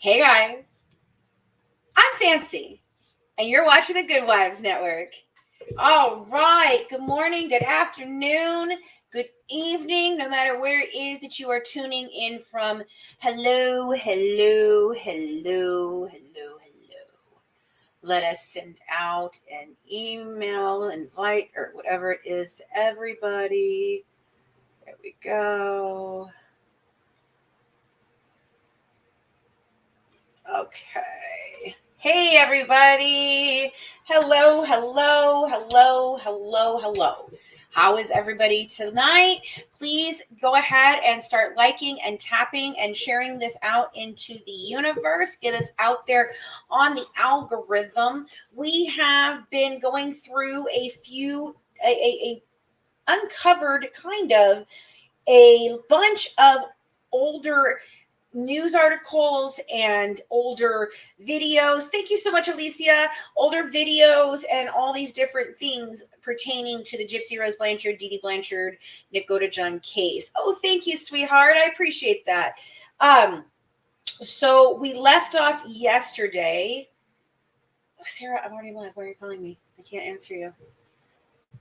Hey guys, I'm Fancy, and you're watching the Good Wives Network. All right, good morning, good afternoon, good evening, no matter where it is that you are tuning in from. Hello, hello, hello, hello, hello. Let us send out an email, invite, or whatever it is to everybody. There we go. Okay. Hey, everybody. Hello, hello, hello, hello, hello. How is everybody tonight? Please go ahead and start liking and tapping and sharing this out into the universe. Get us out there on the algorithm. We have been going through a uncovered kind of a bunch of older news articles and older videos. Thank you so much, Alicia. Older videos and all these different things pertaining to the Gypsy Rose Blanchard, Dee Dee Blanchard, Nicoda John case. Oh, thank you, sweetheart. I appreciate that. So we left off yesterday. Oh, Sarah, I'm already live. Why are you calling me? I can't answer you.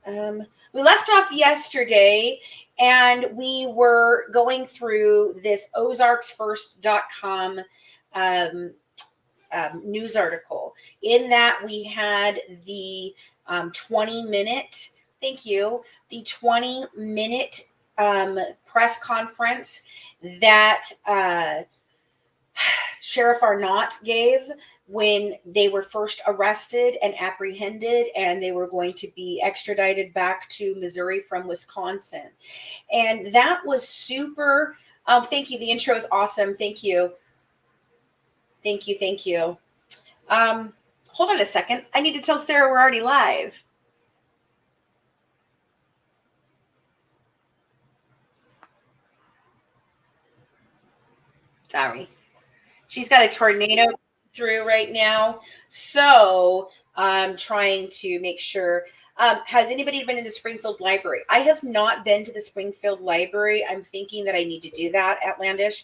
We left off yesterday and we were going through this ozarksfirst.com news article. In that we had the 20-minute, thank you, the 20-minute press conference that Sheriff Arnott gave when they were first arrested and apprehended, and they were going to be extradited back to Missouri from Wisconsin. And that was super. Thank you. The intro is awesome. Thank you. Thank you. Thank you. Hold on a second. I need to tell Sarah we're already live. Sorry. She's got a tornado through right now. So I'm trying to make sure. Has anybody been in the Springfield Library? I have not been to the Springfield Library. I'm thinking that I need to do that, Outlandish.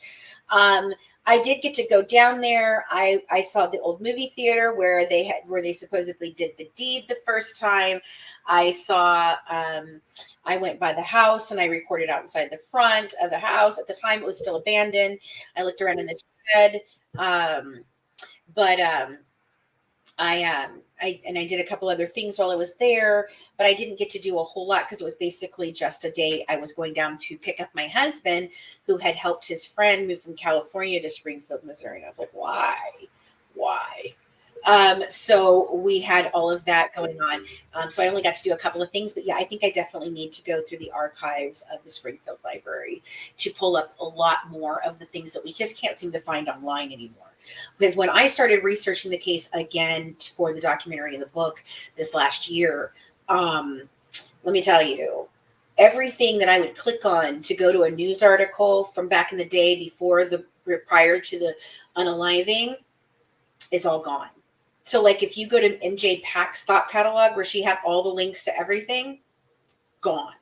I did get to go down there. I saw the old movie theater where they supposedly did the deed the first time. I saw, I went by the house and I recorded outside the front of the house. At the time, it was still abandoned. I looked around in the shed. I did a couple other things while I was there, but I didn't get to do a whole lot because it was basically just a day. I was going down to pick up my husband, who had helped his friend move from California to Springfield, Missouri. And I was like, why? So we had all of that going on. So I only got to do a couple of things, but yeah, I think I definitely need to go through the archives of the Springfield Library to pull up a lot more of the things that we just can't seem to find online anymore. Because when I started researching the case again for the documentary and the book this last year, let me tell you, everything that I would click on to go to a news article from back in the day prior to the unaliving is all gone. So like if you go to MJ Pack's thought catalog where she had all the links to everything, gone.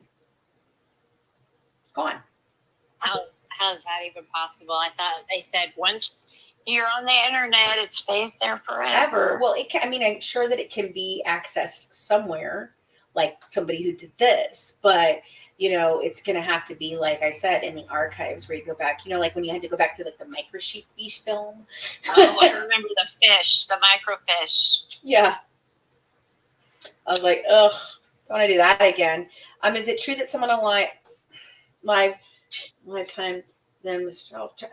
How's that even possible? I thought they said once you're on the internet, it stays there forever. Well, I'm sure that it can be accessed somewhere, like somebody who did this, but it's going to have to be, like I said, in the archives where you go back, like when you had to go back to like the microfiche film. Oh, I remember the microfiche. Yeah. I was like, ugh, don't want to do that again. Is it true that someone on lifetime then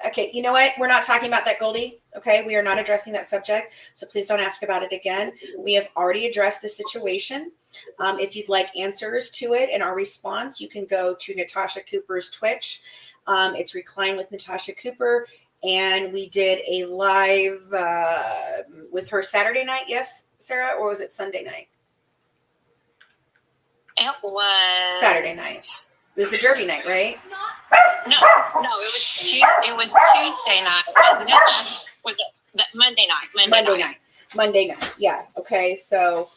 okay, you know what? We're not talking about that, Goldie. Okay, we are not addressing that subject, so please don't ask about it again. We have already addressed the situation. If you'd like answers to it and our response, you can go to Natasha Cooper's Twitch. It's Recline with Natasha Cooper, and we did a live with her Saturday night. Yes, Sarah, or was it Sunday night? It was Saturday night. It was the Derby night, right? No, it was Tuesday night, wasn't it? Was it Monday night? Monday night. Yeah. Okay. So,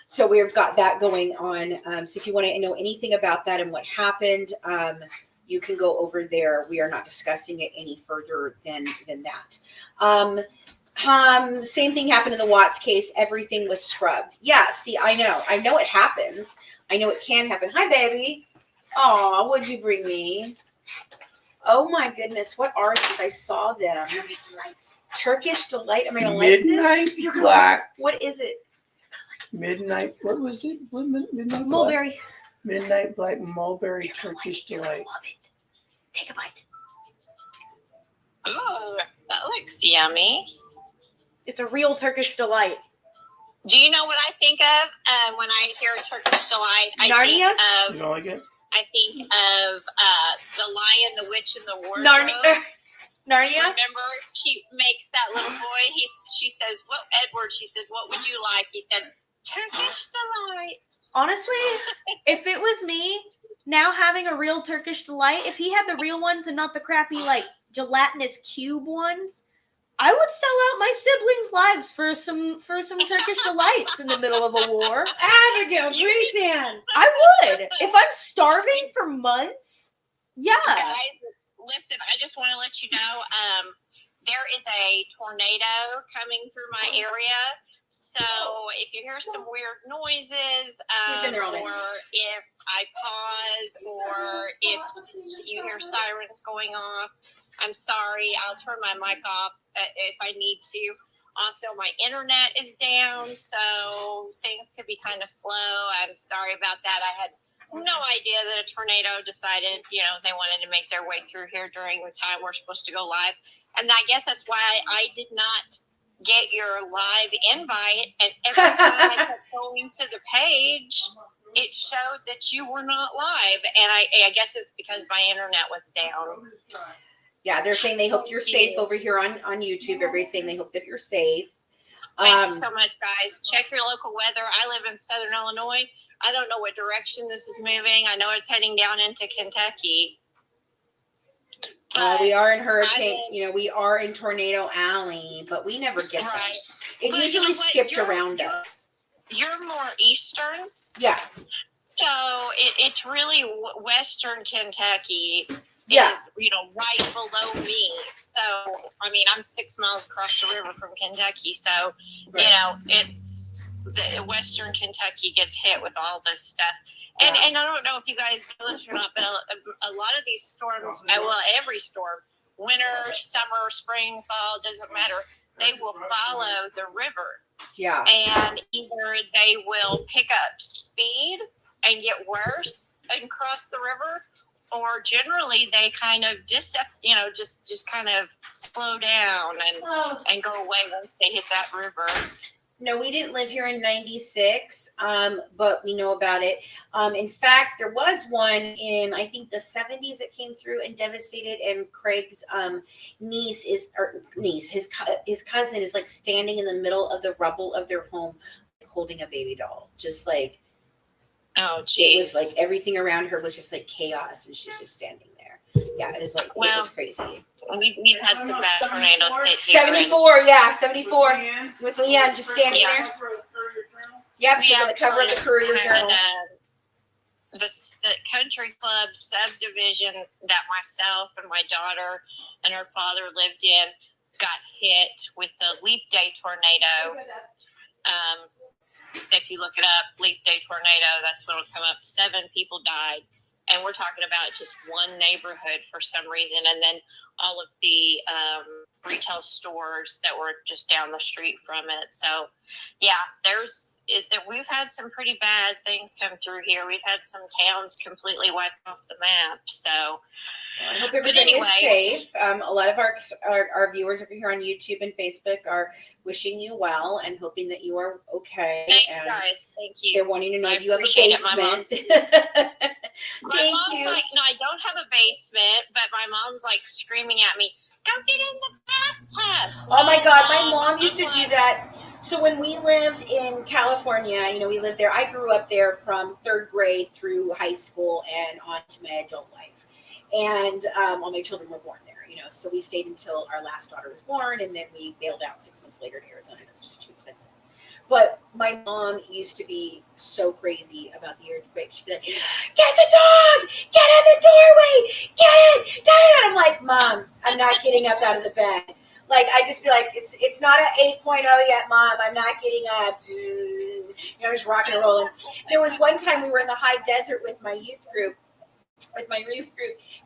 so we've got that going on. So if you want to know anything about that and what happened, you can go over there. We are not discussing it any further than that. Same thing happened in the Watts case. Everything was scrubbed. Yeah. See, I know it happens. I know it can happen. Hi, baby. Aw, what'd you bring me? Oh my goodness, what are these? I saw them. Turkish Delight. Am I gonna like this? Midnight Black. What is it? Midnight. What was it? Midnight Mulberry. Black? Midnight Black Mulberry Turkish Delight. Love it. Take a bite. Ooh, that looks yummy. It's a real Turkish Delight. Do you know what I think of when I hear Turkish Delight? Narnia? You don't like it? I think of The Lion, the Witch, and the Wardrobe. Narnia? Remember, she makes that little boy. She says, "What, Edward?" She says, "What would you like?" He said, "Turkish Delights." Honestly, if it was me, now having a real Turkish Delight, if he had the real ones and not the crappy, like, gelatinous cube ones, I would sell out my siblings' lives for some Turkish Delights in the middle of a war. Abigail Breesan. I would. If I'm starving for months, yeah. Guys, listen, I just want to let you know, there is a tornado coming through my area. So if you hear some weird noises, or if I pause, or if you hear sirens going off, I'm sorry. I'll turn my mic off if I need to. Also, my internet is down, so things could be kind of slow. I'm sorry about that. I had no idea that a tornado decided, they wanted to make their way through here during the time we're supposed to go live. And I guess that's why I did not get your live invite. And every time I kept going to the page, it showed that you were not live. And I guess it's because my internet was down. Yeah, they're saying they hope you're safe over here on YouTube. Everybody's saying they hope that you're safe. Thank you so much, guys. Check your local weather. I live in Southern Illinois. I don't know what direction this is moving. I know it's heading down into Kentucky. We are in hurricane, we are in Tornado Alley, but we never get that. Right. It usually skips around us. You're more eastern. Yeah. So it's really western Kentucky. Yeah. Is, right below me. So, I'm 6 miles across the river from Kentucky. So, right. It's the western Kentucky gets hit with all this stuff. And I don't know if you guys know this or not, but a lot of these storms, every storm, winter, summer, spring, fall, doesn't matter. They will follow the river. Yeah. And either they will pick up speed and get worse and cross the river, or generally they kind of just kind of slow down and go away once they hit that river. No, we didn't live here in 96, but we know about it. In fact, there was one in, I think, the 70s that came through and devastated, and Craig's his cousin is like standing in the middle of the rubble of their home, holding a baby doll. Just like, oh, geez. It was like everything around her was just like chaos, and she's just standing there. Yeah, it was like, it was crazy. We've had some bad tornadoes hit here. 74, 74. With Leanne just standing there. Yep, she's on the cover of the Courier Journal. The country club subdivision that myself and my daughter and her father lived in got hit with the Leap Day tornado. If you look it up, Leap Day tornado, that's what will come up. 7 people died. And we're talking about just one neighborhood for some reason. And then all of the retail stores that were just down the street from it. So, yeah, we've had some pretty bad things come through here. We've had some towns completely wiped off the map. So, I hope everybody is safe. A lot of our viewers over here on YouTube and Facebook are wishing you well and hoping that you are okay. Thank you guys. Thank you. They're wanting to know if you have a basement. My mom's like, no, I don't have a basement, but my mom's like screaming at me, go get in the bathtub. Oh my God, my mom used to do that. So when we lived in California, we lived there. I grew up there from 3rd grade through high school and on to my adult life. And all my children were born there, so we stayed until our last daughter was born, and then we bailed out 6 months later to Arizona because it's just too expensive. But my mom used to be so crazy about the earthquake. She'd be like, get the dog, get in the doorway, get it. And I'm like, Mom, I'm not getting up out of the bed. Like, I'd just be like, it's not an 8.0 yet, Mom. I'm not getting up. Just rocking and rolling. There was one time we were in the high desert with my youth group,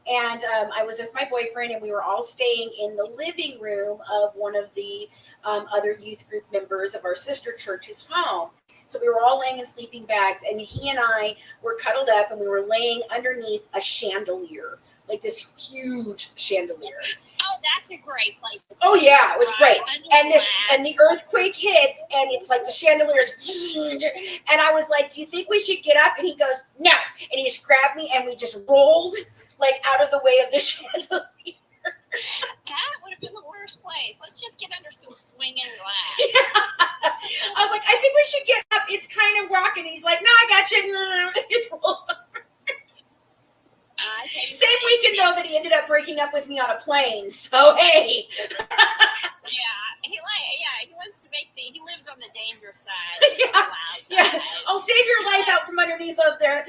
and I was with my boyfriend, and we were all staying in the living room of one of the other youth group members of our sister church's home. So we were all laying in sleeping bags, and he and I were cuddled up, and we were laying underneath a chandelier, like this huge chandelier. Oh, that's a great place. Oh yeah, it was great. And the earthquake hits, and it's like the chandelier's, and I was like, "Do you think we should get up?" And he goes, "No." And he just grabbed me, and we just rolled like out of the way of the chandelier. That would have been the worst place. Let's just get under some swinging glass. Yeah. I was like, "I think we should get up. It's kind of rocking." And he's like, "No, I got you." It's rolled over. Same weekend though that he ended up breaking up with me on a plane. So hey. He wants to make he lives on the danger side. Yeah. I'll save your life out from underneath of the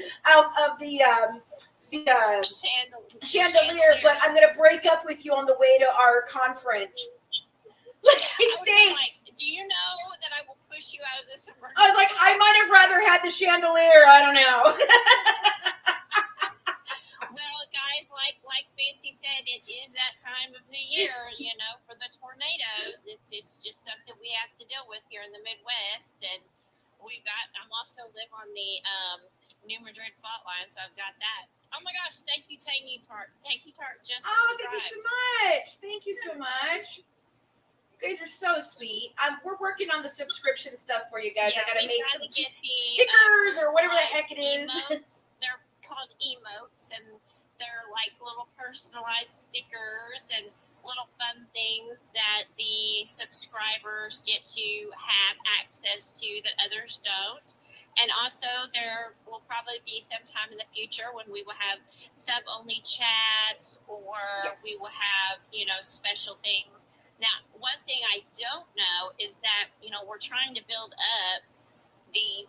chandelier, but I'm gonna break up with you on the way to our conference. Thanks. Do you know that I will push you out of this emergency? I was like, I might have rather had the chandelier. I don't know. Well, guys, like Fancy said, it is that time of the year, for the tornadoes. It's just something we have to deal with here in the Midwest, and I'm also live on the New Madrid fault line, so I've got that. Oh my gosh, thank you, Tangy Tart. Thank you, Tart. Just thank you so much. Thank you so much. You guys are so sweet. We're working on the subscription stuff for you guys. Yeah, I gotta make some stickers or whatever the heck it is. Emotes. They're called emotes, and they're like little personalized stickers and little fun things that the subscribers get to have access to that others don't. And also there will probably be some time in the future when we will have sub-only chats, or we will have, special things. Now, one thing I don't know is that, we're trying to build up the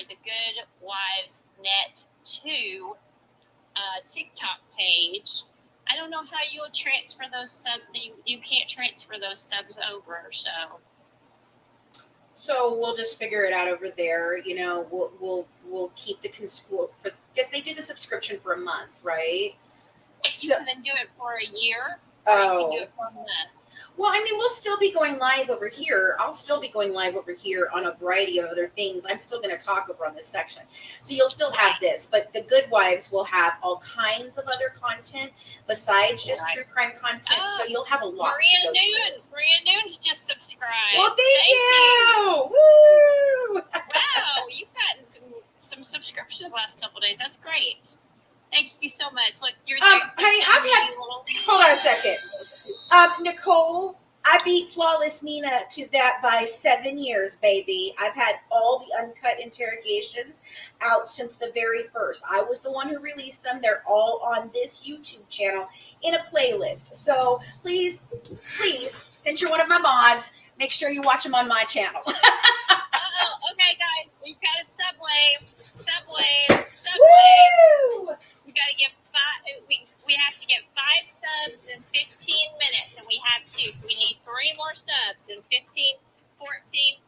the Good Wives Net 2 TikTok page. I don't know how you'll transfer those subs. You can't transfer those subs over, So we'll just figure it out over there. We'll keep the because they do the subscription for a month, right? You can then do it for a year. Oh. You can do it for a month. Well, I mean, we'll still be going live over here. I'll still be going live over here on a variety of other things. I'm still going to talk over on this section. So you'll still have this, but the Good Wives will have all kinds of other content besides just true crime content. So you'll have a lot to go through. Maria Nunes just subscribed. Well, thank you. Woo! Wow, you've gotten some subscriptions the last couple of days. That's great. Thank you so much. Look, you're there. Honey, hold on a second. Nicole, I beat Flawless Nina to that by 7 years, baby. I've had all the uncut interrogations out since the very first. I was the one who released them. They're all on this YouTube channel in a playlist. So please, since you're one of my mods, make sure you watch them on my channel. Okay, guys, we've got a Subway. Woo! We got to get 5. We have to get 5 subs in 15 minutes, and we have 2, so we need 3 more subs in 15, 14,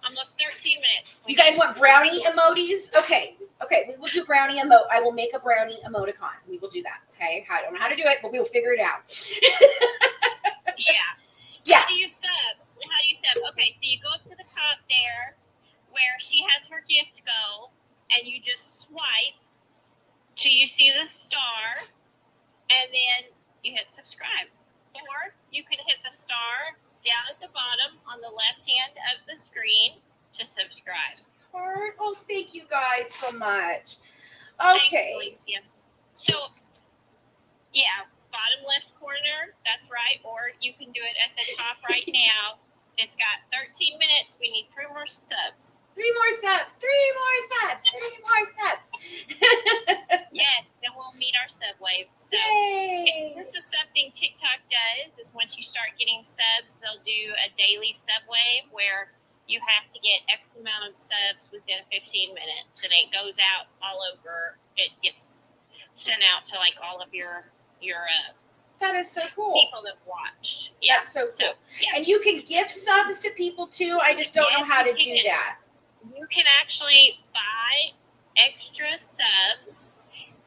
almost 13 minutes. You guys want brownie emojis? Okay, we will do brownie emote. I will make a brownie emoticon. We will do that. Okay, I don't know how to do it, but we will figure it out. Yeah. How do you sub? Okay, so you go up to the top there where she has her gift go, and you just swipe till you see the star, and then you hit subscribe. Or you can hit the star down at the bottom on the left hand of the screen to subscribe. Oh, thank you guys so much. Okay. Thanks, so, yeah, bottom left corner, that's right. Or you can do it at the top right now. It's got 13 minutes. We need 3 more subs. 3 more subs. Yes, then we'll meet our sub wave. So this is something TikTok does, is once you start getting subs, they'll do a daily sub wave where you have to get X amount of subs within 15 minutes, and it goes out all over. It gets sent out to like all of your that is so cool. People that watch. Yeah. That's so cool. And you can gift subs to people too. I just don't know how to do that. You can actually buy extra subs,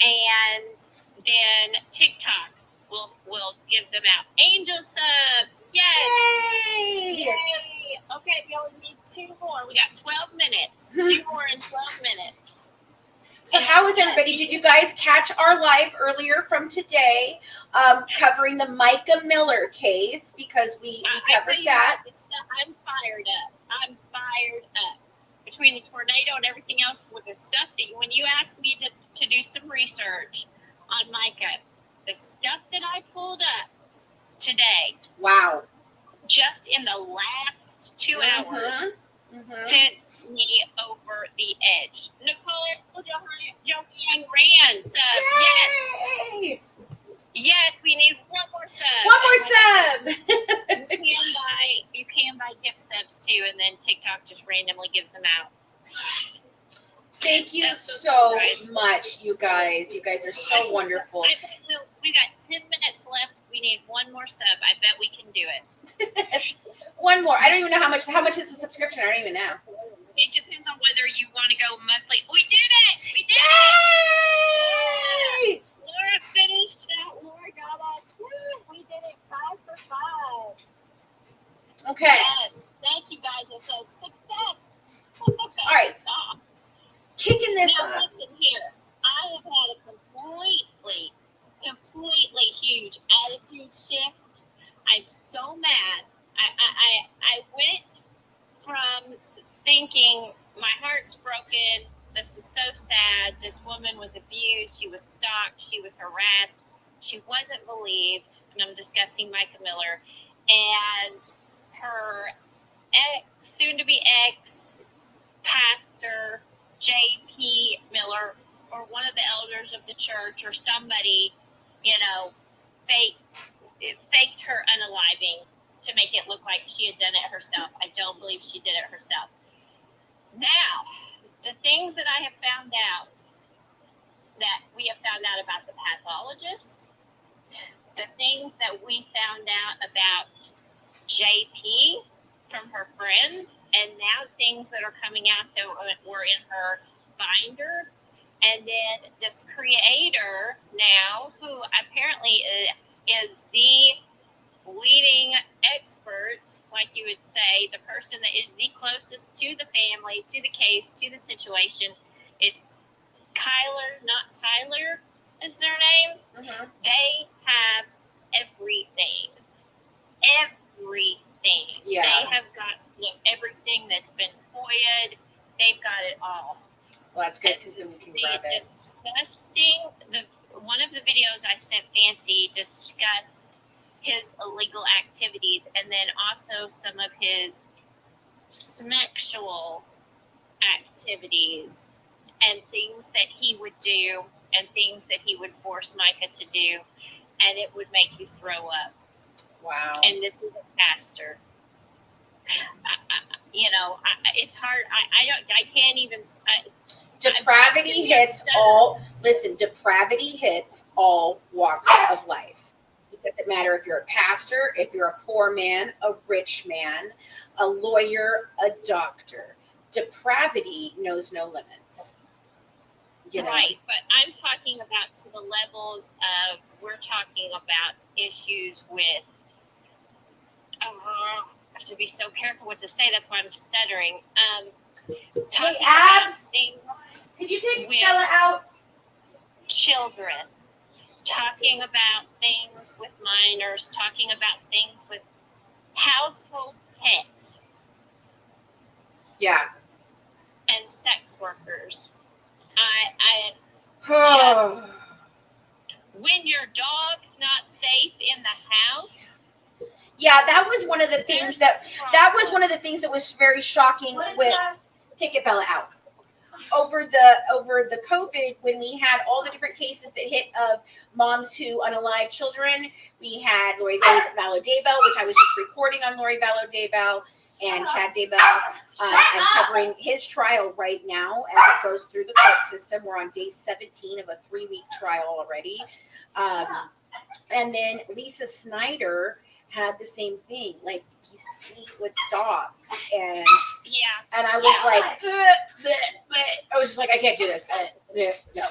and then TikTok will give them out. Angel subs. Yes. Yay! Okay, we only need 2 more. We got 12 minutes. 2 more in 12 minutes. So how is everybody? Did you guys catch our live earlier from today covering the Micah Miller case? Because we covered that. I'm fired up. Between the tornado and everything else with the stuff that when you asked me to do some research on Micah, the stuff that I pulled up today. Wow. Just in the last 2 hours. Sent me over the edge. Nicole Joanne ran. So, yes, we need 1 more sub. 1 more sub. You can buy gift subs too, and then TikTok just randomly gives them out. Thank you so much, you guys. You guys are so wonderful. We got 10 minutes left. We need 1 more sub. I bet we can do it. 1 more. I don't even know how much is the subscription. I don't even know. It depends on whether you want to go monthly. We did it! Yay! Laura finished it. Laura got us. We did it 5 for 5. Okay. Yes. Thank you, guys. It says success. All right. Kicking this now, off. Listen here. I have had a completely huge attitude shift. I'm so mad. I went from thinking my heart's broken. This is so sad. This woman was abused. She was stalked. She was harassed. She wasn't believed. And I'm discussing Micah Miller and her soon-to-be ex-pastor, J.P. Miller, or one of the elders of the church, or somebody, faked her unaliving to make it look like she had done it herself. I don't believe she did it herself. Now, the things that I have found out, that we have found out about the pathologist, the things that we found out about JP from her friends, and now things that are coming out that were in her binder, and then this creator now, who apparently is the leading expert, like you would say, the person that is the closest to the family, to the case, to the situation. It's Kyler, not Tyler, is their name. Mm-hmm. They have everything. Everything. Yeah. They have got everything that's been FOIA'd. They've got it all. Well, that's good because then we can grab it. One of the videos I sent Fancy discussed his illegal activities and then also some of his sexual activities and things that he would do and things that he would force Micah to do, and it would make you throw up. Wow. And this is a pastor. It's hard. I can't even. Depravity hits all. Listen, depravity hits all walks of life. It doesn't matter if you're a pastor, if you're a poor man, a rich man, a lawyer, a doctor. Depravity knows no limits. Right, but I'm talking about to the levels of, we're talking about issues with, I have to be so careful what to say, that's why I'm stuttering. Talking about things Could you take with Bella out? children, talking about things with minors, talking about things with household pets. Yeah. And sex workers. When your dog's not safe in the house. Yeah, that was one of the things that was one of the things that was very shocking with take it Bella out. Over the COVID, when we had all the different cases that hit of moms who unalive children, we had Lori Vallow Daybell, which I was just recording on Lori Vallow Daybell and Chad Daybell, and covering his trial right now as it goes through the court system. We're on day 17 of a 3-week trial already. And then Lisa Snyder had the same thing, like with dogs, and I was like, I was just like, I can't do this. No.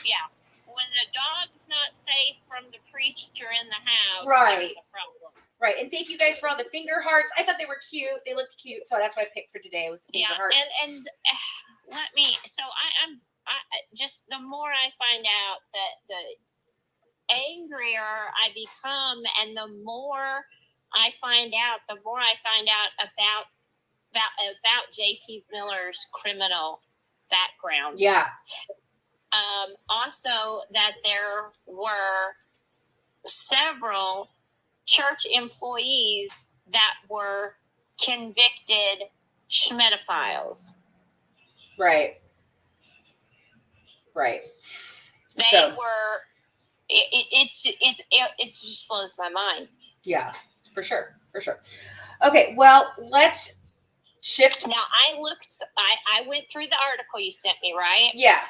Yeah. When the dog's not safe from the preacher in the house, right, there's a problem. Right, and thank you guys for all the finger hearts. I thought they were cute. They looked cute, so that's what I picked for today. Was the finger hearts. And let me. So I'm just the more I find out that the angrier I become, and the more I find out, about J.P. Miller's criminal background. Yeah. Also, that there were several church employees that were convicted schmedophiles. Right. They were. It just blows my mind. Yeah, for sure. Okay, well, let's shift. Now, I went through the article you sent me, right? Yeah.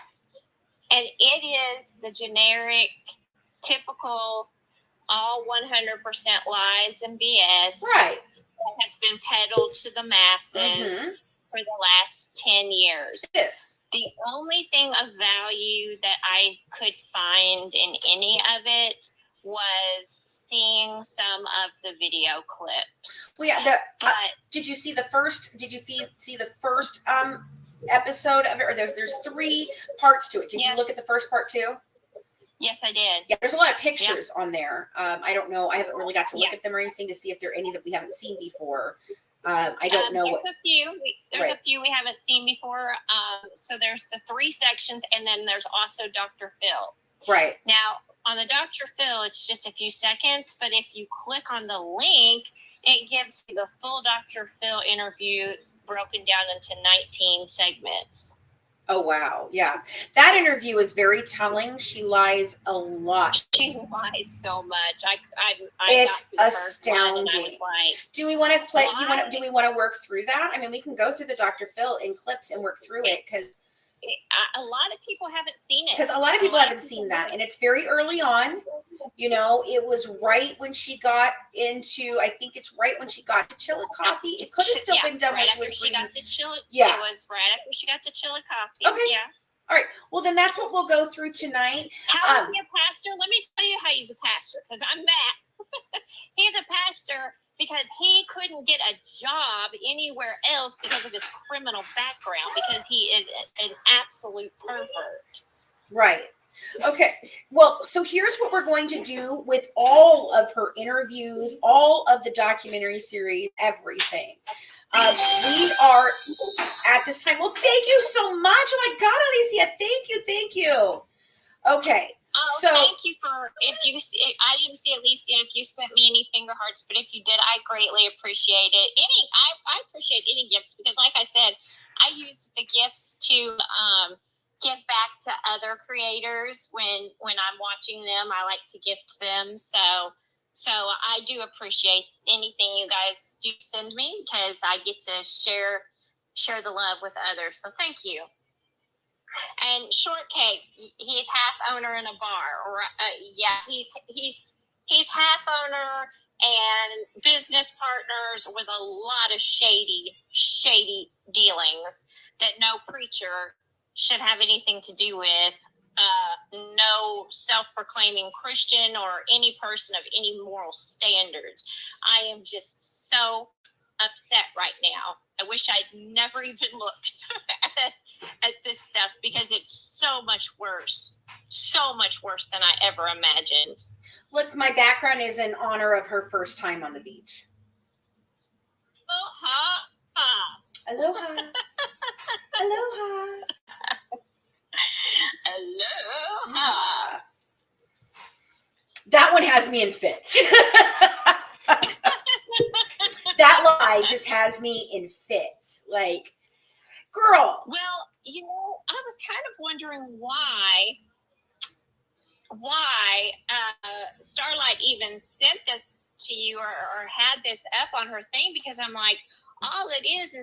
And it is the generic, typical, all 100% lies and BS. Right. That has been peddled to the masses for the last 10 years. Yes. The only thing of value that I could find in any of it was seeing some of the video clips. Well, yeah. Did you see the first? Did you see the first episode of it? Or there's 3 parts to it. Did you look at the first part too? Yes, I did. Yeah, there's a lot of pictures on there. I don't know. I haven't really got to look at them or anything to see if there are any that we haven't seen before. I don't know. There's a few. There's a few we haven't seen before. So there's the 3 sections, and then there's also Dr. Phil. Right. Now, on the Dr. Phil, it's just a few seconds, but if you click on the link, it gives you the full Dr. Phil interview broken down into 19 segments. Oh, wow. Yeah. That interview is very telling. She lies a lot. She lies so much. I it's got astounding. And I was like, do we want to play? Do we want to work through that? I mean, we can go through the Dr. Phil in clips and work through it because a lot of people haven't seen it. Because a lot of people haven't seen that, and it's very early on. You know, it was right when she got into. I think it's right when she got to Chillicothe. It could have still been done when she was got to Chillicothe. Yeah, it was right after she got to Chillicothe. Okay. Yeah. All right. Well, then that's what we'll go through tonight. How is he a pastor? Let me tell you how he's a pastor, because I'm mad. He's a pastor because he couldn't get a job anywhere else because of his criminal background, because he is an absolute pervert. Right. Okay. Well, so here's what we're going to do with all of her interviews, all of the documentary series, everything. We are at this time. Well, thank you so much. Oh my God, Alicia, thank you. Okay. Oh, so thank you for, I didn't see Alicia if you sent me any finger hearts, but if you did, I greatly appreciate it. I appreciate any gifts, because like I said, I use the gifts to give back to other creators when I'm watching them. I like to gift them. So I do appreciate anything you guys do send me, because I get to share the love with others. So thank you. And Shortcake, he's half owner in a bar. He's half owner and business partners with a lot of shady dealings that no preacher should have anything to do with. No self-proclaiming Christian or any person of any moral standards. I am just so upset right now. I wish I'd never even looked at this stuff, because it's so much worse than I ever imagined. look, my background is in honor of her first time on the beach. Aloha. Aloha. Aloha. That one has me in fits. That lie just has me in fits. Like, girl. Well, I was kind of wondering why Starlight even sent this to you or had this up on her thing, because I'm like, all it is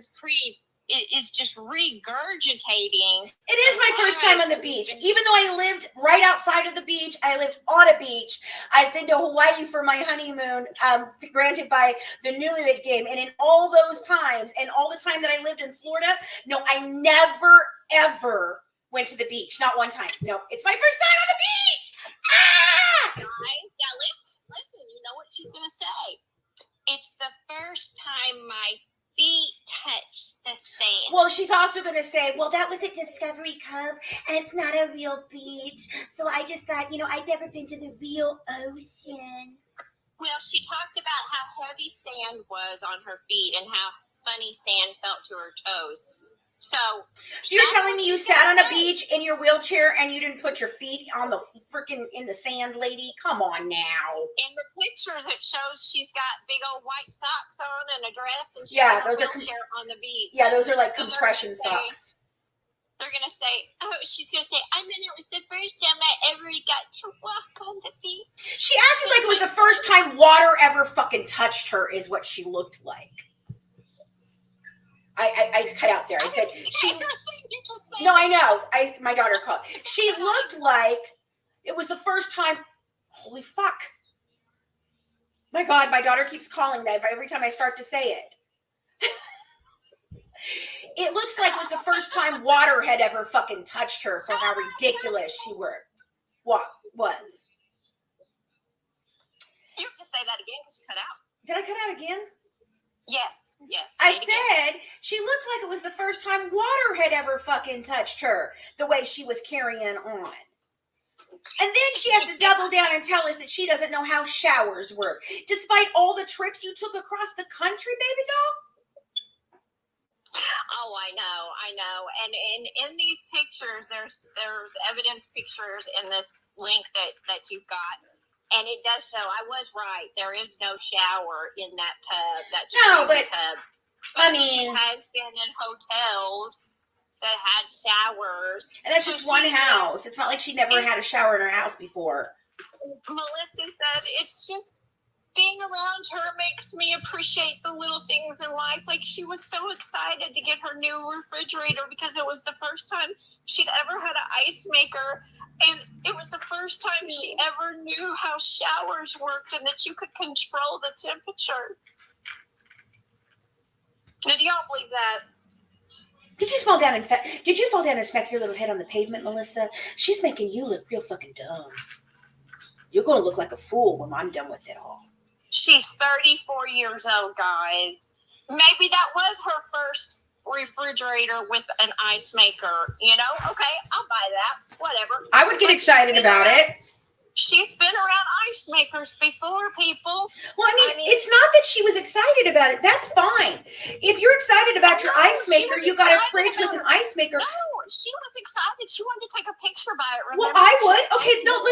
just regurgitating. It is my first time on the beach. Even though I lived right outside of the beach, I lived on a beach. I've been to Hawaii for my honeymoon, granted by the Newlywed Game. And in all those times, and all the time that I lived in Florida, no, I never, ever went to the beach. Not one time. No, it's my first time on the beach. Ah! Guys, now listen, you know what she's going to say. It's the first time my feet touch the sand. Well, she's also going to say, well, that was at Discovery Cove, and it's not a real beach. So I just thought, I'd never been to the real ocean. Well, she talked about how heavy sand was on her feet and how funny sand felt to her toes. So you're telling me you sat on a beach in your wheelchair and you didn't put your feet on the in the sand, lady? Come on now. In the pictures, it shows she's got big old white socks on and a dress, and she's in a wheelchair on the beach. Yeah, those are like compression socks. They're gonna say, she's gonna say, I mean, it was the first time I ever got to walk on the beach. She acted like it was the first time water ever fucking touched her, is what she looked like. I cut out there. I said No, I know. My daughter called. She looked like it was the first time. Holy fuck! My God, my daughter keeps calling that every time I start to say it. It looks like it was the first time water had ever fucking touched her for how ridiculous she was. You have to say that again because you cut out. Did I cut out again? Yes. I said she looked like it was the first time water had ever fucking touched her, the way she was carrying on. And then she has to double down and tell us that she doesn't know how showers work, despite all the trips you took across the country, baby doll. Oh, I know. And in these pictures, there's evidence pictures in this link that you've got. And it does show, I was right. There is no shower in that tub, that jacuzzi tub. But she has been in hotels that had showers. And that's just one house. It's not like she never had a shower in her house before. Melissa said, it's just being around her makes me appreciate the little things in life. Like, she was so excited to get her new refrigerator because it was the first time she'd ever had an ice maker. And it was the first time she ever knew how showers worked and that you could control the temperature. Did y'all believe that? Did you fall down and smack your little head on the pavement, Melissa? She's making you look real fucking dumb. You're going to look like a fool when I'm done with it all. She's 34 years old, guys. Maybe that was her first refrigerator with an ice maker. You know, okay, I'll buy that. Whatever. I would get excited about it. She's been around ice makers before, people. Well, I mean, it's not that she was excited about it. That's fine. If you're excited about your ice maker, you got a fridge with an ice maker. No, she was excited. She wanted to take a picture by it. Well, I would. Okay, no,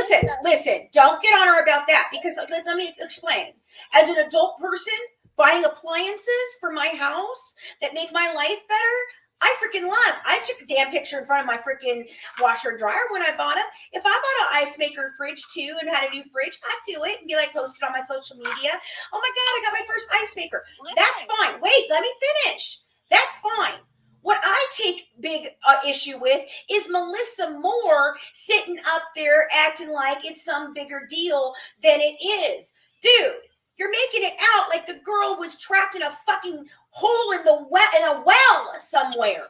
listen. Don't get on her about that because let me explain. As an adult person, buying appliances for my house that make my life better, I freaking love. I took a damn picture in front of my freaking washer and dryer when I bought them. If I bought an ice maker fridge too and had a new fridge, I'd do it and be like, post it on my social media. Oh my God, I got my first ice maker. That's fine. Wait, let me finish. That's fine. What I take big issue with is Melissa Moore sitting up there acting like it's some bigger deal than it is. Dude, you're making it out like the girl was trapped in a fucking hole in a well somewhere.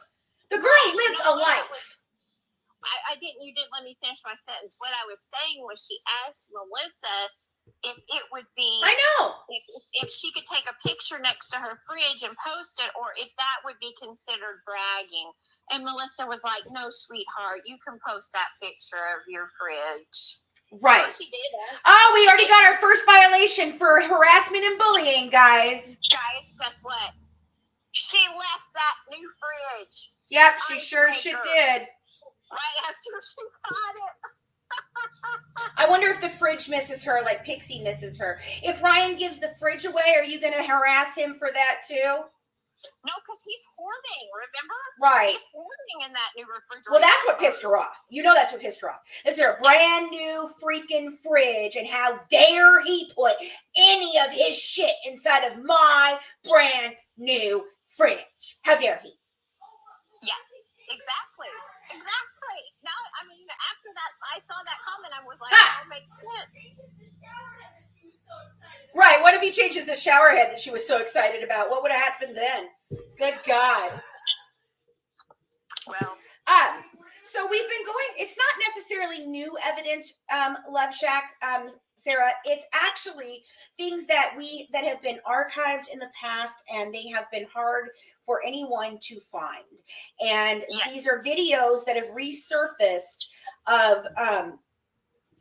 The girl lived a life. You didn't let me finish my sentence. What I was saying was she asked Melissa if it would be, I know, if she could take a picture next to her fridge and post it, or if that would be considered bragging. And Melissa was like, no, sweetheart, you can post that picture of your fridge. Right. Well, she did that. Oh, we already got our first violation for harassment and bullying, guys. Guys, guess what? She left that new fridge. Yep, she sure did. Right after she got it. I wonder if the fridge misses her like Pixie misses her. If Ryan gives the fridge away, are you going to harass him for that too? No, because he's hoarding, remember? Right. He's hoarding in that new refrigerator. Well, that's what pissed her off. You know that's what pissed her off. This is a brand new freaking fridge, and how dare he put any of his shit inside of my brand new fridge. How dare he? Yes, exactly. Exactly. Now, I mean, after that, I saw that comment, I was like, that makes sense. Right. What if he changes the shower head that she was so excited about? What would have happened then? Good God. Well. So we've been going, it's not necessarily new evidence, Love Shack, Sarah. It's actually things that have been archived in the past, and they have been hard for anyone to find. And these are videos that have resurfaced of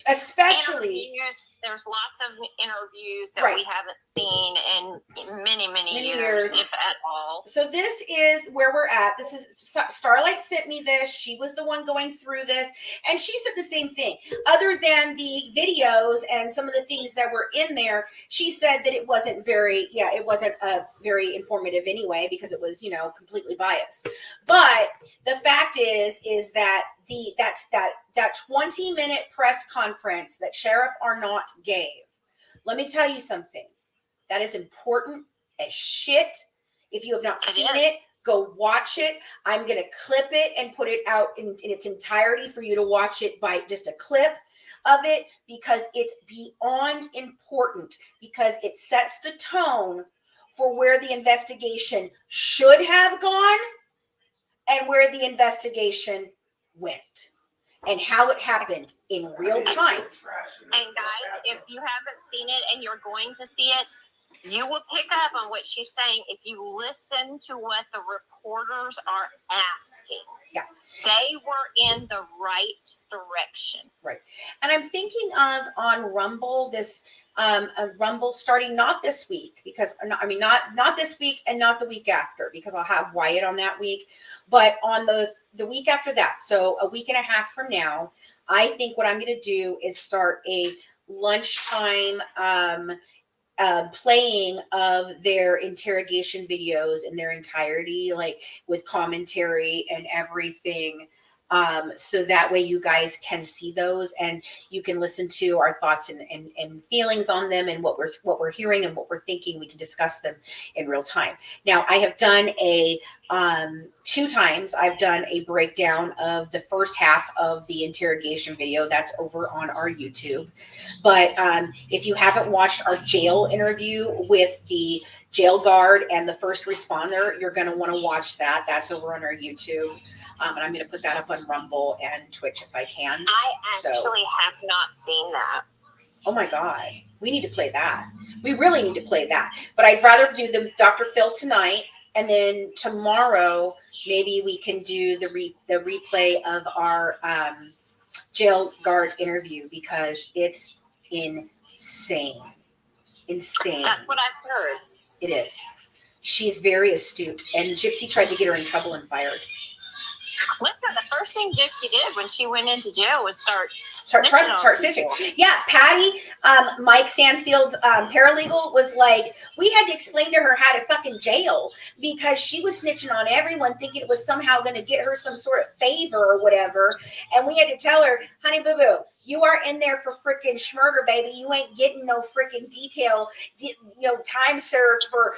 especially interviews. There's lots of interviews that we haven't seen in many years, if at all. So this is where we're at. This is Starlight sent me this. She was the one going through this, and she said the same thing. Other than the videos and some of the things that were in there, she said that it wasn't very informative anyway, because it was, completely biased. But the fact is that that 20-minute press conference that Sheriff Arnott gave, let me tell you something. That is important as shit. If you have not seen it, go watch it. I'm going to clip it and put it out in its entirety for you to watch it by just a clip of it, because it's beyond important, because it sets the tone for where the investigation should have gone and where the investigation went and how it happened in real time. And guys, if you haven't seen it and you're going to see it, you will pick up on what she's saying if you listen to what the reporters are asking. Yeah. They were in the right direction. Right. And I'm thinking of on Rumble, this Rumble starting not this week, because not this week and not the week after, because I'll have Wyatt on that week, but on the week after that. So a week and a half from now, I think what I'm going to do is start a lunchtime playing of their interrogation videos in their entirety, like with commentary and everything. So that way you guys can see those and you can listen to our thoughts and feelings on them, and what we're hearing and what we're thinking. We can discuss them in real time. Now, I have done two times I've done a breakdown of the first half of the interrogation video. That's over on our YouTube. But if you haven't watched our jail interview with the jail guard and the first responder, you're going to want to watch that. That's over on our YouTube. And I'm going to put that up on Rumble and Twitch if I can. I actually have not seen that. Oh my God. We need to play that. We really need to play that. But I'd rather do the Dr. Phil tonight, and then tomorrow maybe we can do the replay of our jail guard interview, because it's insane. That's what I've heard. It is. She's very astute, and Gypsy tried to get her in trouble and fired. Listen, the first thing Gypsy did when she went into jail was start snitching. Yeah, Patty, Mike Stanfield's paralegal, was like, we had to explain to her how to fucking jail, because she was snitching on everyone, thinking it was somehow going to get her some sort of favor or whatever. And we had to tell her, honey boo boo, you are in there for freaking schmurder, baby. You ain't getting no freaking time served for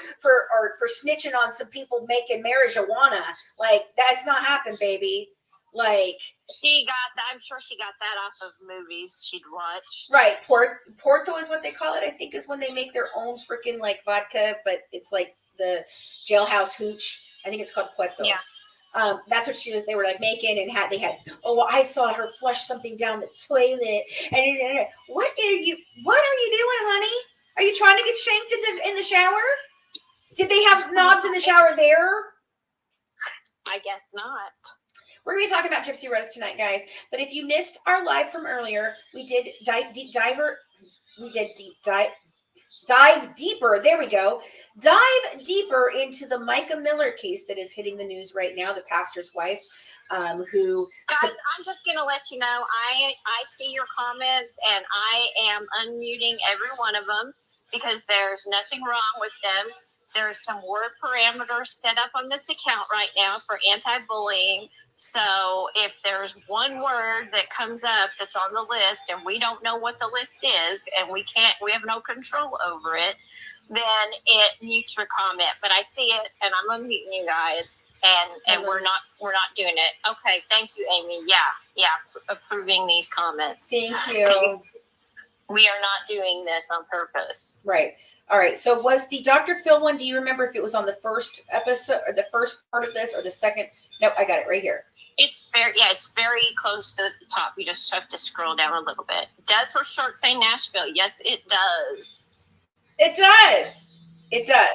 snitching on some people making marijuana. Like, that's not happened, baby. Like, she got that. I'm sure she got that off of movies she'd watched. Right. Porto is what they call it, I think, is when they make their own freaking like vodka, but it's like the Jailhouse hooch. I think it's called Puerto. Yeah. That's what they were like making, and I saw her flush something down the toilet, and what are you doing, honey? Are you trying to get shanked in the shower? Did they have knobs in the shower there? I guess not. We're going to be talking about Gypsy Rose tonight, guys. But if you missed our live from earlier, we did dive deeper. There we go. Dive deeper into the Micah Miller case that is hitting the news right now, the pastor's wife, who... Guys, I'm just going to let you know, I see your comments, and I am unmuting every one of them, because there's nothing wrong with them. There's some word parameters set up on this account right now for anti-bullying. So if there's one word that comes up that's on the list and we don't know what the list is, and we have no control over it, then it mutes your comment. But I see it, and I'm unmuting you guys, and we're not doing it. Okay, thank you, Amy. Yeah, approving these comments. Thank you. We are not doing this on purpose. Right. All right. So was the Dr. Phil one, do you remember if it was on the first episode or the first part of this or the second? Nope, I got it right here. It's very close to the top. You just have to scroll down a little bit. Does her shirt say Nashville? Yes, it does. It does. It does.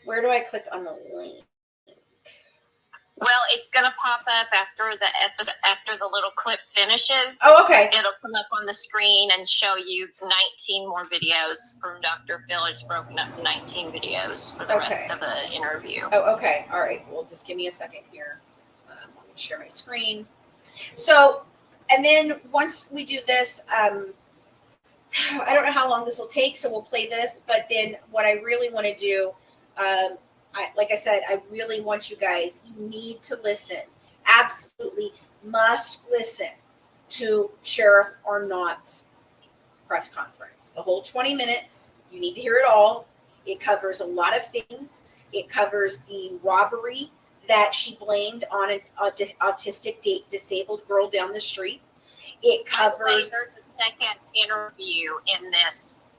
Where do I click on the link? Well, it's going to pop up after the little clip finishes. Oh, okay. It'll come up on the screen and show you 19 more videos from Dr. Phil. It's broken up in 19 videos for the rest of the interview. Oh, okay. All right. Well, just give me a second here. Let me share my screen. So, and then once we do this, I don't know how long this will take, so we'll play this. But then what I really want to do, like I said, I really want you guys, you need to listen. Absolutely must listen to Sheriff Arnott's press conference. The whole 20 minutes, you need to hear it all. It covers a lot of things. It covers the robbery that she blamed on an autistic disabled girl down the street. It covers... There's a second interview in this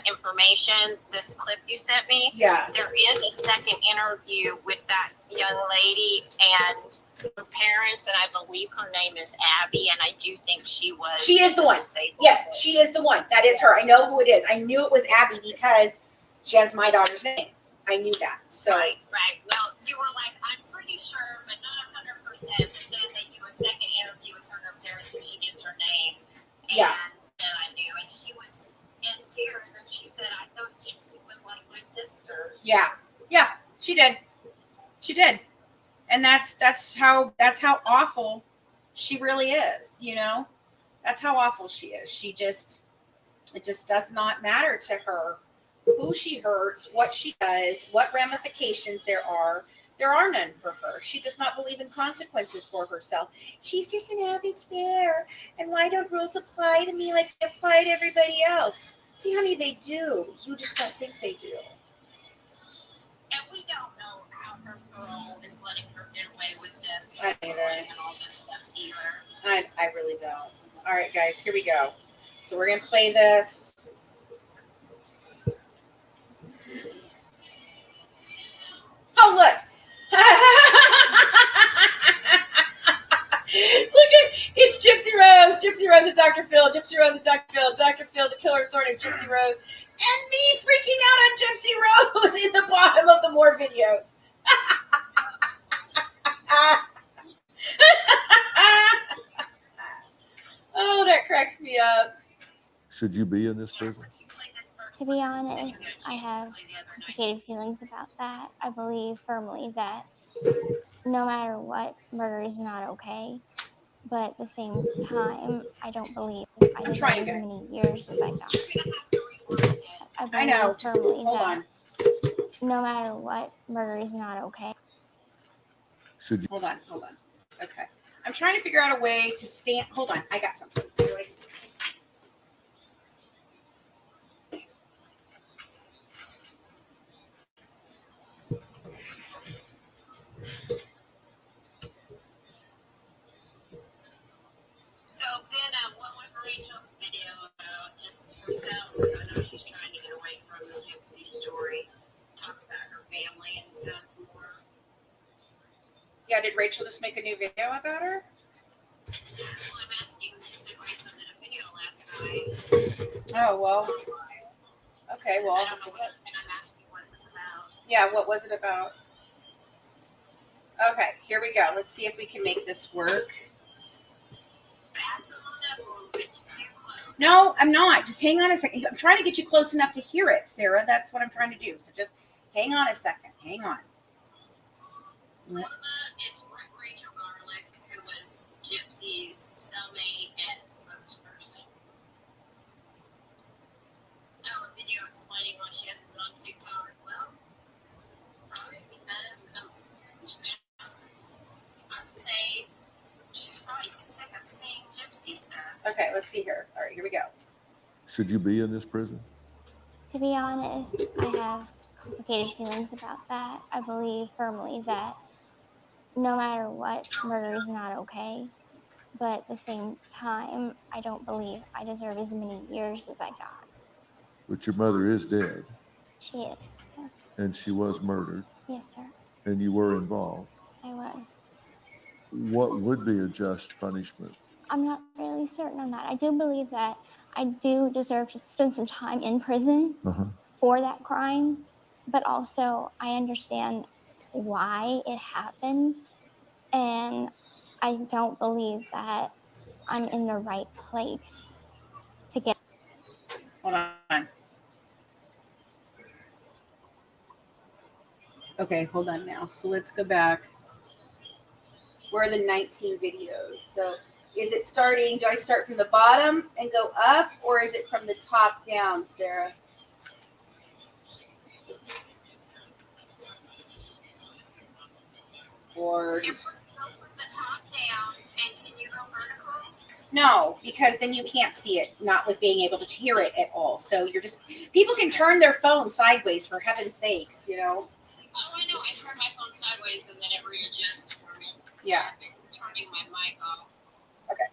information, this clip you sent me. Yeah. There is a second interview with that young lady and her parents, and I believe her name is Abby, and I do think she is the one. Yes, she is the one. That is her. I know who it is. I knew it was Abby because she has my daughter's name. I knew that. So Right. Well, you were like, I'm pretty sure, but not 100%. But then they do a second interview with her and her parents, and she gets her name. And then I knew, and she was in tears, and she said, I thought Gypsy was like my sister. Yeah, she did. And that's how awful she really is, you know. That's how awful she is. It just does not matter to her who she hurts, what she does, what ramifications there are. There are none for her. She does not believe in consequences for herself. She's just an average bear. And why don't rules apply to me like they apply to everybody else? See, honey, they do. You just don't think they do. And we don't know how her parole is letting her get away with this I either. And all this stuff either. I really don't. All right, guys, here we go. So we're going to play this. Let's see. Oh, look. It's Gypsy Rose and Dr. Phil, Gypsy Rose and Dr. Phil, Dr. Phil, the killer thorn, and Gypsy Rose, and me freaking out on Gypsy Rose in the bottom of the more videos. Oh, that cracks me up. Should you be in this prison? To be honest, I have complicated feelings about that. I believe firmly that no matter what, murder is not okay. But at the same time, I don't believe I deserve as many years as I got. I know. believe firmly Hold that on. no matter what, murder is not okay. Should you? Hold on. Okay. I'm trying to figure out a way to stand. Hold on. I got something. So, Ben, what was Rachel's video about? Just herself, because I know she's trying to get away from the Gypsy story, talk about her family and stuff more. Yeah, did Rachel just make a new video about her? Well, I'm asking, she said Rachel did a video last night. Oh, well. Okay, well. I don't know what, and I'm asking what it was about. Yeah, what was it about? Okay, here we go. Let's see if we can make this work. Back on up or a bit too close? No, I'm not. Just hang on a second. I'm trying to get you close enough to hear it, Sarah. That's what I'm trying to do. So just hang on a second. Hang on. It's Rachel Garlick, who was Gypsy's cellmate and spokesperson. Oh, a video explaining why she hasn't been on TikTok. Well, probably because I would say she's probably sick of seeing Gypsy stuff. Okay, let's see here. All right, here we go. Should you be in this prison? To be honest, I have complicated feelings about that. I believe firmly that no matter what, murder is not okay. But at the same time, I don't believe I deserve as many years as I got. But your mother is dead. She is, yes. And she was murdered. Yes, sir. And you were involved. I was. What would be a just punishment? I'm not really certain on that. I do believe that I do deserve to spend some time in prison for that crime, but also I understand why it happened, and I don't believe that I'm in the right place to get. Hold on. Okay, hold on now. So let's go back. Where are the 19 videos? So is it starting, do I start from the bottom and go up, or is it from the top down, Sarah? Or You're from the top down, and can you go vertical? no, because then you can't see it, not with being able to hear it at all. So you're just, people can turn their phone sideways for heaven's sakes, you know? Oh, I know. I turn my phone sideways and then it readjusts for me. Yeah. I've been turning my mic off. Okay.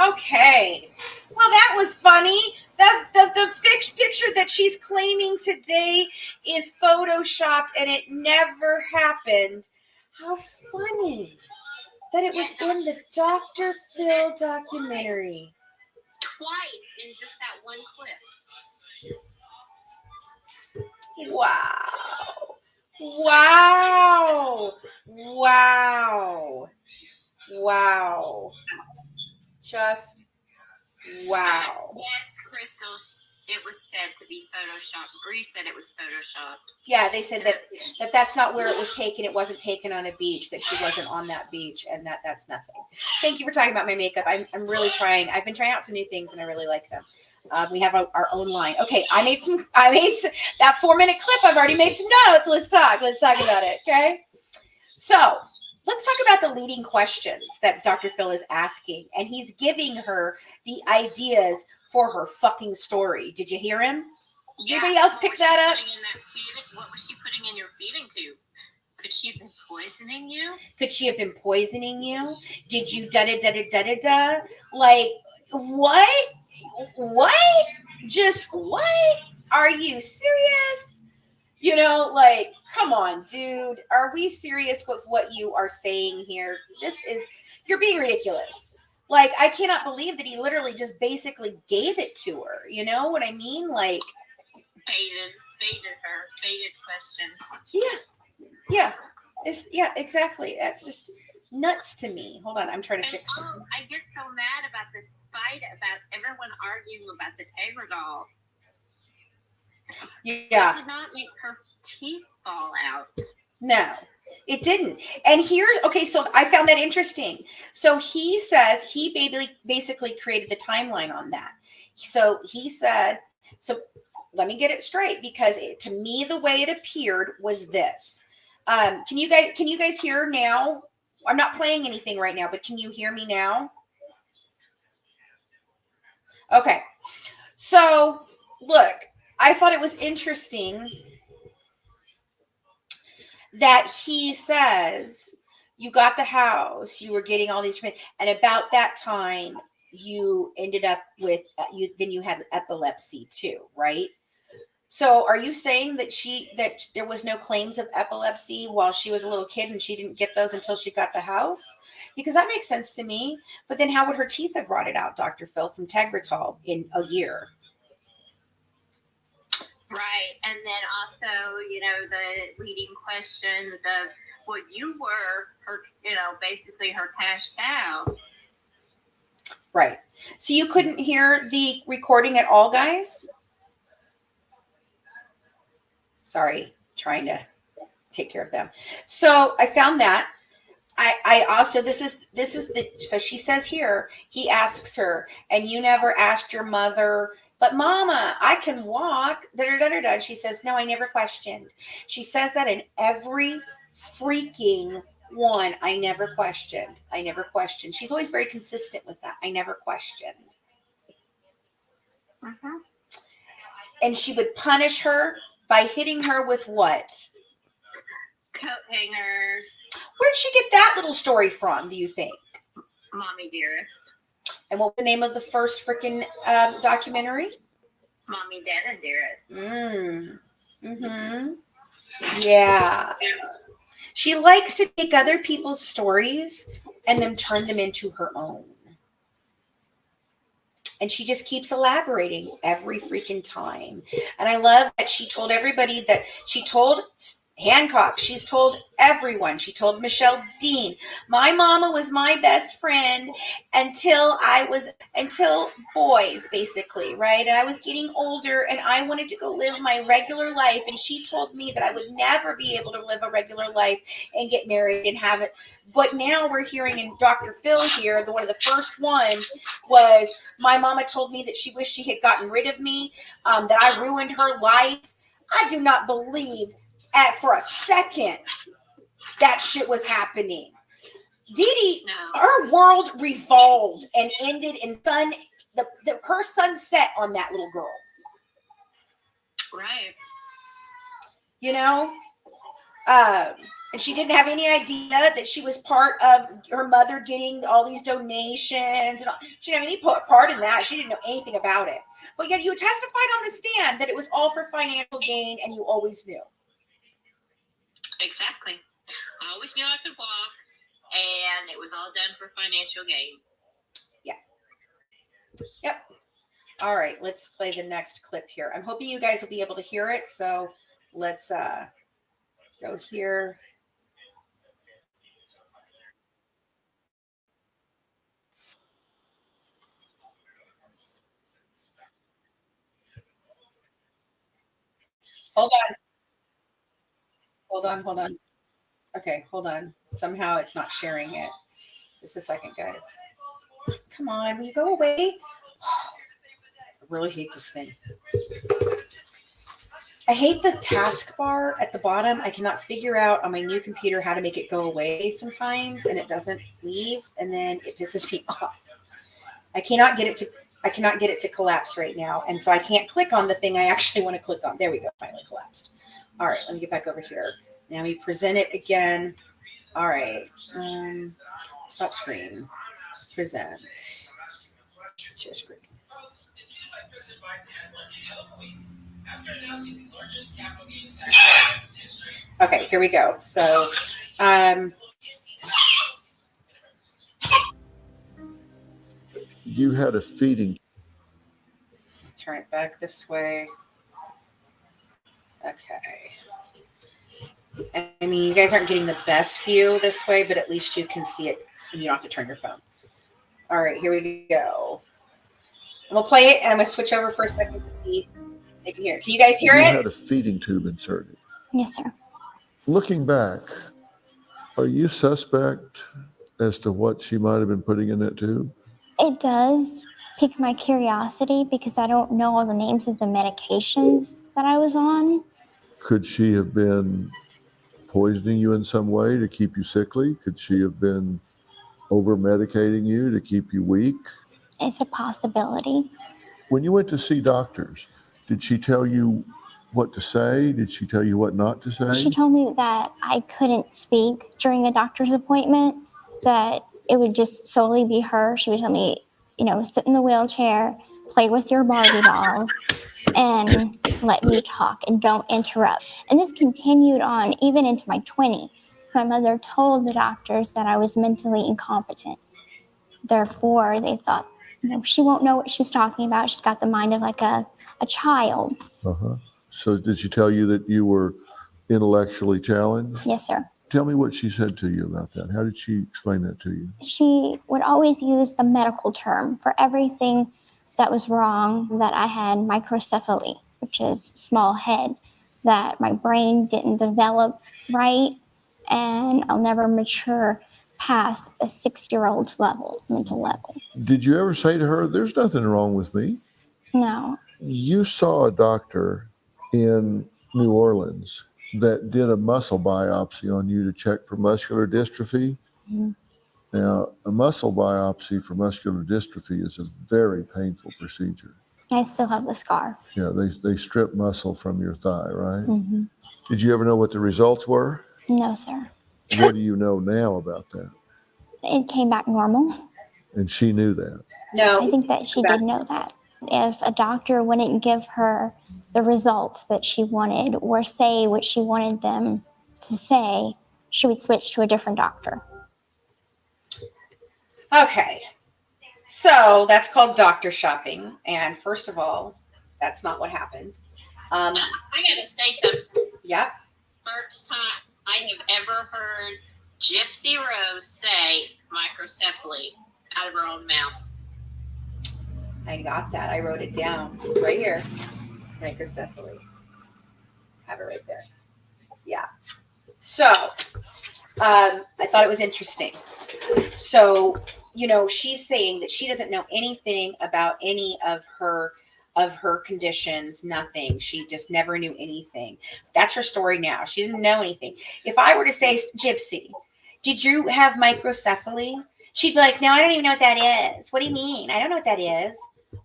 Okay. Well, that was funny. The picture that she's claiming today is photoshopped and it never happened. How funny that it was in the Dr. Phil documentary. Twice in just that one clip. Wow. Wow. Wow. Wow. Just wow. Yes, Crystal, it was said to be photoshopped. Bree said it was photoshopped. Yeah, they said that's not where it was taken. It wasn't taken on a beach, that she wasn't on that beach, and that's nothing. Thank you for talking about my makeup. I'm really trying. I've been trying out some new things, and I really like them. We have our own line. Okay, I made some that 4-minute clip. I've already made some notes. Let's talk about it. Okay. So let's talk about the leading questions that Dr. Phil is asking, and he's giving her the ideas for her fucking story. Did you hear him? Did anybody else pick that up? What was she putting in your feeding tube? Could she have been poisoning you? Could she have been poisoning you? Did you da-da-da-da-da-da-da? Like, what? What? Just what? Are you serious? You know, like, come on, dude. Are we serious with what you are saying here? You're being ridiculous. Like, I cannot believe that he literally just basically gave it to her. You know what I mean? Like, baited questions. Yeah. Yeah, exactly. That's just nuts to me. Hold on, I'm trying to fix it. I get so mad about this fight about everyone arguing about the Tegretol. Yeah. It did not make her teeth fall out. No, it didn't. And so I found that interesting. So he says he basically created the timeline on that. So he said, so let me get it straight, because to me, the way it appeared was this. Can you guys hear now? I'm not playing anything right now, but can you hear me now? Okay. So look, I thought it was interesting that he says you got the house, you were getting all these, and about that time you ended up with then you had epilepsy too, right? So are you saying that there was no claims of epilepsy while she was a little kid and she didn't get those until she got the house? Because that makes sense to me. But then how would her teeth have rotted out, Dr. Phil, from Tegretol in a year? Right. And then also, the leading questions of, well, you were her, basically her cash cow. Right. So you couldn't hear the recording at all, guys? Sorry, trying to take care of them. So I found that. I also, so she says here, he asks her, and you never asked your mother, but Mama, I can walk, da-da-da-da-da. And she says, no, I never questioned. She says that in every freaking one. I never questioned. She's always very consistent with that. I never questioned. Mm-hmm. And she would punish her by hitting her with what? Coat hangers. Where'd she get that little story from, do you think? Mommy Dearest. And what was the name of the first freaking documentary? Mommy, Dad, and Dearest. Yeah. She likes to take other people's stories and then turn them into her own. And she just keeps elaborating every freaking time. And I love that she told everybody, that she told Hancock, she's told everyone, she told Michelle Dean, my mama was my best friend until boys, basically, right? And I was getting older and I wanted to go live my regular life. And she told me that I would never be able to live a regular life and get married and have it. But now we're hearing in Dr. Phil here, one of the first ones was, my mama told me that she wished she had gotten rid of me, that I ruined her life. I do not believe for a second that shit was happening. Dee Dee, her world revolved and ended in her sun set on that little girl. Right. And she didn't have any idea that she was part of her mother getting all these donations. And all. She didn't have any part in that. She didn't know anything about it. But yet you testified on the stand that it was all for financial gain, and you always knew. Exactly. I always knew I could walk, and it was all done for financial gain. Yeah. Yep. All right, let's play the next clip here. I'm hoping you guys will be able to hear it. So let's go here. Hold on. Okay, hold on. Somehow it's not sharing it. Just a second, guys. Come on, will you go away? I really hate this thing. I hate the taskbar at the bottom. I cannot figure out on my new computer how to make it go away sometimes, and it doesn't leave, and then it pisses me off. I cannot get it to collapse right now, and so I can't click on the thing I actually want to click on. There we go, finally collapsed. All right, let me get back over here. Now we present it again. All right, stop screen, present, share screen. Okay, here we go. So, You had a feeding. turn it back this way. Okay. I mean, you guys aren't getting the best view this way, but at least you can see it and you don't have to turn your phone. All right, here we go. And we'll play it, and I'm going to switch over for a second to see if they can hear it. Can you guys hear You it? had a feeding tube inserted. Yes, sir. Looking back, are you suspect as to what she might have been putting in that tube? It does pique my curiosity because I don't know all the names of the medications that I was on. Could she have been poisoning you in some way to keep you sickly? Could she have been over-medicating you to keep you weak? It's a possibility. When you went to see doctors, did she tell you what to say? Did she tell you what not to say? She told me that I couldn't speak during a doctor's appointment, that it would just solely be her. She would tell me, sit in the wheelchair, play with your Barbie dolls, and let me talk and don't interrupt. And this continued on even into my 20s. My mother told the doctors that I was mentally incompetent. Therefore, they thought, she won't know what she's talking about. She's got the mind of like a child. Uh-huh. So did she tell you that you were intellectually challenged? Yes, sir. Tell me what she said to you about that. How did she explain that to you? She would always use a medical term for everything that was wrong, that I had microcephaly, which is small head, that my brain didn't develop right, and I'll never mature past a 6-year-old's mental level. Did you ever say to her, there's nothing wrong with me? No. You saw a doctor in New Orleans that did a muscle biopsy on you to check for muscular dystrophy. Mm-hmm. Now, a muscle biopsy for muscular dystrophy is a very painful procedure. I still have the scar. Yeah, they strip muscle from your thigh, right? Mm-hmm. Did you ever know what the results were? No, sir. What do you know now about that? It came back normal. And she knew that? No. I think that she did know that. If a doctor wouldn't give her the results that she wanted or say what she wanted them to say, she would switch to a different doctor. Okay. So that's called doctor shopping. And first of all, that's not what happened. I got to say something. Yep. First time I have ever heard Gypsy Rose say microcephaly out of her own mouth. I got that. I wrote it down right here. Microcephaly. Have it right there. Yeah. So I thought it was interesting. So, she's saying that she doesn't know anything about any of her conditions, nothing. She just never knew anything. That's her story now. She doesn't know anything. If I were to say, Gypsy, did you have microcephaly? She'd be like, no, I don't even know what that is. What do you mean? I don't know what that is.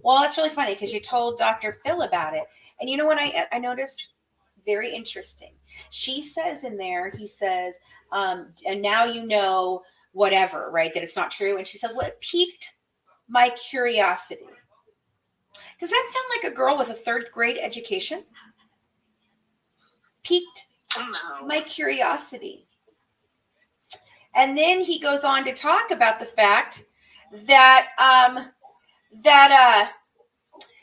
Well, that's really funny because you told Dr. Phil about it. And you know what I noticed? Very interesting. She says in there, he says, And now you know whatever, right? That it's not true. And she says, well, it piqued my curiosity. Does that sound like a girl with a 3rd grade education? Piqued my curiosity. And then he goes on to talk about the fact that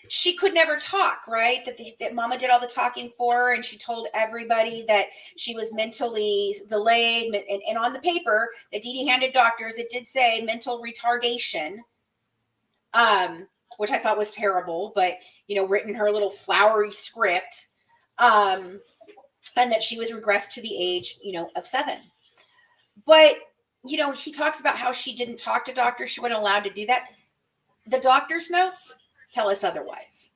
she could never talk, right? That mama did all the talking for her, and she told everybody that she was mentally delayed. And on the paper that Dee Dee handed doctors, it did say mental retardation, which I thought was terrible, but, written her little flowery script, and that she was regressed to the age, of 7. But, he talks about how she didn't talk to doctors. She wasn't allowed to do that. The doctor's notes tell us otherwise.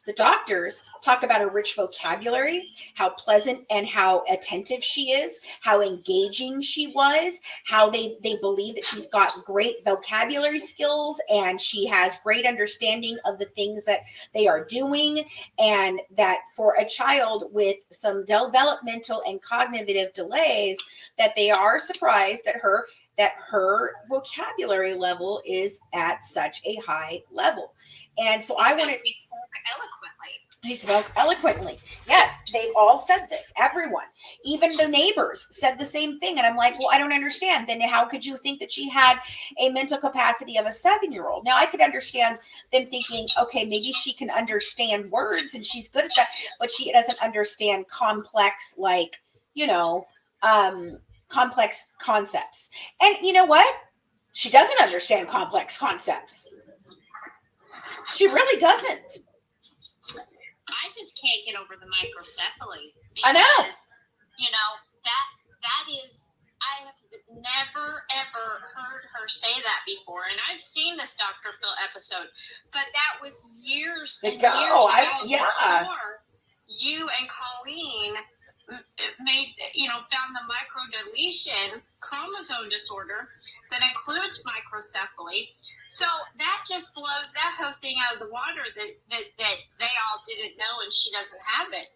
The doctors talk about her rich vocabulary, how pleasant and how attentive she is, how engaging she was, how they believe that she's got great vocabulary skills and she has great understanding of the things that they are doing, and that for a child with some developmental and cognitive delays, that they are surprised that her vocabulary level is at such a high level. And so I wanted... He spoke eloquently. Yes, they've all said this. Everyone. Even the neighbors said the same thing. And I'm like, well, I don't understand. Then how could you think that she had a mental capacity of a 7-year-old? Now, I could understand them thinking, okay, maybe she can understand words and she's good at that, but she doesn't understand complex, complex concepts. And you know what? She doesn't understand complex concepts. She really doesn't. I just can't get over the microcephaly. I know. That is, I have never, ever heard her say that before. And I've seen this Dr. Phil episode, but that was years ago. Before you and Colleen found the microdeletion chromosome disorder that includes microcephaly. So that just blows that whole thing out of the water that they all didn't know, and she doesn't have it.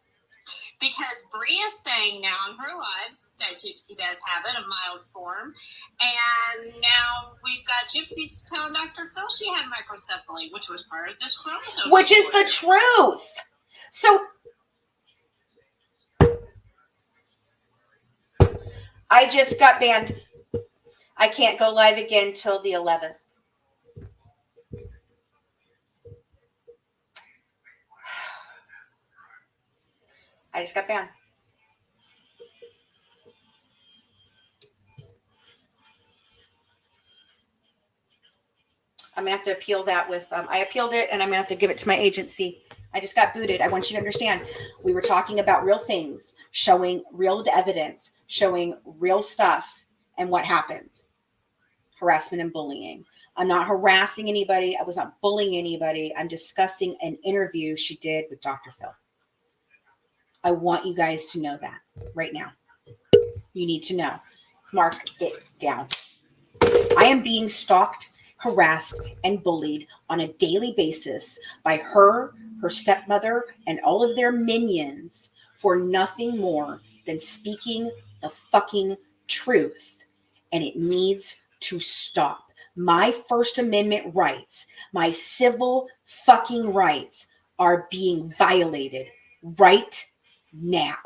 Because Bria's saying now in her lives that Gypsy does have it, a mild form. And now we've got Gypsy's telling Dr. Phil she had microcephaly, which was part of this chromosome Which disorder. is the truth. So I just got banned. I can't go live again till the 11th. I just got banned. I'm going to have to appeal that with, I appealed it and I'm going to have to give it to my agency. I just got booted. I want you to understand. We were talking about real things, showing real evidence, showing real stuff, and what happened. Harassment and bullying. I'm not harassing anybody. I was not bullying anybody. I'm discussing an interview she did with Dr. Phil. I want you guys to know that right now. You need to know. Mark it down. I am being stalked, harassed, and bullied on a daily basis by her stepmother, and all of their minions for nothing more than speaking the fucking truth. And it needs to stop. My First Amendment rights, my civil fucking rights are being violated right now.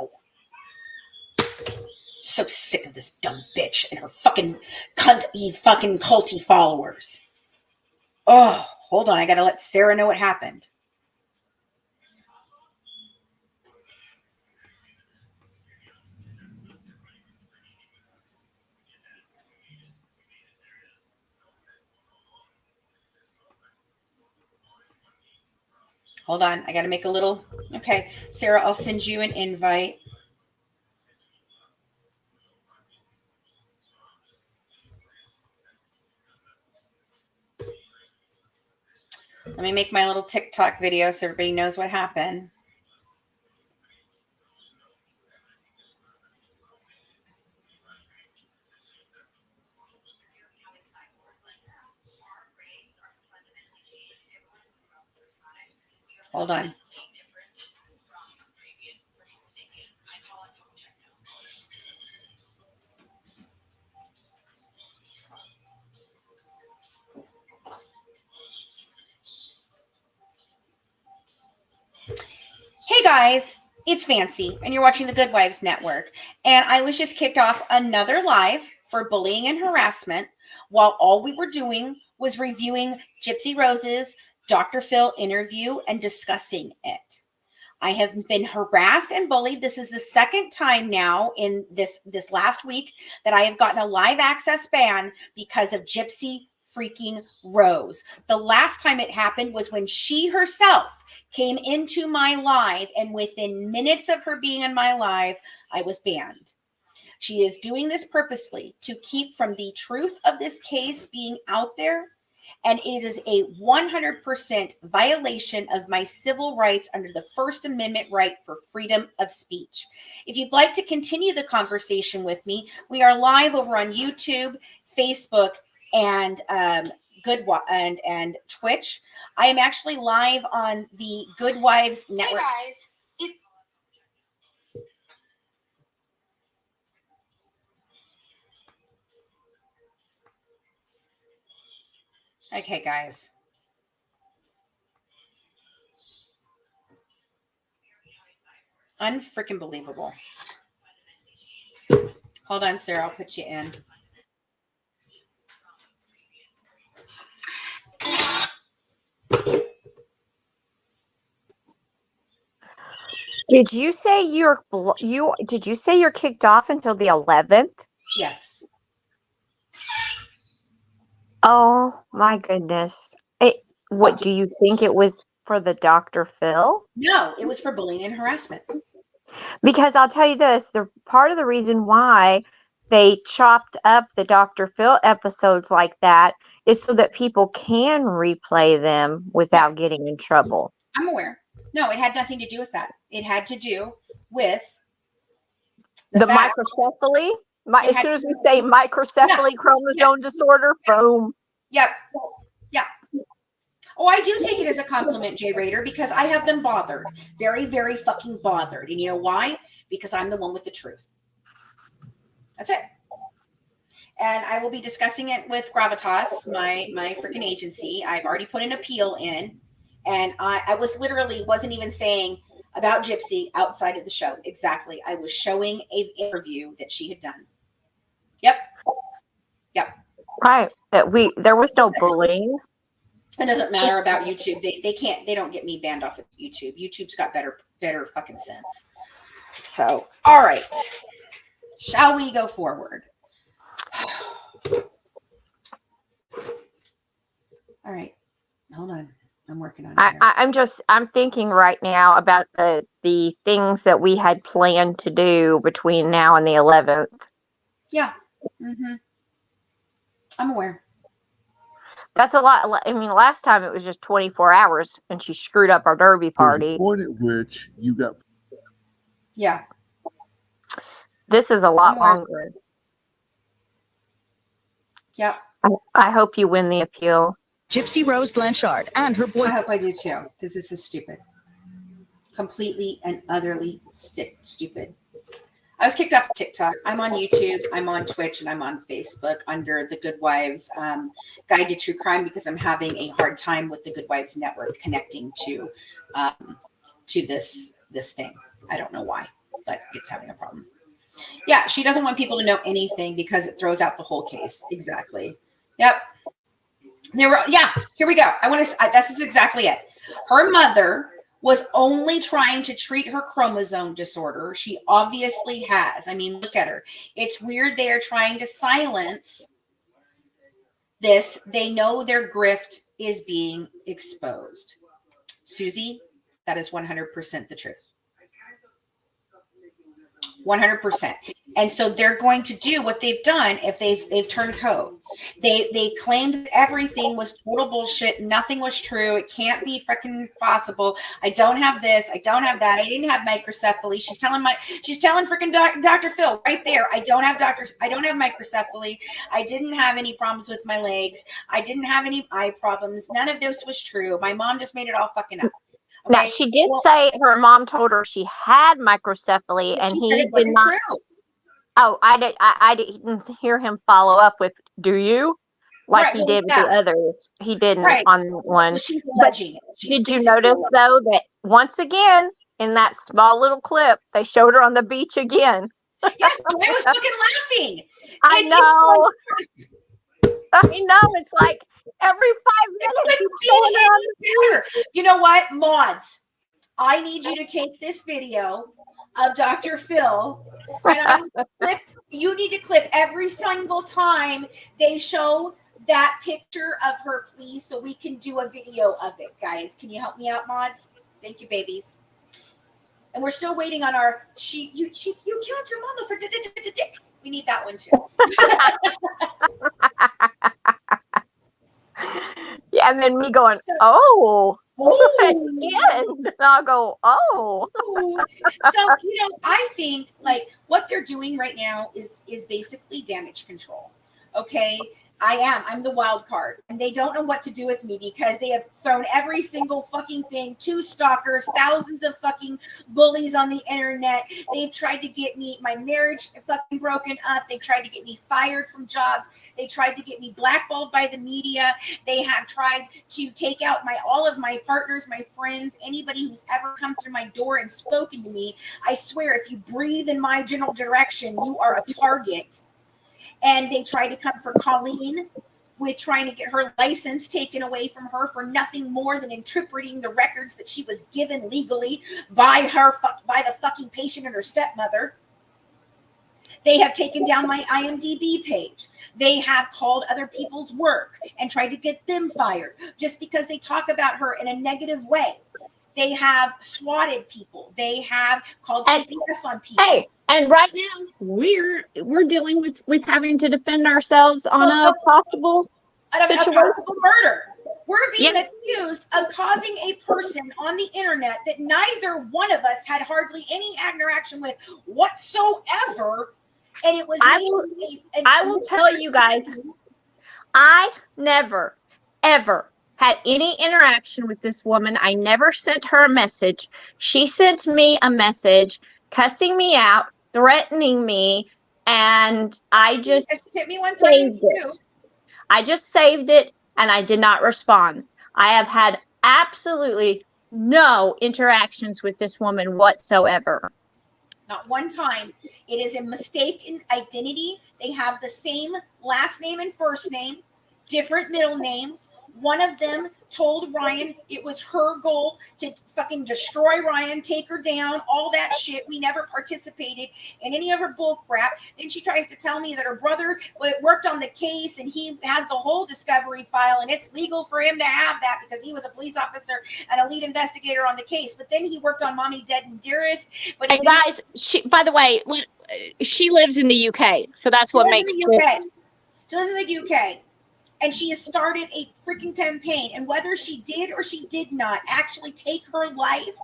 So sick of this dumb bitch and her fucking cunty fucking culty followers. Oh, hold on. I gotta let Sarah know what happened. Hold on. I got to make a little. Okay. Sarah, I'll send you an invite. Let me make my little TikTok video so everybody knows what happened. Hold on. guys, it's Fancy, and you're watching the Good Wives Network. And I was just kicked off another live for bullying and harassment while all we were doing was reviewing Gypsy Rose's Dr. Phil interview and discussing it. I have been harassed and bullied. This is the second time now in this last week that I have gotten a live access ban because of Gypsy freaking Rose. The last time it happened was when she herself came into my live, and within minutes of her being in my live, I was banned. She is doing this purposely to keep from the truth of this case being out there, and it is a 100% violation of my civil rights under the First Amendment right for freedom of speech. If you'd like to continue the conversation with me, we are live over on YouTube, Facebook, and and Twitch. I am actually live on the Good Wives Network. Hey guys. Okay, guys. Unfreaking believable. Hold on, Sarah. I'll put you in. Did you say you're kicked off until the 11th? Yes. Oh my goodness. What do you think it was for the Dr. Phil? No, it was for bullying and harassment. Because I'll tell you this, the part of the reason why they chopped up the Dr. Phil episodes like that is so that people can replay them without getting in trouble. I'm aware. No, it had nothing to do with that. It had to do with the microcephaly. As soon as we say microcephaly chromosome disorder, boom. Yep. Yeah. Oh, I do take it as a compliment, Jay Rader, because I have them bothered. Very, very fucking bothered. And you know why? Because I'm the one with the truth. That's it. And I will be discussing it with Gravitas, my freaking agency. I've already put an appeal in. And I wasn't even saying about Gypsy outside of the show. Exactly. I was showing an interview that she had done. Yep. Right. There was no bullying. It doesn't matter about YouTube. They don't get me banned off of YouTube. YouTube's got better fucking sense. So, all right. Shall we go forward? All right. Hold on. I'm working on it. I'm thinking right now about the things that we had planned to do between now and the 11th. Yeah. Mm-hmm. I'm aware. That's a lot. I mean, last time it was just 24 hours and she screwed up our derby party. There's a point at which you got. Yeah. This is a lot longer. Yep. I hope you win the appeal. Gypsy Rose Blanchard and her boy. I hope I do too, because this is stupid. Completely and utterly stupid. I was kicked off of TikTok. I'm on YouTube, I'm on Twitch, and I'm on Facebook under the Good Wives Guide to True Crime because I'm having a hard time with the Good Wives Network connecting to this thing. I don't know why, but it's having a problem. Yeah, she doesn't want people to know anything because it throws out the whole case. Exactly. Yep. Here we go. This is exactly it. Her mother was only trying to treat her chromosome disorder. She obviously has. I mean, look at her. It's weird they are trying to silence this. They know their grift is being exposed. Susie, that is 100% the truth. 100%. And so they're going to do what they've done if they've turned code. They claimed that everything was total bullshit. Nothing was true. It can't be freaking possible. I don't have this. I don't have that. I didn't have microcephaly. She's telling freaking Dr. Phil right there. I don't have microcephaly. I didn't have any problems with my legs. I didn't have any eye problems. None of this was true. My mom just made it all fucking up. Okay? Now, she did say her mom told her she had microcephaly, and he did not. True. Oh, I didn't hear him follow up with, do you? Like he did with the others. He didn't on one. Well, she's alleging it. Did you notice, though, that once again, in that small little clip, they showed her on the beach again. Yes, I was fucking laughing. I know. I know. It's like every 5 minutes she's showing her on the beach. You know what, mods? I need you to take this video of Dr. Phil, and you need to clip every single time they show that picture of her, please, so we can do a video of it, guys. Can you help me out, mods? Thank you, babies. And we're still waiting on our you killed your mama for dick. We need that one too. Yeah, and then me going, oh. And I'll go, oh. So, I think like what they're doing right now is basically damage control. Okay. I'm the wild card, and they don't know what to do with me because they have thrown every single fucking thing to stalkers, thousands of fucking bullies on the internet. They've tried to get my marriage fucking broken up. They've tried to get me fired from jobs. They tried to get me blackballed by the media. They have tried to take out all of my partners, my friends, anybody who's ever come through my door and spoken to me. I swear, if you breathe in my general direction, you are a target. And they tried to come for Colleen with trying to get her license taken away from her for nothing more than interpreting the records that she was given legally by the fucking patient and her stepmother. They have taken down my IMDb page. They have called other people's work and tried to get them fired just because they talk about her in a negative way. They have swatted people. They have called CPS on people. Hey, and right now we're dealing with having to defend ourselves on a possible situation. A possible murder. We're being accused of causing a person on the internet that neither one of us had hardly any interaction with whatsoever. And it was I will tell you guys, I never, ever had any interaction with this woman. I never sent her a message. She sent me a message cussing me out, threatening me, and I just saved it. I just saved it, and I did not respond. I have had absolutely no interactions with this woman whatsoever. Not one time. It is a mistake in identity. They have the same last name and first name, different middle names. One of them told Ryan it was her goal to fucking destroy Ryan, take her down, all that shit. We never participated in any of her bull crap. Then she tries to tell me that her brother worked on the case and he has the whole discovery file and it's legal for him to have that because he was a police officer and a lead investigator on the case. But then he worked on Mommy Dead and Dearest. But and guys, by the way, she lives in the UK, so that's what makes it. She lives in the UK. And she has started a freaking campaign. And whether she did or she did not actually take her life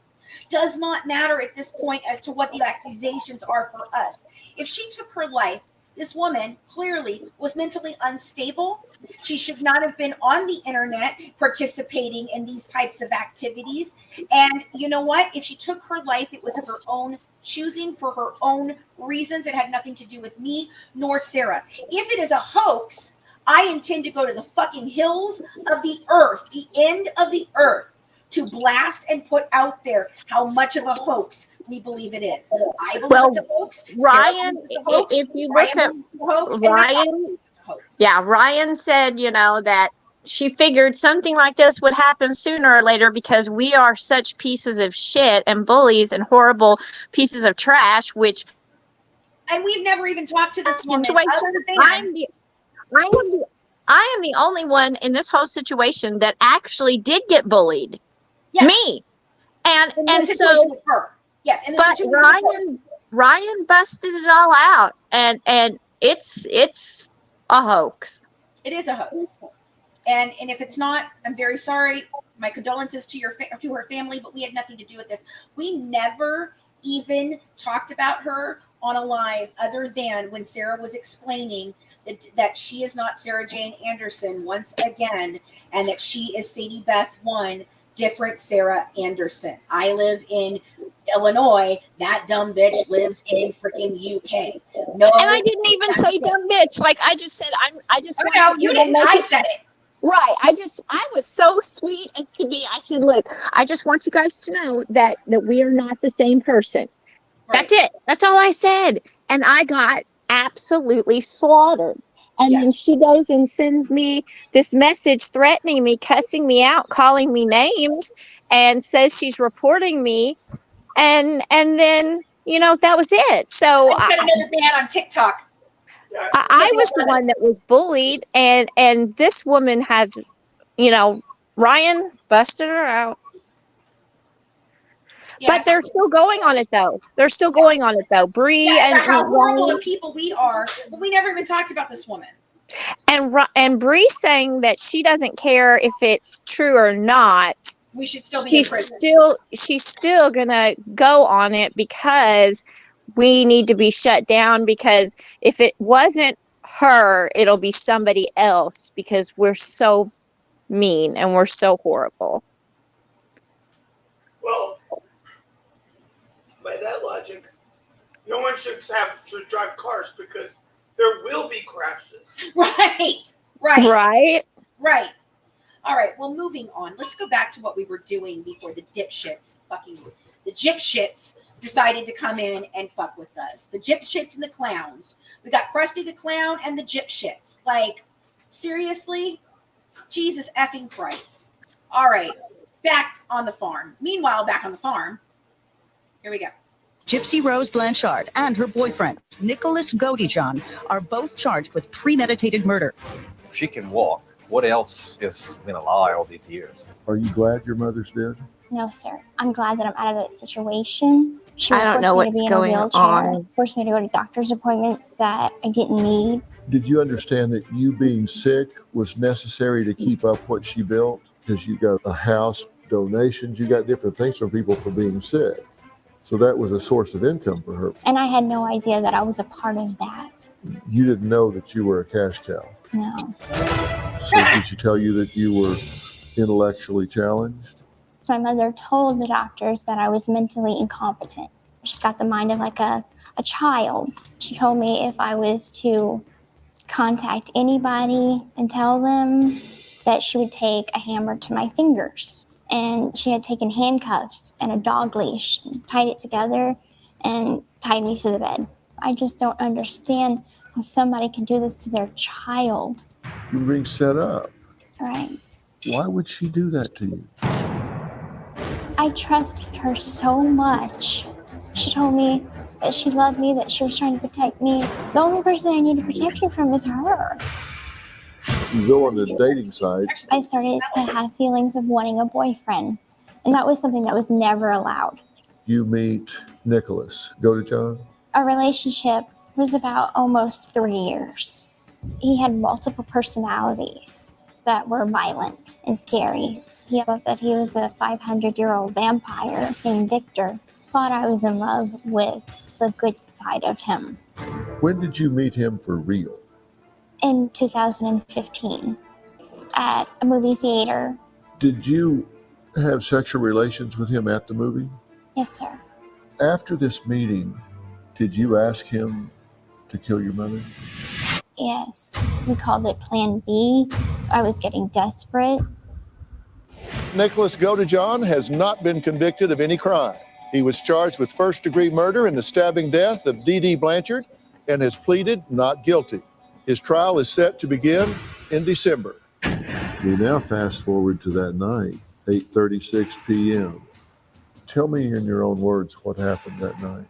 does not matter at this point as to what the accusations are for us. If she took her life, this woman clearly was mentally unstable. She should not have been on the internet participating in these types of activities. And you know what? If she took her life, it was of her own choosing for her own reasons. It had nothing to do with me nor Sarah. If it is a hoax, I intend to go to the fucking hills of the earth, the end of the earth, to blast and put out there how much of a hoax we believe it is. I believe it's a hoax. Ryan, if you look at Ryan, Ryan said, that she figured something like this would happen sooner or later because we are such pieces of shit and bullies and horrible pieces of trash, and we've never even talked to this woman. I am the only one in this whole situation that actually did get bullied. Yes. Me. And so her. Yes, but Ryan busted it all out and it's a hoax. It is a hoax. And if it's not, I'm very sorry. My condolences to her family, but we had nothing to do with this. We never even talked about her on a live other than when Sarah was explaining that she is not Sarah Jane Anderson once again, and that she is Sadie Beth One, different Sarah Anderson. I live in Illinois. That dumb bitch lives in freaking UK. No, and I didn't even say dumb bitch. Like I just said, I just. No, you didn't. I said it. Right. I was so sweet as could be. I said, look, I just want you guys to know that we are not the same person. Right. That's it. That's all I said. And I got absolutely slaughtered. And then she goes and sends me this message threatening me, cussing me out, calling me names, and says she's reporting me. And then, that was it. So I got another ban on TikTok. I was the one that was bullied, and this woman has, Ryan busted her out. But they're still going on it though. Bree and how horrible the people we are. But we never even talked about this woman. And Bree saying that she doesn't care if it's true or not. We should still be in prison. She's still gonna go on it because we need to be shut down, because if it wasn't her, it'll be somebody else, because we're so mean and we're so horrible. Well, by that logic, no one should have to drive cars because there will be crashes. Right. All right. Well, moving on. Let's go back to what we were doing before the gypshits decided to come in and fuck with us. The gypshits and the clowns. We got Krusty the Clown and the gypshits. Like, seriously? Jesus effing Christ. All right. Back on the farm. Meanwhile, back on the farm. Here we go. Gypsy Rose Blanchard and her boyfriend, Nicholas Godijon, are both charged with premeditated murder. If she can walk, what else has been a lie all these years? Are you glad your mother's dead? No, sir. I'm glad that I'm out of that situation. She I don't know what's going on. Forced me to go to doctor's appointments that I didn't need. Did you understand that you being sick was necessary to keep up what she built? Because you got a house, donations, you got different things from people for being sick. So that was a source of income for her. And I had no idea that I was a part of that. You didn't know that you were a cash cow. No. So did she tell you that you were intellectually challenged? My mother told the doctors that I was mentally incompetent. She's got the mind of like a child. She told me if I was to contact anybody and tell them, that she would take a hammer to my fingers. And she had taken handcuffs and a dog leash and tied it together and tied me to the bed. I just don't understand how somebody can do this to their child. You were being set up. Right. Why would she do that to you? I trusted her so much. She told me that she loved me, that she was trying to protect me. The only person I need protection from is her. You go on the dating site. I started to have feelings of wanting a boyfriend, and that was something that was never allowed. You meet Nicholas Godijon. Our relationship was about almost 3 years. He had multiple personalities that were violent and scary. He thought that he was a 500-year-old vampire named Victor. Thought I was in love with the good side of him. When did you meet him for real? In 2015 at a movie theater. Did you have sexual relations with him at the movie? Yes, sir. After this meeting, did you ask him to kill your mother? Yes. We called it Plan B. I was getting desperate. Nicholas Godijon has not been convicted of any crime. He was charged with first-degree murder in the stabbing death of D.D. Blanchard and has pleaded not guilty. His trial is set to begin in December. We now fast forward to that night, 8:36 p.m. Tell me in your own words what happened that night.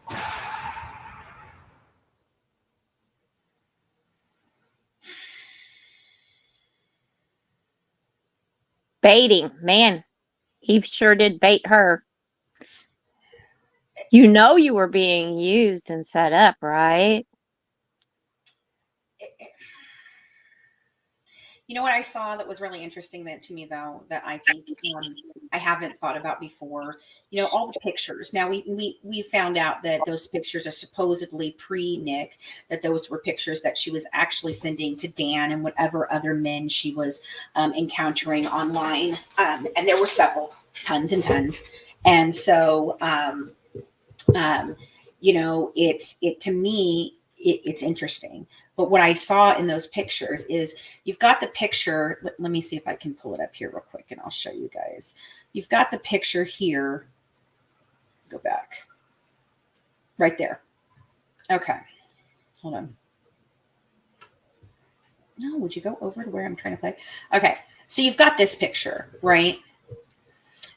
Baiting, man. He sure did bait her. You know you were being used and set up, right? You know what I saw that was really interesting to me, though, that I think I haven't thought about before? You know, all the pictures. Now, we found out that those pictures are supposedly pre-Nick, that those were pictures that she was actually sending to Dan and whatever other men she was encountering online. And there were several, tons and tons. And so, you know, to me, it's interesting. But what I saw in those pictures is you've got the picture. Let me see if I can pull it up here real quick and I'll show you guys. You've got the picture here. Go back. Right there. Okay. Hold on. No, would you go over to where I'm trying to play? Okay. So you've got this picture, right?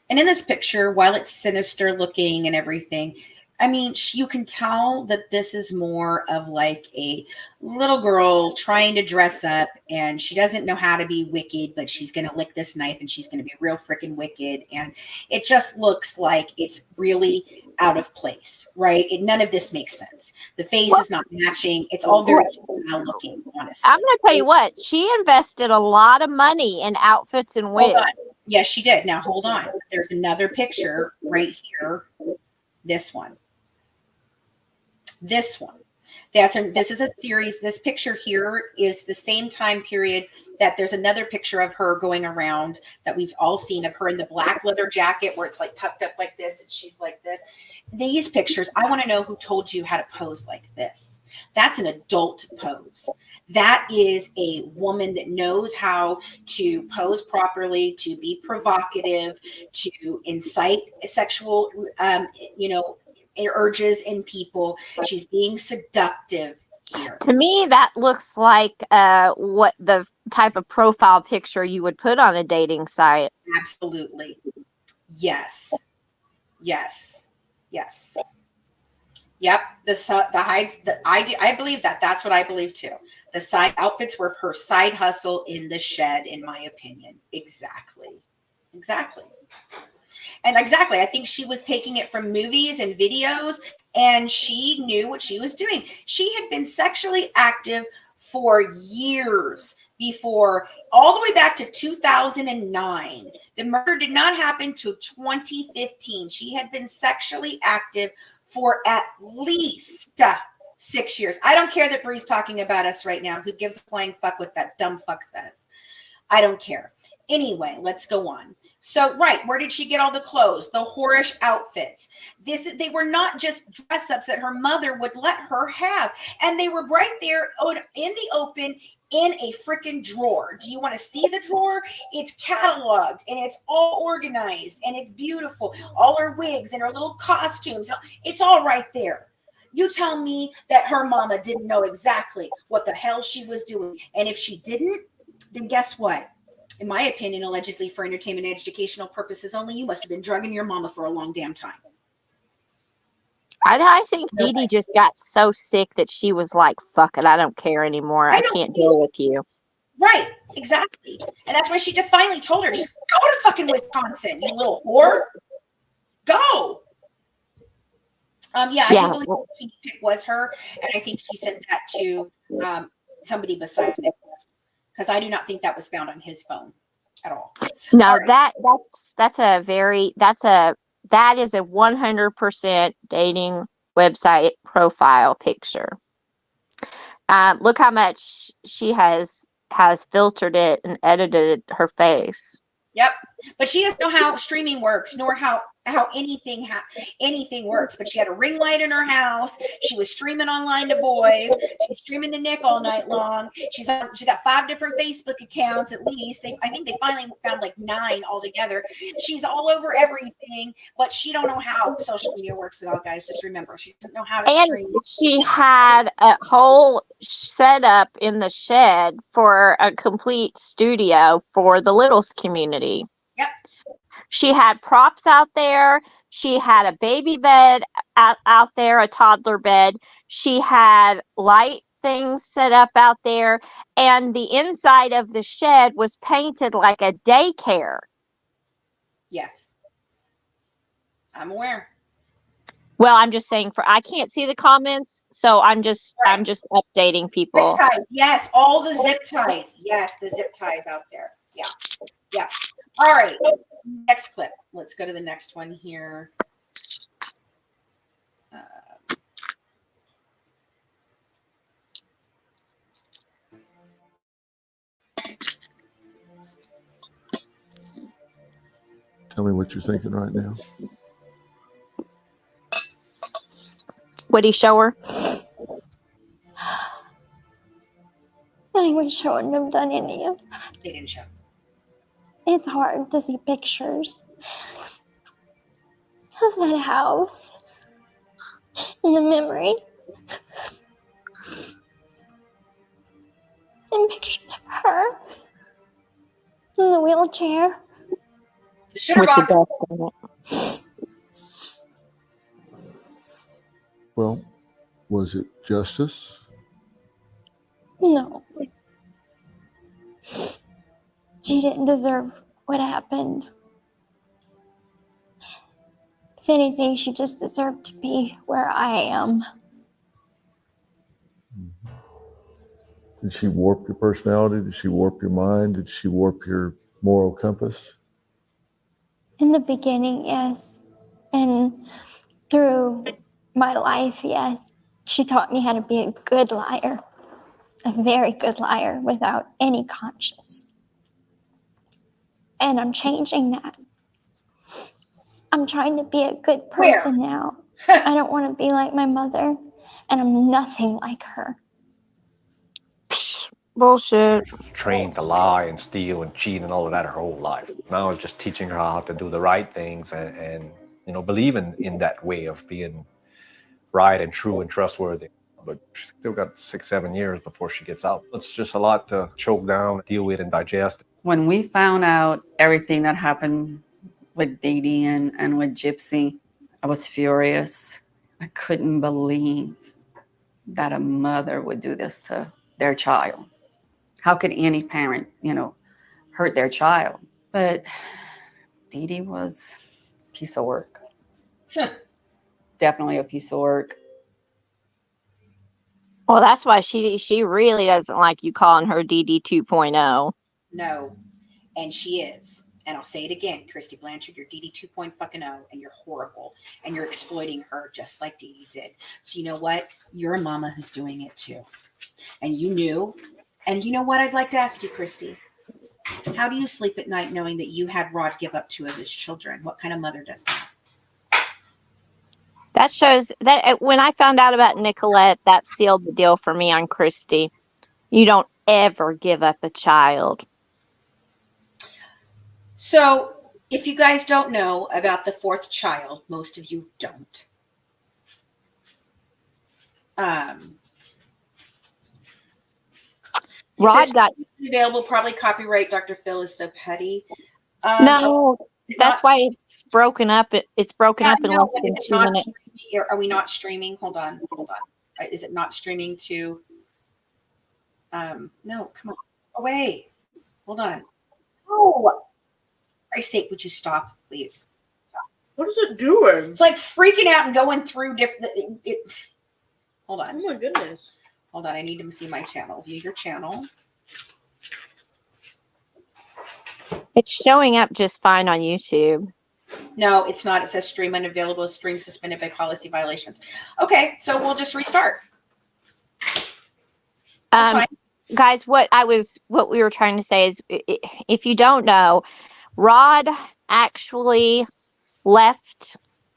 And in this picture, while it's sinister looking and everything, I mean, you can tell that this is more of like a little girl trying to dress up, and she doesn't know how to be wicked, but she's going to lick this knife and she's going to be real freaking wicked. And it just looks like it's really out of place, right? None of this makes sense. The face is not matching. It's all very juvenile looking, honestly. I'm going to tell you what, she invested a lot of money in outfits and wigs. Yes, she did. Now, hold on. There's another picture right here. This one. This one. This is a series. This picture here is the same time period that there's another picture of her going around that we've all seen of her in the black leather jacket where it's like tucked up like this and she's like this. These pictures, I want to know who told you how to pose like this. That's an adult pose. That is a woman that knows how to pose properly, to be provocative, to incite sexual, urges in people. She's being seductive here. To me, that looks like what the type of profile picture you would put on a dating site. Absolutely. Yes. Yes. Yes. Yep. The hides. I believe that. That's what I believe too. The side outfits were her side hustle in the shed, in my opinion. Exactly. And exactly, I think she was taking it from movies and videos, and she knew what she was doing. She had been sexually active for years before, all the way back to 2009. The murder did not happen till 2015. She had been sexually active for at least 6 years. I don't care that Bree's talking about us right now. Who gives a flying fuck what that dumb fuck says? I don't care. Anyway, let's go on. So, right, where did she get all the clothes? The whorish outfits. They were not just dress-ups that her mother would let her have. And they were right there in the open in a freaking drawer. Do you want to see the drawer? It's cataloged and it's all organized and it's beautiful. All her wigs and her little costumes. It's all right there. You tell me that her mama didn't know exactly what the hell she was doing. And if she didn't, then guess what? In my opinion, allegedly for entertainment and educational purposes only, you must have been drugging your mama for a long damn time. I think Dee Dee just got so sick that she was like, fuck it, I don't care anymore. I can't deal with you. Right, exactly. And that's why she just finally told her, just go to fucking Wisconsin, you little whore. Go. I do believe the key pick was her. And I think she said that to somebody besides Nicholas. Because I do not think that was found on his phone at all. No, that is a 100% dating website profile picture. Look how much she has filtered it and edited her face. Yep. But she doesn't know how streaming works, nor how anything works. But she had a ring light in her house. She was streaming online to boys. She's streaming to Nick all night long. She got 5 different Facebook accounts at least. I think they finally found like 9 altogether. She's all over everything, but she don't know how social media works at all, guys. Just remember, she doesn't know how to stream. And she had a whole setup in the shed for a complete studio for the Littles community. Yep. She had props out there. She had a baby bed out there, a toddler bed. She had light things set up out there. And the inside of the shed was painted like a daycare. Yes. I'm aware. Well, I'm just saying I can't see the comments, so I'm just updating people. Zip ties. Yes, all the zip ties. Yes, the zip ties out there. Yeah. Yeah. All right. Next clip. Let's go to the next one here. Tell me what you're thinking right now. What'd he show her? I wish I wouldn't have done any of that. They didn't show. It's hard to see pictures of that house in the memory. And pictures of her in the wheelchair. The sugar With the box. dust on it. Well, was it justice? No. She didn't deserve what happened. If anything, she just deserved to be where I am. Did she warp your personality? Did she warp your mind? Did she warp your moral compass? In the beginning, yes. And through my life, yes. She taught me how to be a good liar. A very good liar without any conscience. And I'm changing that. I'm trying to be a good person now. I don't want to be like my mother, and I'm nothing like her. Bullshit. She was trained to lie and steal and cheat and all of that her whole life. Now it's just teaching her how to do the right things and you know, believe in that way of being right and true and trustworthy. But she's still got 6-7 years before she gets out. It's just a lot to choke down, deal with, and digest. When we found out everything that happened with Dee Dee and with Gypsy, I was furious. I couldn't believe that a mother would do this to their child. How could any parent, you know, hurt their child? But Dee Dee was a piece of work. Definitely a piece of work. Well, that's why she really doesn't like you calling her DD 2.0. No, and she is. And I'll say it again, Christy Blanchard, you're DD 2.0, and you're horrible, and you're exploiting her just like Dee Dee did. So you know what? You're a mama who's doing it too, and you knew. And you know what? I'd like to ask you, Christy, how do you sleep at night knowing that you had Rod give up 2 of his children? What kind of mother does that? That shows that when I found out about Nicolette, that sealed the deal for me on Christy. You don't ever give up a child. So if you guys don't know about the 4th child, most of you don't. Rod got available, probably copyright. Dr. Phil is so petty. No, that's why it's broken up. It's broken up in less than 2 minutes. Are we not streaming? Hold on. Is it not streaming to? No, come on, away. Hold on. Oh, for Christ's sake, would you stop, please? Stop. What is it doing? It's like freaking out and going through different. Hold on. Oh my goodness. Hold on. I need to see my channel. View your channel. It's showing up just fine on YouTube. No, it's not. It says stream unavailable, stream suspended by policy violations. Okay, so we'll just restart. Guys, what we were trying to say is, if you don't know, Rod actually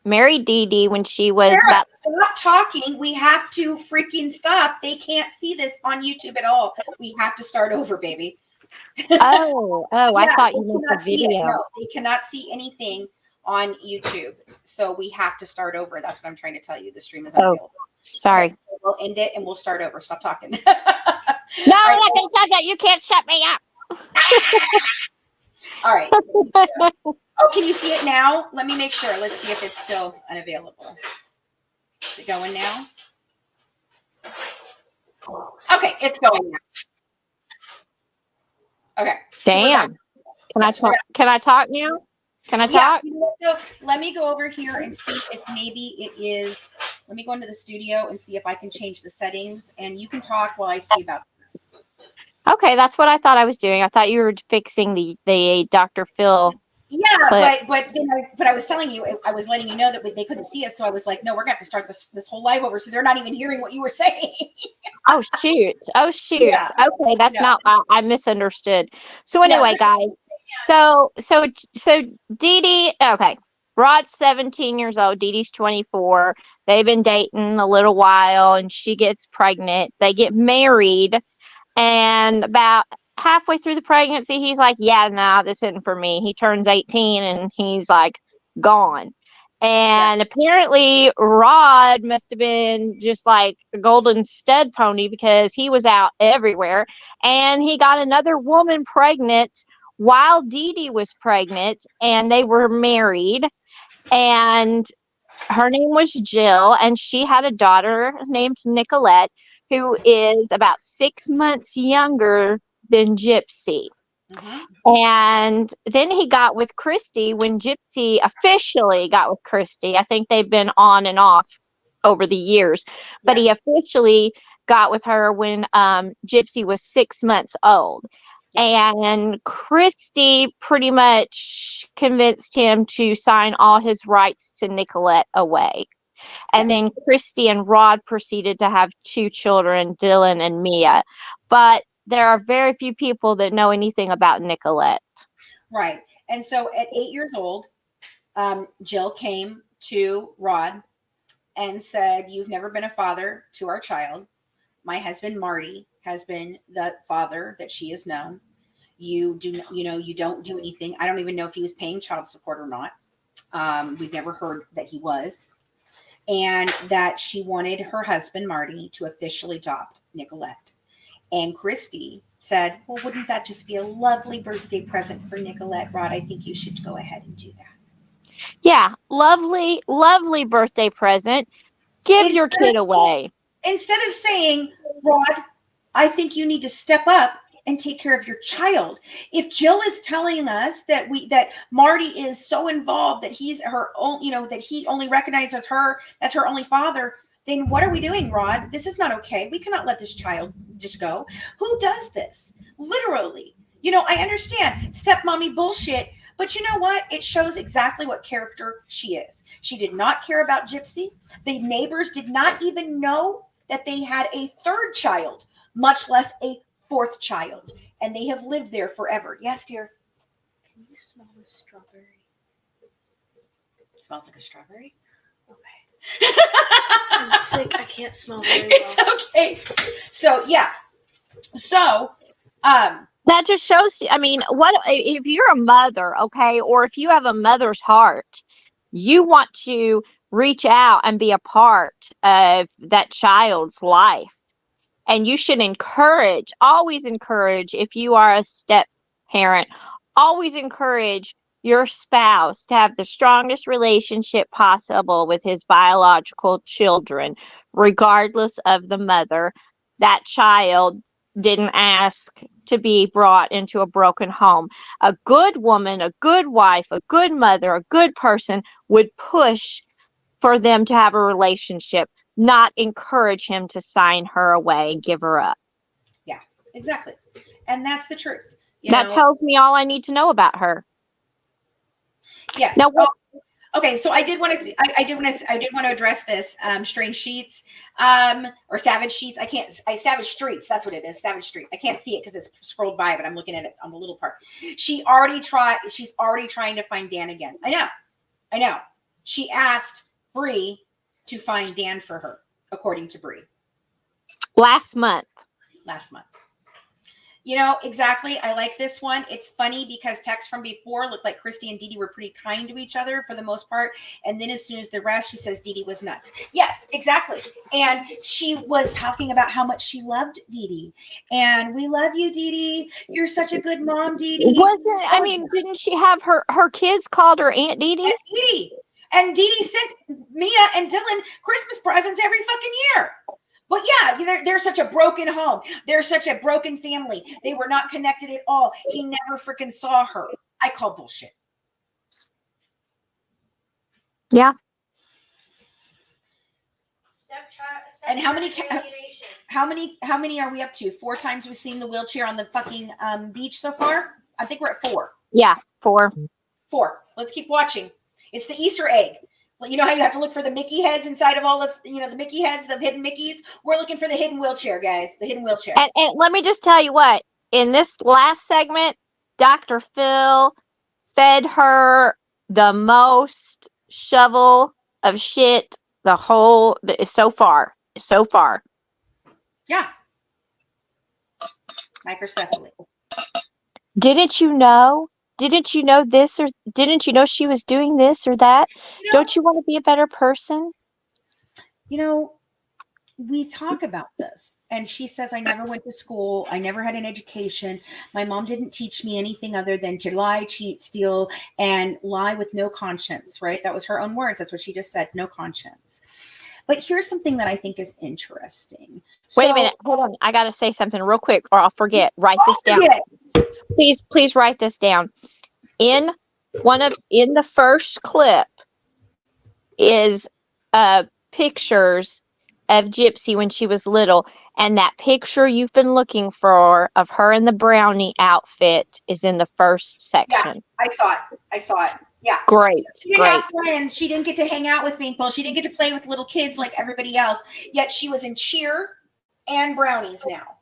married Dee Dee when she was Sarah, stop talking. We have to freaking stop. They can't see this on YouTube at all. We have to start over, baby. Oh, yeah, I thought you meant the video. No, they cannot see anything on YouTube. So we have to start over. That's what I'm trying to tell you. The stream is unavailable. Sorry. So we'll end it and we'll start over. Stop talking. No, I'm not going to stop that. You can't shut me up. All right. Oh, can you see it now? Let me make sure. Let's see if it's still unavailable. Is it going now? Okay, it's going now. Okay. Damn. Can I talk? Can I talk now? Can I talk? So let me go over here and see if maybe it is. Let me go into the studio and see if I can change the settings, and you can talk while I see about that. Okay, that's what I thought I was doing. I thought you were fixing the Dr. Phil. Yeah, clip. but I was telling you, I was letting you know that they couldn't see us, so I was like, no, we're gonna have to start this whole live over, so they're not even hearing what you were saying. Oh shoot! Yeah. Okay, that's not. I misunderstood. So anyway, guys. So Dee Dee. Okay, Rod's 17 years old. Dee Dee's 24. They've been dating a little while, and she gets pregnant. They get married. And about halfway through the pregnancy, he's like, yeah, nah, this isn't for me. He turns 18 and he's like gone. And apparently Rod must have been just like a golden stud pony because he was out everywhere. And he got another woman pregnant while Dee Dee was pregnant, and they were married. And her name was Jill, and she had a daughter named Nicolette, who is about 6 months younger than Gypsy. And then he got with Christy when Gypsy officially got with Christy. I think they've been on and off over the years, but he officially got with her when Gypsy was 6 months old. And Christy pretty much convinced him to sign all his rights to Nicolette away. And then Christy and Rod proceeded to have 2 children, Dylan and Mia. But there are very few people that know anything about Nicolette. Right. And so at 8 years old, Jill came to Rod and said, you've never been a father to our child. My husband, Marty, has been the father that she has known. You don't do anything. I don't even know if he was paying child support or not. We've never heard that he was. And that she wanted her husband, Marty, to officially adopt Nicolette. And Christy said, well, wouldn't that just be a lovely birthday present for Nicolette, Rod? I think you should go ahead and do that. Yeah, lovely, lovely birthday present. Give your kid away. Instead of saying, Rod, I think you need to step up and take care of your child. If Jill is telling us that Marty is so involved that he's her own, that he only recognizes her, that's her only father, then what are we doing, Rod? This is not okay. We cannot let this child just go. Who does this? Literally. I understand stepmommy bullshit, but you know what? It shows exactly what character she is. She did not care about Gypsy. The neighbors did not even know that they had a 3rd child, much less a 4th child. And they have lived there forever. Yes, dear. Can you smell the strawberry? It smells like a strawberry? Okay. I'm sick. I can't smell very well. It's okay. So, yeah. So, that just shows you, what if you're a mother, okay, or if you have a mother's heart, you want to reach out and be a part of that child's life. And you should always encourage, if you are a step parent, always encourage your spouse to have the strongest relationship possible with his biological children, regardless of the mother. That child didn't ask to be brought into a broken home. A good woman, a good wife, a good mother, a good person would push for them to have a relationship, not encourage him to sign her away and give her up. Yeah, exactly. And that's the truth. That tells me all I need to know about her. Yes. Now, okay, so I did want to address this strange sheets or savage sheets. Savage streets. That's what it is. Savage street. I can't see it because it's scrolled by, but I'm looking at it on the little part. She's already trying to find Dan again. I know. She asked Bree to find Dan for her, according to Bree. Last month. Exactly. I like this one. It's funny because texts from before looked like Christy and Dee Dee were pretty kind to each other for the most part. And then as soon as the rest, she says Dee Dee was nuts. Yes, exactly. And she was talking about how much she loved Dee Dee. And we love you, Dee Dee. You're such a good mom, Dee Dee. Didn't she have her kids called her Aunt Dee Dee? Aunt Dee Dee. And Dee Dee sent Mia and Dylan Christmas presents every fucking year. But yeah, they're such a broken home. They're such a broken family. They were not connected at all. He never freaking saw her. I call bullshit. Yeah. And how many are we up to? 4 times we've seen the wheelchair on the fucking beach so far? I think we're at 4. Yeah, 4. 4. Let's keep watching. It's the Easter egg. Well, you know how you have to look for the Mickey heads inside of all of, the Mickey heads, the hidden Mickeys? We're looking for the hidden wheelchair, guys. The hidden wheelchair. And let me just tell you what. In this last segment, Dr. Phil fed her the most shovel of shit so far. Yeah. Microcephaly. Didn't you know? Didn't you know this, or didn't you know she was doing this or that? Don't you want to be a better person? You know, we talk about this, and she says, I never went to school. I never had an education. My mom didn't teach me anything other than to lie, cheat, steal, and lie with no conscience, right? That was her own words. That's what she just said, no conscience. But here's something that I think is interesting. Wait a minute. Hold on. I got to say something real quick or I'll forget. Write this down. Please write this down. In the first clip is pictures of Gypsy when she was little, and that picture you've been looking for of her in the brownie outfit is in the first section. Yeah, I saw it. Yeah. Great. She didn't have friends. She didn't get to hang out with people. She didn't get to play with little kids like everybody else. Yet she was in cheer and brownies now.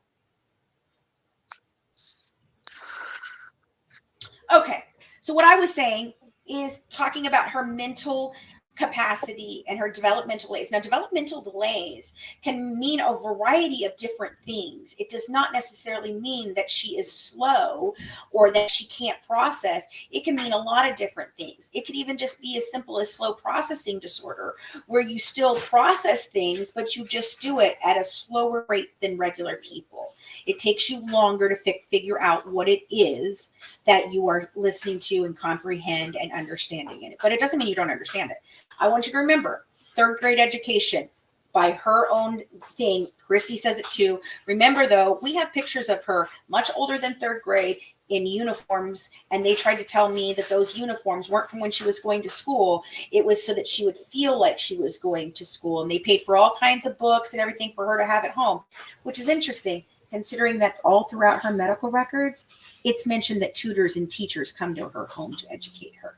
Okay. So what I was saying is talking about her mental capacity and her developmental delays. Now, developmental delays can mean a variety of different things. It does not necessarily mean that she is slow or that she can't process. It can mean a lot of different things. It could even just be as simple as slow processing disorder, where you still process things, but you just do it at a slower rate than regular people. It takes you longer to figure out what it is that you are listening to and comprehend and understanding in it. But it doesn't mean you don't understand it. I want you to remember, third grade education, by her own thing. Christy says it too. Remember, though, we have pictures of her much older than third grade in uniforms, and they tried to tell me that those uniforms weren't from when she was going to school. It was so that she would feel like she was going to school, and they paid for all kinds of books and everything for her to have at home, which is interesting, considering that all throughout her medical records, it's mentioned that tutors and teachers come to her home to educate her.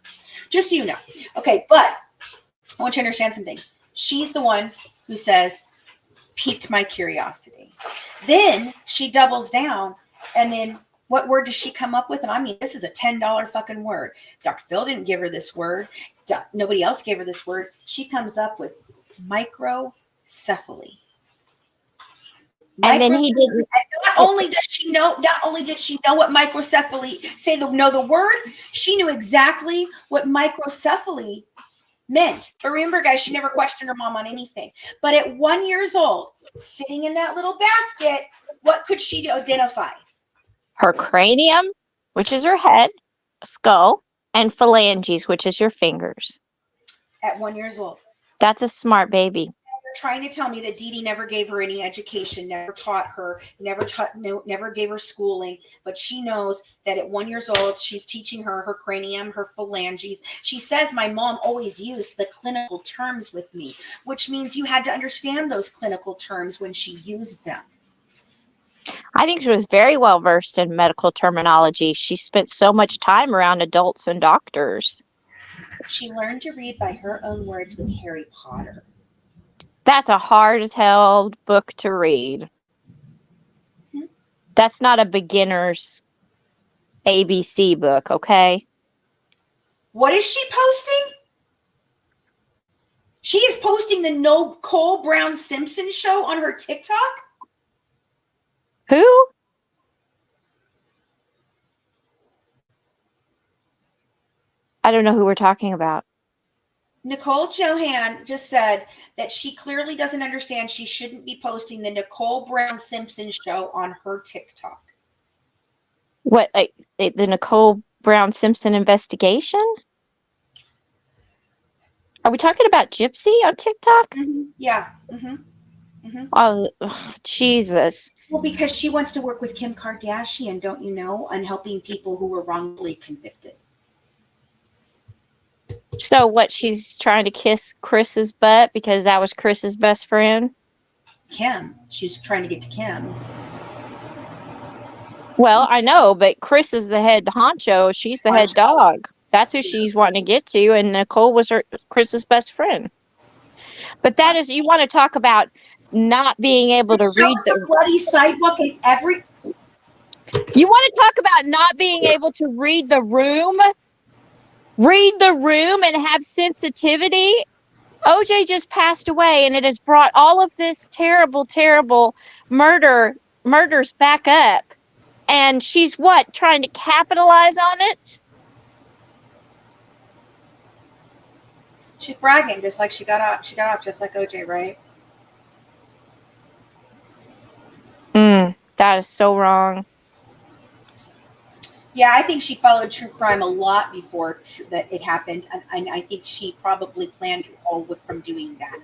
Just so you know. Okay, but I want you to understand something. She's the one who says, piqued my curiosity. Then she doubles down, and then what word does she come up with? And I mean, this is a $10 fucking word. Dr. Phil didn't give her this word. Nobody else gave her this word. She comes up with microcephaly. And then he didn't. Not only did she know what microcephaly, know the word, she knew exactly what microcephaly meant. But remember, guys, she never questioned her mom on anything. But at 1 year old, sitting in that little basket, what could she identify? Her cranium, which is her head, skull, and phalanges, which is your fingers. At 1 year old. That's a smart baby. Trying to tell me that Dee Dee never gave her any education, never taught her, never gave her schooling, but she knows that at 1 year old, she's teaching her her cranium, her phalanges. She says, my mom always used the clinical terms with me, which means you had to understand those clinical terms when she used them. I think she was very well versed in medical terminology. She spent so much time around adults and doctors. She learned to read by her own words with Harry Potter. That's a hard as hell book to read. Mm-hmm. That's not a beginner's ABC book, okay? What is she posting? She is posting the Nicole Brown Simpson show on her TikTok? Who? I don't know who we're talking about. Nicole Johan just said that she clearly doesn't understand she shouldn't be posting the Nicole Brown Simpson show on her TikTok. What, like the Nicole Brown Simpson investigation? Are we talking about Gypsy on TikTok? Mm-hmm. Yeah. Mm-hmm. Mm-hmm. Oh, Jesus. Well, because she wants to work with Kim Kardashian, don't you know, on helping people who were wrongfully convicted. So what, she's trying to kiss Chris's butt because that was Chris's best friend? Kim. She's trying to get to Kim. Well, I know, but Chris is the head honcho. She's the head dog. That's who she's wanting to get to, and Nicole was Chris's best friend. But that is, you want to talk about not being able to read the bloody sidewalk in every. You want to talk about not being able to read the room? Read the room and have sensitivity. OJ just passed away, and it has brought all of this terrible, terrible murders back up. And she's what? Trying to capitalize on it? She's bragging, just like she got off just like OJ, right? That is so wrong. Yeah, I think she followed true crime a lot before that it happened, and I think she probably planned all from doing that.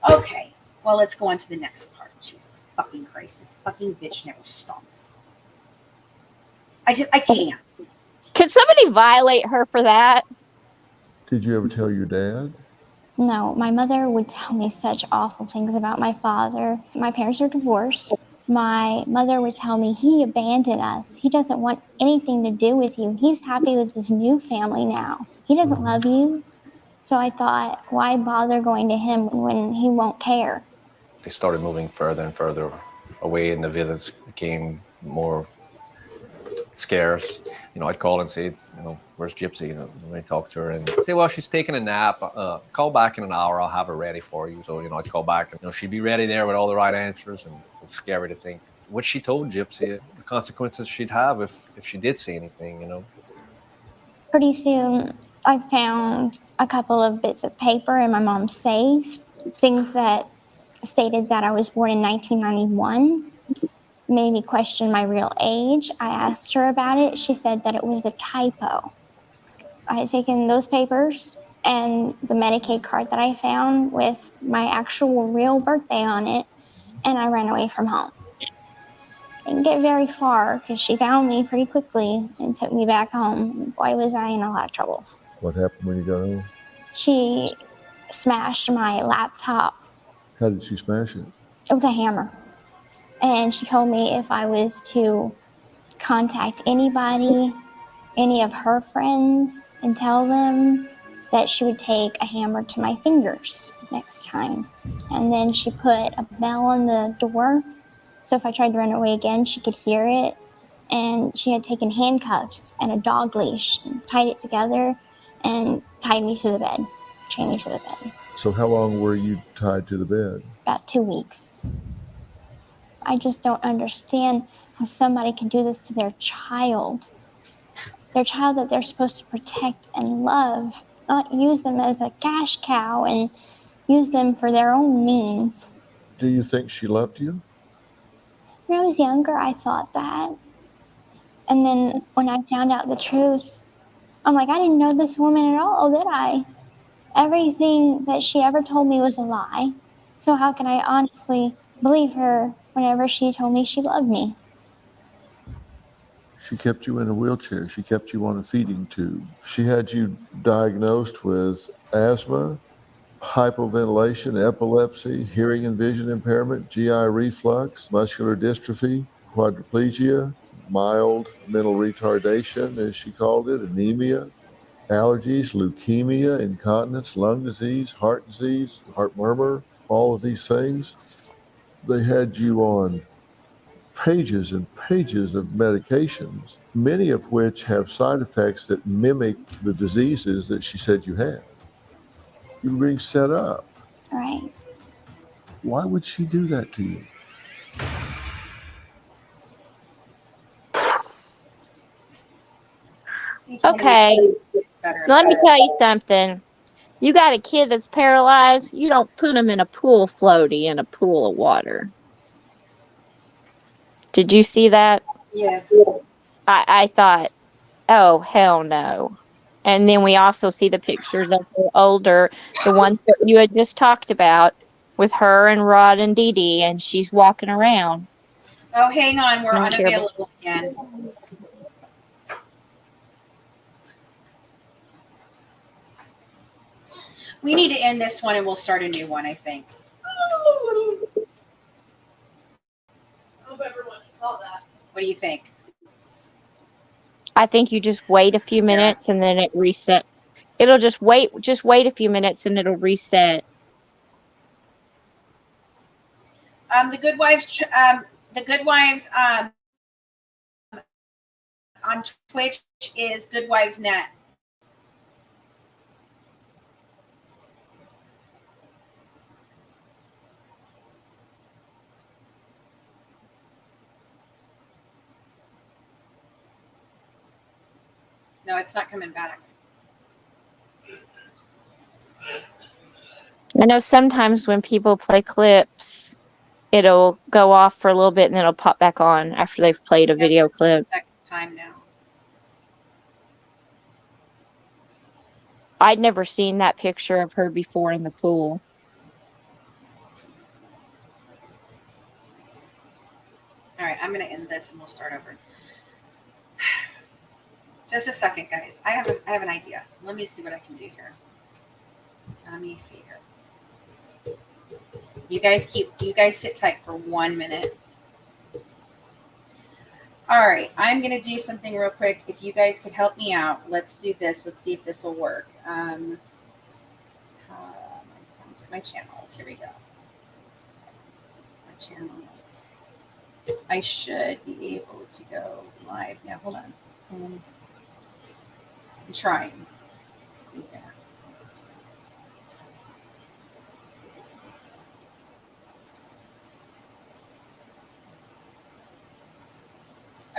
Okay, well, let's go on to the next part. Jesus fucking Christ, this fucking bitch never stops. I can't. Could somebody violate her for that? Did you ever tell your dad? No, my mother would tell me such awful things about my father. My parents are divorced. My mother would tell me he abandoned us. He doesn't want anything to do with you. He's happy with his new family now. He doesn't love you. So I thought, why bother going to him when he won't care? They started moving further and further away, and the visits became more scarce. I'd call and say, where's Gypsy? When I talk to her and say, well, she's taking a nap. Call back in an hour. I'll have her ready for you. So, I'd call back and, she'd be ready there with all the right answers. And it's scary to think what she told Gypsy, the consequences she'd have if she did see anything, Pretty soon, I found a couple of bits of paper in my mom's safe, things that stated that I was born in 1991. Made me question my real age. I asked her about it. She said that it was a typo. I had taken those papers and the Medicaid card that I found with my actual real birthday on it, and I ran away from home. Didn't get very far because she found me pretty quickly and took me back home. Boy, was I in a lot of trouble. What happened when you got home? She smashed my laptop. How did she smash it? It was a hammer. And she told me if I was to contact anybody, any of her friends, and tell them that she would take a hammer to my fingers next time. And then she put a bell on the door, so if I tried to run away again, she could hear it. And she had taken handcuffs and a dog leash and tied it together and tied me to the bed, chained me to the bed. So how long were you tied to the bed? About 2 weeks. I just don't understand how somebody can do this to their child that they're supposed to protect and love, not use them as a cash cow and use them for their own means. Do you think she loved you? When I was younger, I thought that. And then when I found out the truth, I'm like, I didn't know this woman at all, did I? Everything that she ever told me was a lie. So how can I honestly believe her whenever she told me she loved me? She kept you in a wheelchair. She kept you on a feeding tube. She had you diagnosed with asthma, hypoventilation, epilepsy, hearing and vision impairment, GI reflux, muscular dystrophy, quadriplegia, mild mental retardation, as she called it, anemia, allergies, leukemia, incontinence, lung disease, heart murmur, all of these things. They had you on pages and pages of medications, many of which have side effects that mimic the diseases that she said you had. You were being set up. Right. Why would she do that to you? Okay, let me tell you something. You got a kid that's paralyzed, you don't put him in a pool floaty in a pool of water. Did you see that? Yes. I thought, oh, hell no. And then we also see the pictures of her older, the ones that you had just talked about, with her and Rod and Dee Dee, and she's walking around. Oh, hang on, we're Not unavailable again. We need to end this one and we'll start a new one, I think. I hope everyone saw that. What do you think? I think you just wait a few minutes and then it reset. It'll just wait a few minutes and it'll reset. The Good Wives on Twitch is Good Wives Net. No, it's not coming back. I know sometimes when people play clips, it'll go off for a little bit and then it'll pop back on after they've played a video clip. Second time now. I'd never seen that picture of her before in the pool. All right, I'm going to end this and we'll start over. Just a second, guys. I have an idea. Let me see what I can do here. Let me see here. You guys sit tight for 1 minute. All right, I'm going to do something real quick. If you guys could help me out, let's do this. Let's see if this will work. My channels. Here we go. My channels. I should be able to go live now. Hold on. I'm trying. Let's see here.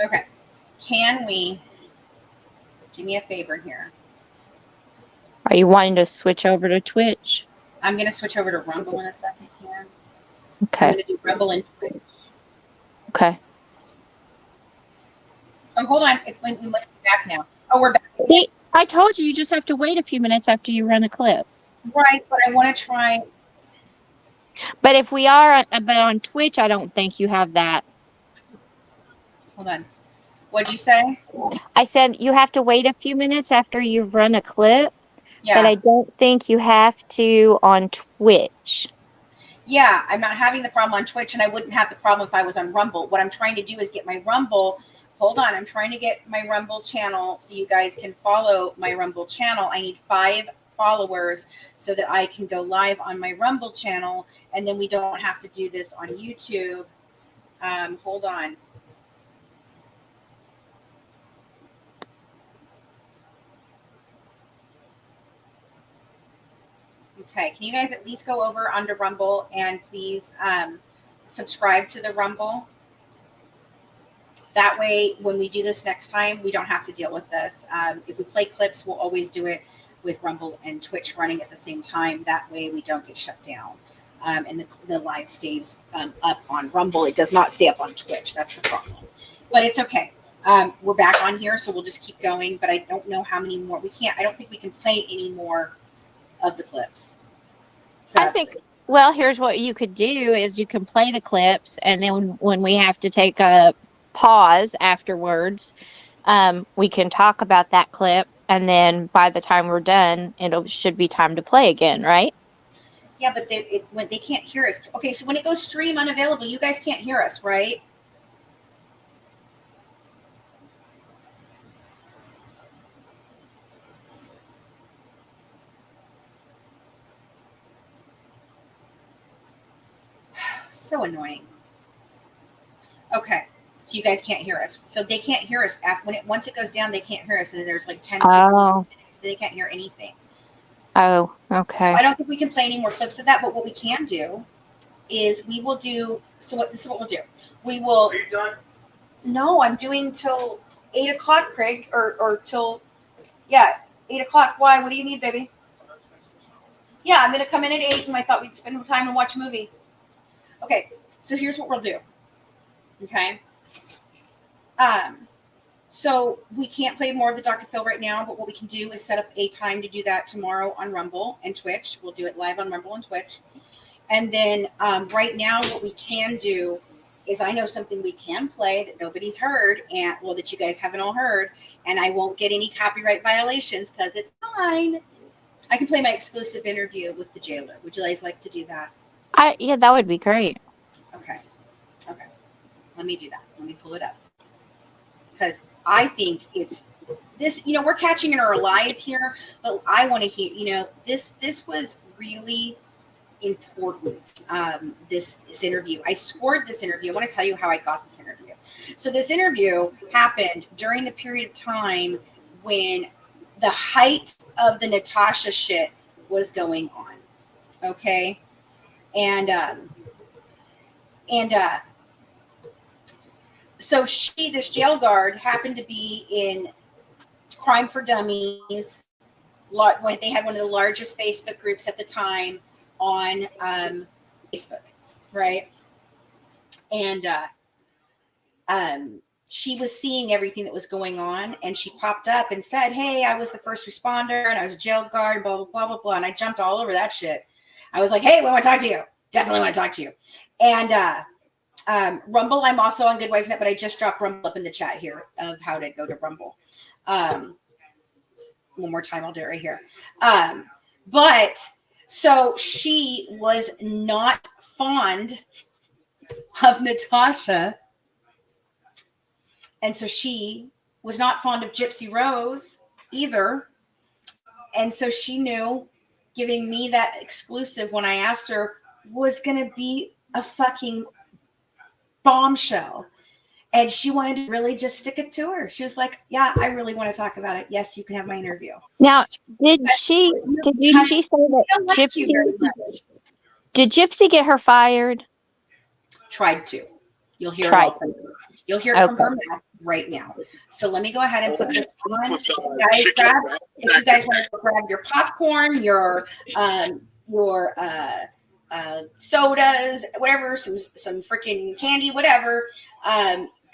Okay. Can we do me a favor here? Are you wanting to switch over to Twitch? I'm going to switch over to Rumble in a second here. Okay. I'm going to do Rumble and Twitch. Okay. Oh, hold on. We must be back now. Oh, we're back. See, I told you just have to wait a few minutes after you run a clip. Right, but I want to try. But if we are on Twitch, I don't think you have that. Hold on. What'd you say? I said you have to wait a few minutes after you've run a clip. Yeah. But I don't think you have to on Twitch. Yeah, I'm not having the problem on Twitch, and I wouldn't have the problem if I was on Rumble. What I'm trying to do is get my Rumble. Hold on. I'm trying to get my Rumble channel so you guys can follow my Rumble channel. I need 5 followers so that I can go live on my Rumble channel, and then we don't have to do this on YouTube. Hold on. Okay, can you guys at least go over onto Rumble and please subscribe to the Rumble? That way, when we do this next time, we don't have to deal with this. If we play clips, we'll always do it with Rumble and Twitch running at the same time. That way, we don't get shut down. And the live stays up on Rumble. It does not stay up on Twitch. That's the problem. But it's okay. We're back on here, so we'll just keep going. But I don't know how many more. I don't think we can play any more of the clips. So, I think, well, here's what you could do is you can play the clips, and then when we have to take a pause afterwards, we can talk about that clip, and then by the time we're done, it should be time to play again, right? yeah, but when they can't hear us. Okay, so when it goes stream unavailable, you guys can't hear us, right? So annoying. Okay, so you guys can't hear us. So they can't hear us once it goes down. They can't hear us, and there's like 10 minutes. They can't hear anything. Oh, okay. So I don't think we can play any more clips of that. But what we can do is we will do. So this is what we'll do. We will. Are you done? No, I'm doing till 8 o'clock, Craig, or till 8 o'clock. Why? What do you need, baby? Yeah, I'm gonna come in at 8, and I thought we'd spend time and watch a movie. Okay, so here's what we'll do. Okay. So we can't play more of the Dr. Phil right now, but what we can do is set up a time to do that tomorrow on Rumble and Twitch. We'll do it live on Rumble and Twitch. And then right now what we can do is I know something we can play that nobody's heard, and well, that you guys haven't all heard, and I won't get any copyright violations because it's fine. I can play my exclusive interview with the jailer. Would you guys like to do that? Yeah, that would be great. Okay. Let me do that. Let me pull it up. Because I think it's this, we're catching in our lies here, but I want to hear, this was really important, this interview. I scored this interview. I want to tell you how I got this interview. So this interview happened during the period of time when the height of the Natasha shit was going on. Okay. So this jail guard happened to be in Crime for Dummies. When they had one of the largest Facebook groups at the time on Facebook, right? And she was seeing everything that was going on, and she popped up and said, "Hey, I was the first responder, and I was a jail guard, blah, blah, blah, blah, blah." And I jumped all over that shit. I was like, "Hey, we want to talk to you. Definitely want to talk to you." And Rumble, I'm also on Good Wives Net, but I just dropped Rumble up in the chat here of how to go to Rumble. One more time, I'll do it right here. But so she was not fond of Natasha. And so she was not fond of Gypsy Rose either. And so she knew giving me that exclusive when I asked her was going to be a fucking bombshell. And she wanted to really just stick it to her. She was like, "Yeah, I really want to talk about it. Yes, you can have my interview." Now, did she say that Gypsy get her fired? Tried to. You'll hear it all from her. You'll hear it from her mouth right now. So let me go ahead and put this on. Guys, if you guys want to grab your popcorn, your sodas, whatever, some freaking candy, whatever,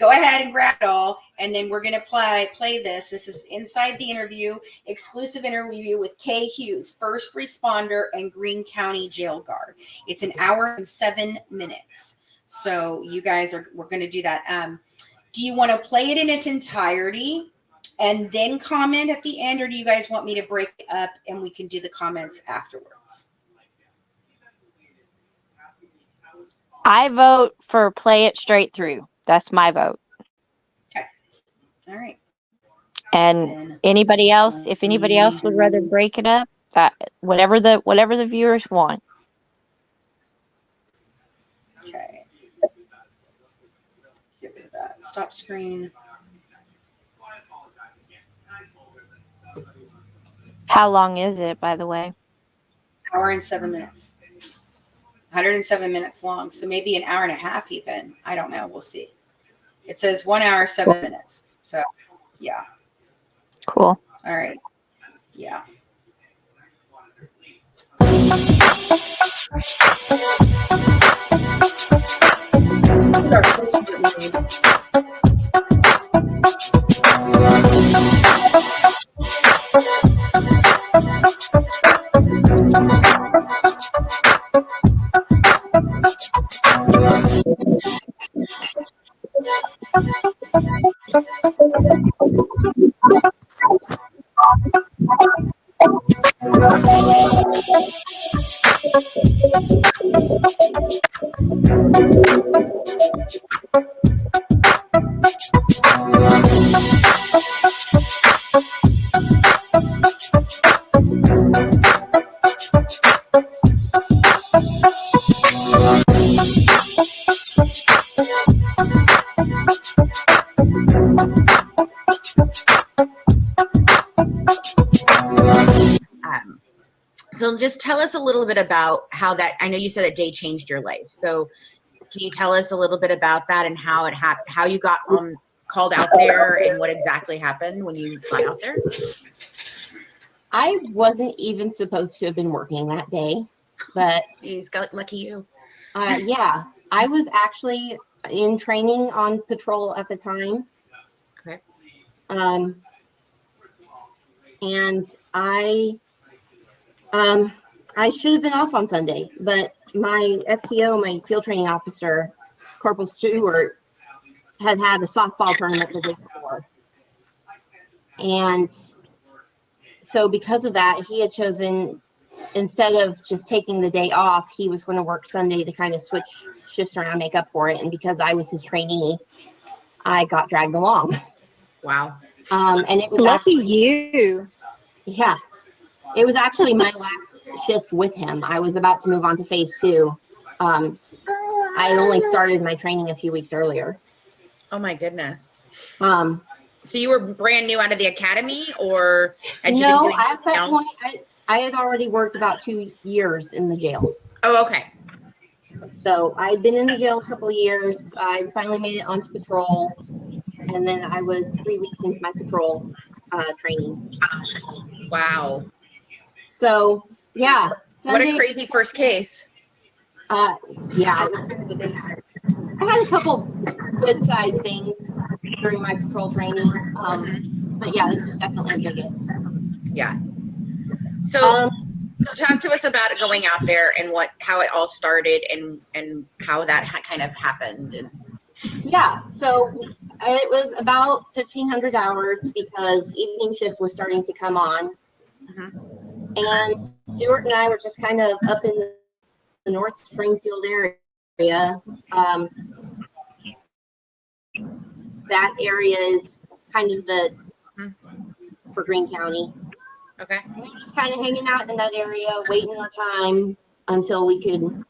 go ahead and grab it all, and then we're going to play this. This is inside the interview, exclusive interview with Kay Hughes, first responder and Greene County jail guard. It's an hour and 7 minutes. So you guys we're going to do that. Do you want to play it in its entirety and then comment at the end, or do you guys want me to break it up and we can do the comments afterwards? I vote for play it straight through. That's my vote. Okay. All right. And anybody else, if anybody else would rather break it up, that whatever the viewers want. Okay. Get rid of that. Stop screen. How long is it, by the way? Hour and 7 minutes. 107 minutes long. So maybe an hour and a half even. I don't know. We'll see. It says 1 hour, 7 minutes. So, yeah. Cool. All right. Yeah. So just tell us a little bit about how that, I know you said that day changed your life. So can you tell us a little bit about that and how it happened, how you got called out there and what exactly happened when you got out there? I wasn't even supposed to have been working that day, but he's got lucky you. Yeah, I was actually in training on patrol at the time. Okay. And I should have been off on Sunday, but my FTO, my field training officer, Corporal Stewart, had a softball tournament the day before. And so because of that, he had chosen, instead of just taking the day off, he was going to work Sunday to kind of switch shifts around, make up for it. And because I was his trainee, I got dragged along. Wow. And it was lucky actually, you. Yeah. It was actually my last shift with him. I was about to move on to phase 2. I had only started my training a few weeks earlier. Oh my goodness. So you were brand new out of the academy, or had you been doing anything else? I had already worked about 2 years in the jail. Oh, okay. So I'd been in the jail a couple of years. I finally made it onto patrol, and then I was 3 weeks into my patrol. training. Wow. So yeah. What a Sunday, crazy first case. yeah, it was kind of a big. I had a couple good sized things during my patrol training. But yeah, this was definitely the biggest. Yeah. So talk to us about it going out there and how it all started and how that kind of happened. And yeah, so it was about 1,500 hours because evening shift was starting to come on. And Stuart and I were just kind of up in the North Springfield area. That area is kind of for Greene County. Okay. We were just kind of hanging out in that area, waiting our time until we could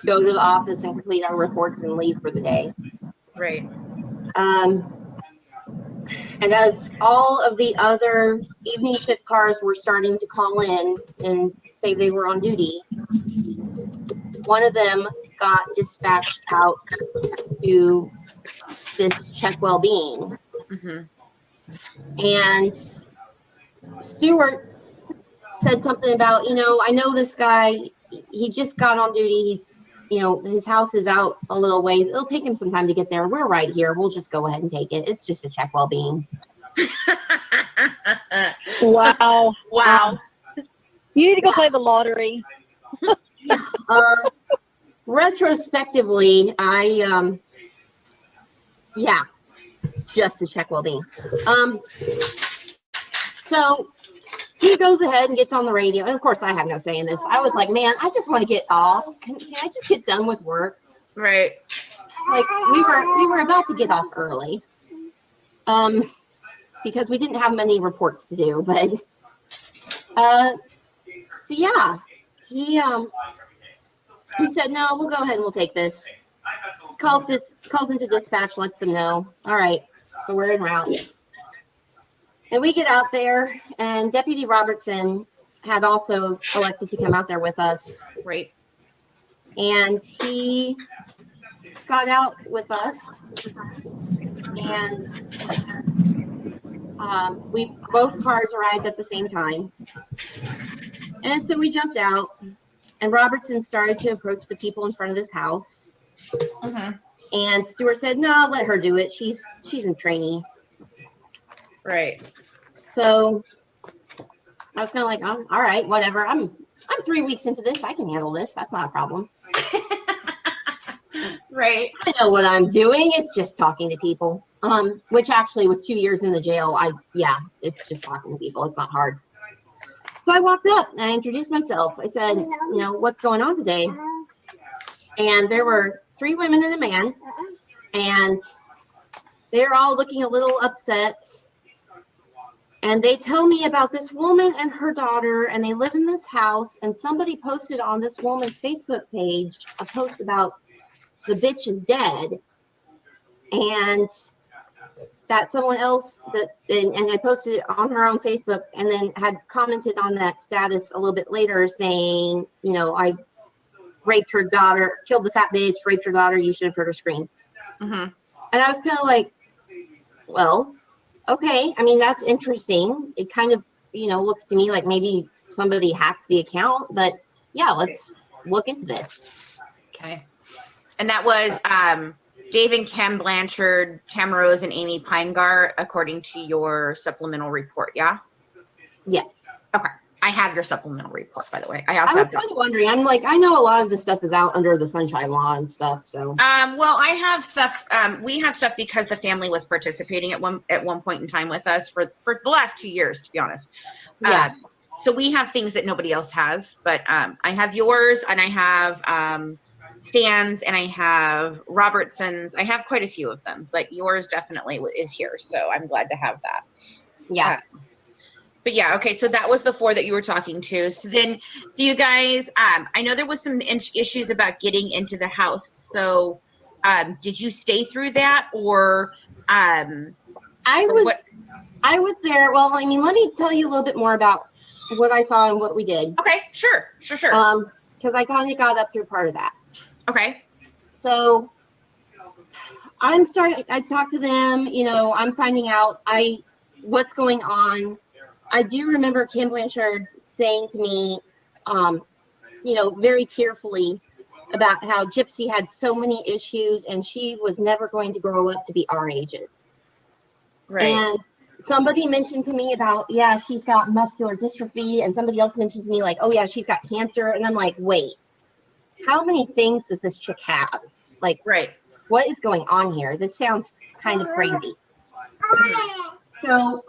go to the office and complete our reports and leave for the day. Right. And as all of the other evening shift cars were starting to call in and say they were on duty, one of them got dispatched out to this check well-being. And Stuart said something about, I know this guy, he just got on duty. He's, his house is out a little ways. It'll take him some time to get there. We're right here. We'll just go ahead and take it. It's just a check well-being. Wow. Wow. You need to go play the lottery. Retrospectively, just to check well-being. So he goes ahead and gets on the radio. And of course, I have no say in this. I was like, man, I just want to get off. Can I just get done with work? Right. Like we were about to get off early. Because we didn't have many reports to do, but so yeah, he said, no, we'll go ahead and we'll take this. Calls into dispatch, lets them know. All right, so we're en route. And we get out there, and Deputy Robertson had also elected to come out there with us. Right. And he got out with us, and both cars arrived at the same time. And so we jumped out, and Robertson started to approach the people in front of this house. And Stuart said, no, let her do it. She's in training. Right. So I was kind of like, oh, all right, whatever. I'm 3 weeks into this. I can handle this. That's not a problem. Right. I know what I'm doing. It's just talking to people. Which actually with 2 years in the jail, it's just talking to people. It's not hard. So I walked up and I introduced myself. I said, what's going on today? And there were 3 women and a man, and they're all looking a little upset. And they tell me about this woman and her daughter, and they live in this house, and somebody posted on this woman's Facebook page a post about the bitch is dead. And that someone else and I posted it on her own Facebook, and then had commented on that status a little bit later saying, I raped her daughter, killed the fat bitch, raped her daughter, you should have heard her scream. And I was kind of like, well, okay. I mean, that's interesting. It kind of, looks to me like maybe somebody hacked the account, but yeah, let's look into this. Okay. And that was Dave and Kim Blanchard, Tam Rose, and Amy Pinegar, according to your supplemental report, yeah? Yes. Okay. I have your supplemental report, by the way. I was kind of wondering. I'm like, I know a lot of this stuff is out under the Sunshine Law and stuff. So, well, I have stuff. We have stuff because the family was participating at one point in time with us for the last 2 years, to be honest. Yeah. So we have things that nobody else has, but I have yours, and I have Stan's, and I have Robertson's. I have quite a few of them, but yours definitely is here. So I'm glad to have that. Yeah. But yeah, okay, so that was the 4 that you were talking to. So you guys, I know there was some issues about getting into the house. So did you stay through that, or I was there. Well, I mean, let me tell you a little bit more about what I saw and what we did. Okay, sure. Because I kind of got up through part of that. Okay. So I talked to them, I'm finding out what's going on. I do remember Kim Blanchard saying to me, very tearfully about how Gypsy had so many issues and she was never going to grow up to be our agent. Right. And somebody mentioned to me about, she's got muscular dystrophy, and somebody else mentioned to me like, oh yeah, she's got cancer. And I'm like, wait, how many things does this chick have? Like, right. What is going on here? This sounds kind of crazy. So,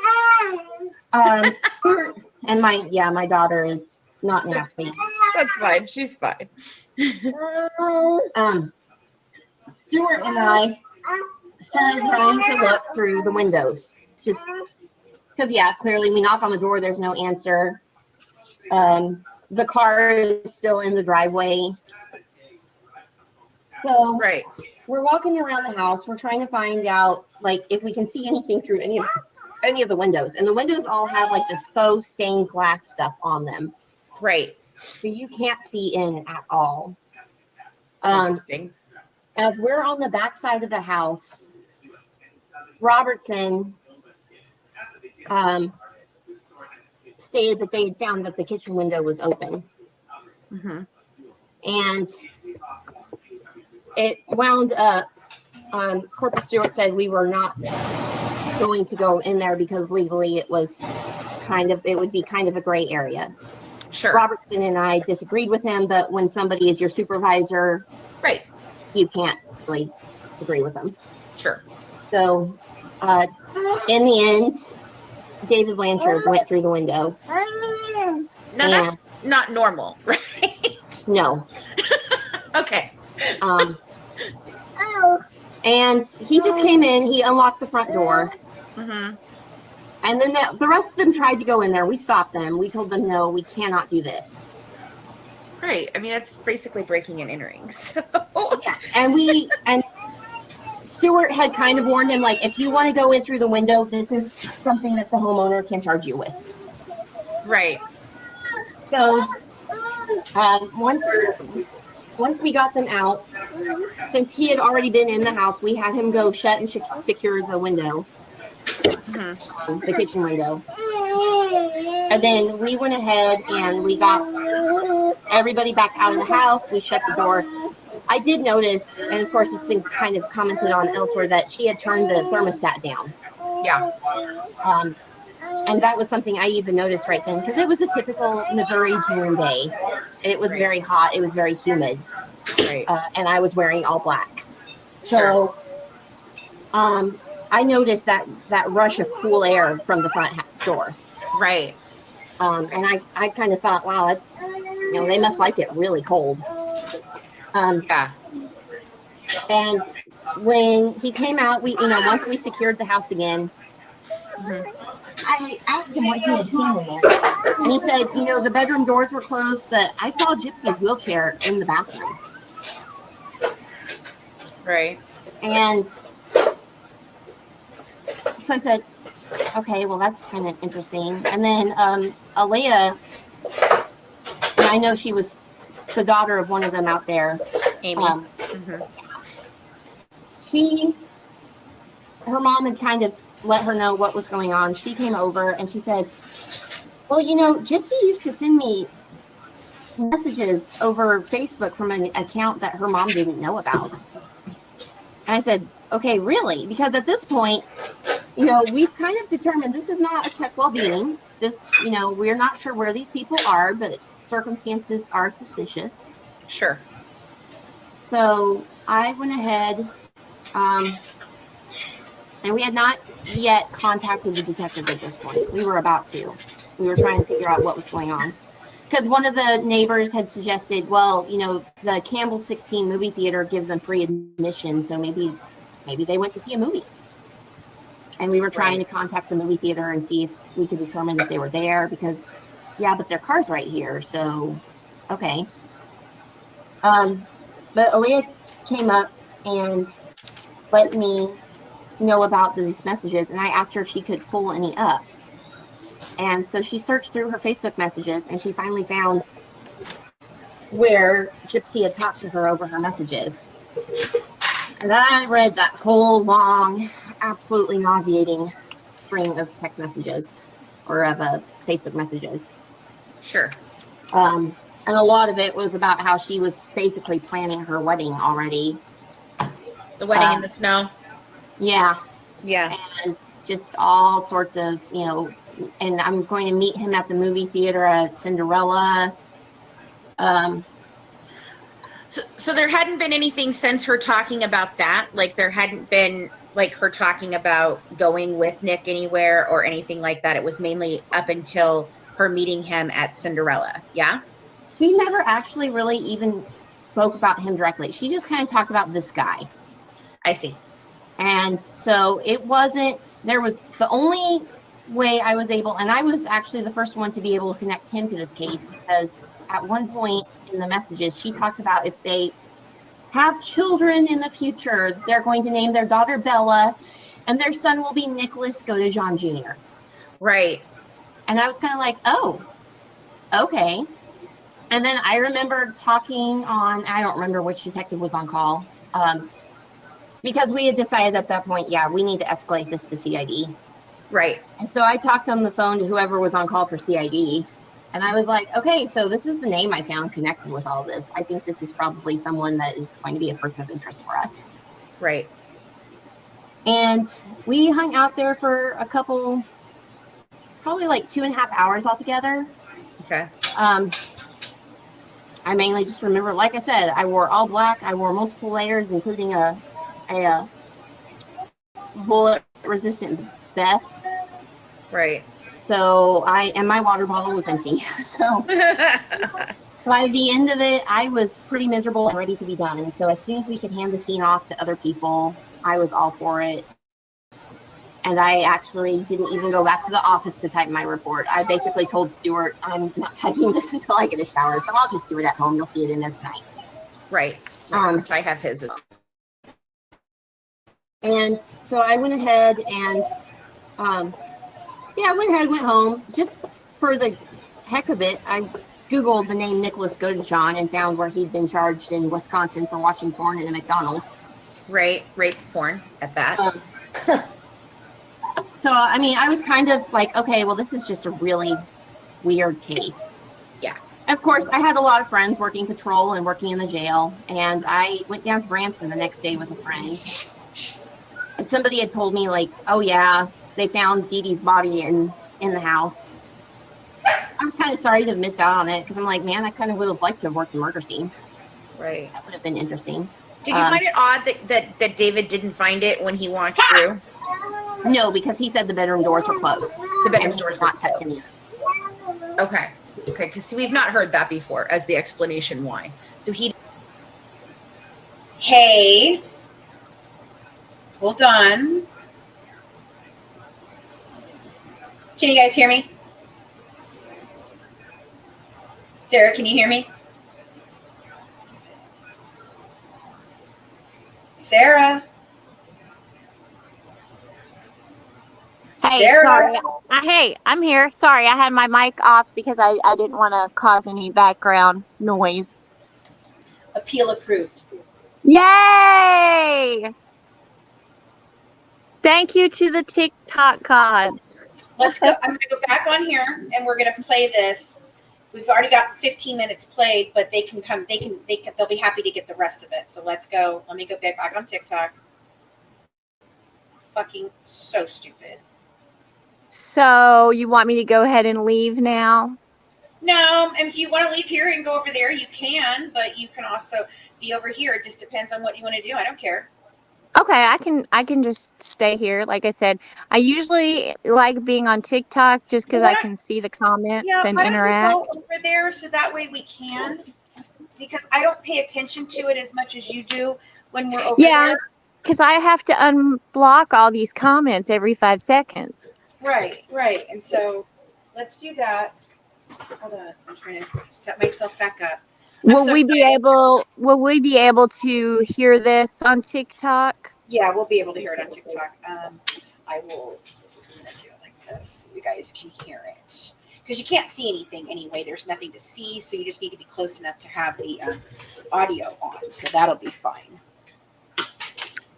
and my daughter is not nasty. That's fine. She's fine. Stuart and I started trying to look through the windows, just because, clearly we knock on the door, there's no answer. The car is still in the driveway. So we're walking around the house. We're trying to find out, like, if we can see anything through any of the windows. And the windows all have, like, this faux stained glass stuff on them. Right. So you can't see in at all. Interesting. As we're on the back side of the house, Robertson stated that they had found that the kitchen window was open. Mm-hmm. And it wound up, Corporal Stewart said we were not going to go in there because legally it would be kind of a gray area. Sure. Robertson and I disagreed with him, but when somebody is your supervisor, right, you can't really agree with them. Sure. So, in the end, David Blanchard went through the window. Now that's not normal, right? No. Okay. And he just came in. He unlocked the front door. Mm-hmm. And then the rest of them tried to go in there. We stopped them. We told them, no, we cannot do this. Right. I mean, that's basically breaking and entering. So. Yeah. And Stuart had kind of warned him, like, if you want to go in through the window, this is something that the homeowner can charge you with. Right. So once we got them out, since he had already been in the house, we had him go shut and secure the window. Mm-hmm. The kitchen window. And then we went ahead and we got everybody back out of the house. We shut the door. I did notice, and of course it's been kind of commented on elsewhere, that she had turned the thermostat down. Yeah. And that was something I even noticed right then, because it was a typical Missouri June day. It was very hot. It was very humid. Right. And I was wearing all black. So I noticed that rush of cool air from the front door. Right. And I kind of thought, wow, it's, they must like it really cold. Yeah. And when he came out, once we secured the house again, I asked him what he had seen in there. And he said, the bedroom doors were closed, but I saw Gypsy's wheelchair in the bathroom. Right. And so I said, okay, well, that's kind of interesting. And then Aaliyah, and I know she was the daughter of one of them out there. Amy. Her mom had kind of let her know what was going on. She came over and she said, well, Gypsy used to send me messages over Facebook from an account that her mom didn't know about. And I said, okay, really? Because at this point, we've kind of determined this is not a check well-being. This, we're not sure where these people are, but its circumstances are suspicious. Sure. So I went ahead, and we had not yet contacted the detective at this point. We were about to. We were trying to figure out what was going on. Because one of the neighbors had suggested, well, the Campbell 16 movie theater gives them free admission, so maybe they went to see a movie. And we were trying to contact the movie theater and see if we could determine that they were there, because, but their car's right here, so, okay. But Aaliyah came up and let me know about these messages, and I asked her if she could pull any up. And so she searched through her Facebook messages, and she finally found where Gypsy had talked to her over her messages. And I read that whole long, absolutely nauseating string of text messages or of Facebook messages. Sure. And a lot of it was about how she was basically planning her wedding already. The wedding in the snow. Yeah. Yeah. And just all sorts of, and I'm going to meet him at the movie theater at Cinderella. So there hadn't been anything since her talking about that? Like there hadn't been like her talking about going with Nick anywhere or anything like that? It was mainly up until her meeting him at Cinderella. Yeah? She never actually really even spoke about him directly. She just kind of talked about this guy. I see. And so it wasn't, there was the only way I was able, and I was actually the first one to be able to connect him to this case, because at one point in the messages, she talks about if they have children in the future, they're going to name their daughter Bella, and their son will be Nicholas Godejohn Jr. Right. And I was kind of like, oh, okay. And then I remember talking on, I don't remember which detective was on call, because we had decided at that point, yeah, we need to escalate this to CID. Right. And so I talked on the phone to whoever was on call for CID. And I was like, okay, so this is the name I found connected with all this. I think this is probably someone that is going to be a person of interest for us. Right. And we hung out there for a couple, probably like 2.5 hours altogether. Okay. I mainly just remember, like I said, I wore all black. I wore multiple layers, including a bullet-resistant vest. Right. So and my water bottle was empty. So by the end of it, I was pretty miserable and ready to be done. And so as soon as we could hand the scene off to other people, I was all for it. And I actually didn't even go back to the office to type my report. I basically told Stuart, I'm not typing this until I get a shower, so I'll just do it at home. You'll see it in there tonight. Right. Which I have his. And so I went ahead and, went home. Just for the heck of it, I Googled the name Nicholas Godejohn and found where he'd been charged in Wisconsin for watching porn in a McDonald's. Right. Rape porn at that. So, I mean, I was kind of like, okay, well, this is just a really weird case. Yeah. Of course, I had a lot of friends working patrol and working in the jail, and I went down to Branson the next day with a friend. And somebody had told me, like, oh, yeah, they found Dee Dee's body in the house. I was kind of sorry to have missed out on it, because I'm like, man, I kind of would have liked to have worked the murder scene. Right. That would have been interesting. Did you find it odd that David didn't find it when he walked through? No, because he said the bedroom doors were closed. The bedroom doors were closed. Okay. Okay, because we've not heard that before as the explanation why. So he... Hey. Hold on. Can you guys hear me? Sarah, can you hear me? Sarah. Hey, Sarah. sorry. Hey, I'm here. Sorry, I had my mic off because I didn't want to cause any background noise. Appeal approved. Yay! Thank you to the TikTok gods. Let's go. I'm going to go back on here and we're going to play this. We've already got 15 minutes played, but they can come. They'll be happy to get the rest of it. So let's go. Let me go back on TikTok. Fucking so stupid. So you want me to go ahead and leave now? No, and if you want to leave here and go over there, you can, but you can also be over here. It just depends on what you want to do. I don't care. Okay, I can just stay here. Like I said, I usually like being on TikTok just because I can see the comments and interact. Go over there so that way we can, because I don't pay attention to it as much as you do when we're over there. Yeah, because I have to unblock all these comments every 5 seconds. Right. And so let's do that. Hold on, I'm trying to set myself back up. Will we be able to hear this on TikTok? Yeah, we'll be able to hear it on TikTok. I will do it like this so you guys can hear it. Because you can't see anything anyway. There's nothing to see, so you just need to be close enough to have the audio on. So that'll be fine.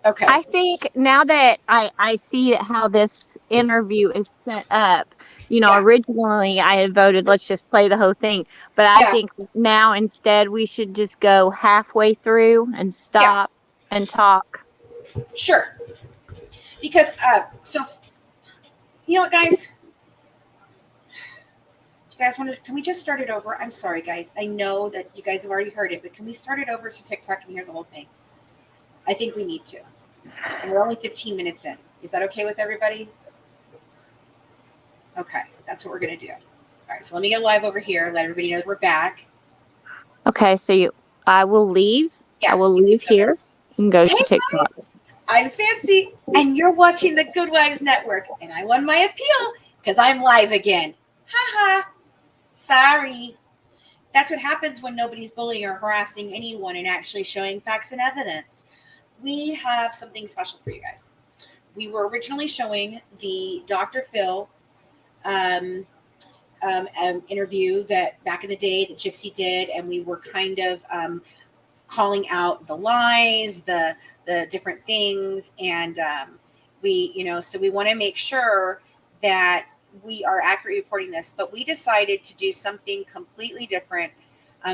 Okay. I think now that I see how this interview is set up, originally I had voted, let's just play the whole thing. But I think now instead we should just go halfway through and stop and talk. Sure. Because, so, you know what, guys? You guys can we just start it over? I'm sorry, guys. I know that you guys have already heard it, but can we start it over so TikTok can hear the whole thing? I think we need to. And we're only 15 minutes in. Is that okay with everybody? Okay, that's what we're going to do. All right, so let me go live over here. Let everybody know that we're back. Okay, so I will leave. I will leave here and go to TikTok. Guys, I'm Fancy, and you're watching the Good Wives Network, and I won my appeal because I'm live again. Ha. Sorry. That's what happens when nobody's bullying or harassing anyone and actually showing facts and evidence. We have something special for you guys. We were originally showing the Dr. Phil interview that back in the day that Gypsy did, and we were kind of calling out the lies, the different things, and so we want to make sure that we are accurately reporting this, but we decided to do something completely different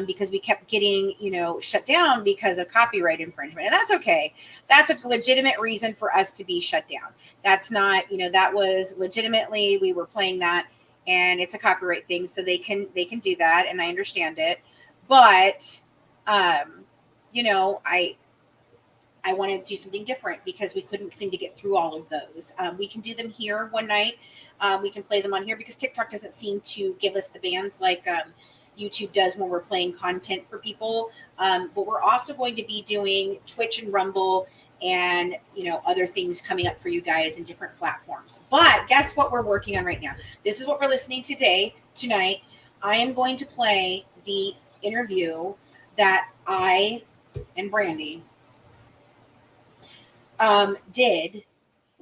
because we kept getting, shut down because of copyright infringement. And that's okay. That's a legitimate reason for us to be shut down. That's not, that was legitimately, we were playing that and it's a copyright thing. So they can do that. And I understand it. But, I wanted to do something different because we couldn't seem to get through all of those. We can do them here one night. We can play them on here because TikTok doesn't seem to give us the bans like YouTube does when we're playing content for people. But we're also going to be doing Twitch and Rumble and, other things coming up for you guys in different platforms. But guess what we're working on right now? This is what we're listening tonight. I am going to play the interview that I and Brandy did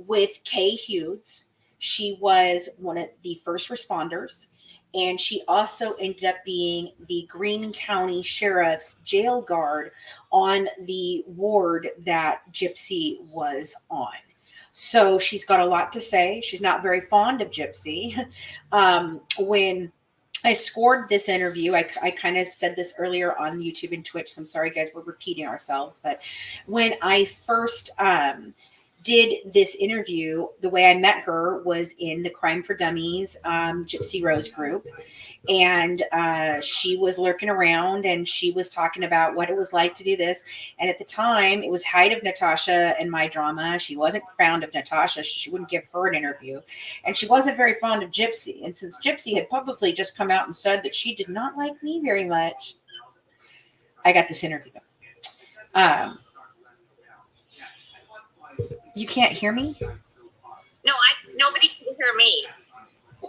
with Kay Hughes. She was one of the first responders, and she also ended up being the Greene County Sheriff's jail guard on the ward that Gypsy was on. So she's got a lot to say. She's not very fond of Gypsy. When I scored this interview, I kind of said this earlier on YouTube and Twitch, so I'm sorry, guys, we're repeating ourselves. But when I first did this interview, the way I met her was in the Crime for Dummies Gypsy Rose group. And she was lurking around and she was talking about what it was like to do this. And at the time, it was height of Natasha and my drama. She wasn't fond of Natasha. She wouldn't give her an interview. And she wasn't very fond of Gypsy. And since Gypsy had publicly just come out and said that she did not like me very much, I got this interview. You can't hear me? No, nobody can hear me.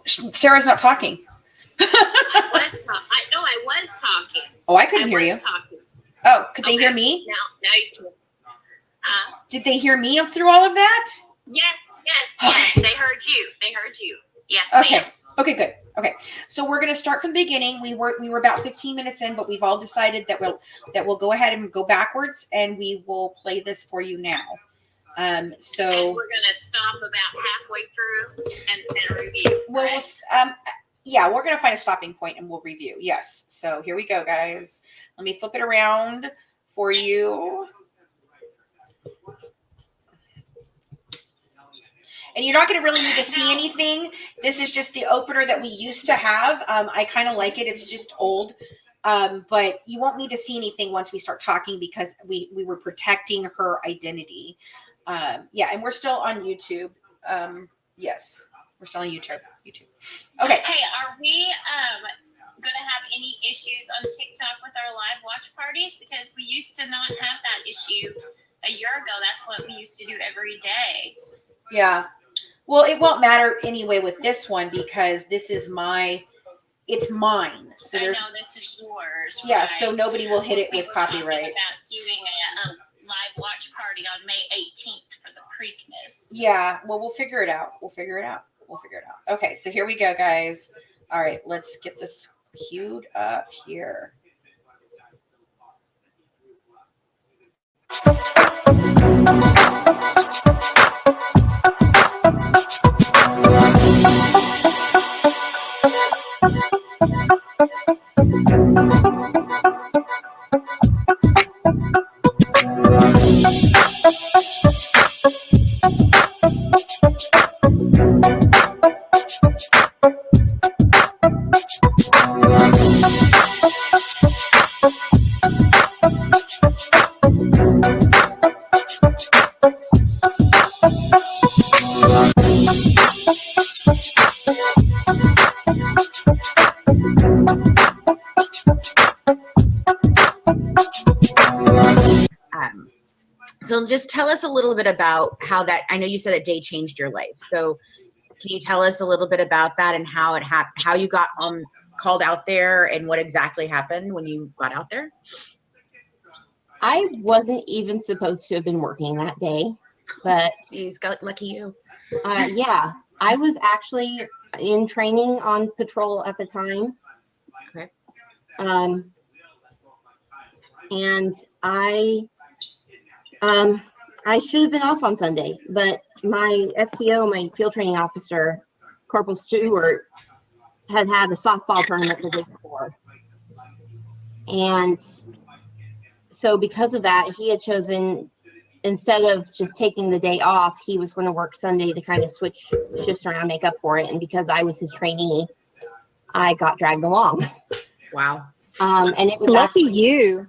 Sarah's not talking. I was talking. Oh, I couldn't hear you. Talking. Oh, could they hear me? Now you can. Did they hear me through all of that? Yes. They heard you. Yes, okay. ma'am. Okay, good. Okay, so we're going to start from the beginning. We were about 15 minutes in, but we've all decided that we'll go ahead and go backwards, and we will play this for you now. And we're going to stop about halfway through and review. Well, we're going to find a stopping point and we'll review. Yes. So here we go, guys. Let me flip it around for you. And you're not going to really need to see anything. This is just the opener that we used to have. I kind of like it. It's just old. But you won't need to see anything once we start talking because we were protecting her identity. And we're still on YouTube. Yes, we're still on YouTube. Okay. Hey, are we going to have any issues on TikTok with our live watch parties? Because we used to not have that issue a year ago. That's what we used to do every day. Yeah. Well, it won't matter anyway with this one because this is it's mine. So I know this is yours. Yeah, right? So nobody will hit it with copyright. About doing a live watch party on May 18th for the Preakness. Yeah, well, we'll figure it out. Okay, so here we go, guys. All right, let's get this queued up here. So just tell us a little bit about how that, I know you said that day changed your life. So can you tell us a little bit about that and how it happened, how you got called out there and what exactly happened when you got out there? I wasn't even supposed to have been working that day, but he's got lucky you. Yeah, I was actually in training on patrol at the time. Okay. And I should have been off on Sunday, but my FTO, my field training officer, Corporal Stewart, had a softball tournament the day before. And so because of that, he had chosen, instead of just taking the day off, he was going to work Sunday to kind of switch shifts around, make up for it. And because I was his trainee, I got dragged along. Wow. And it was lucky actually, you.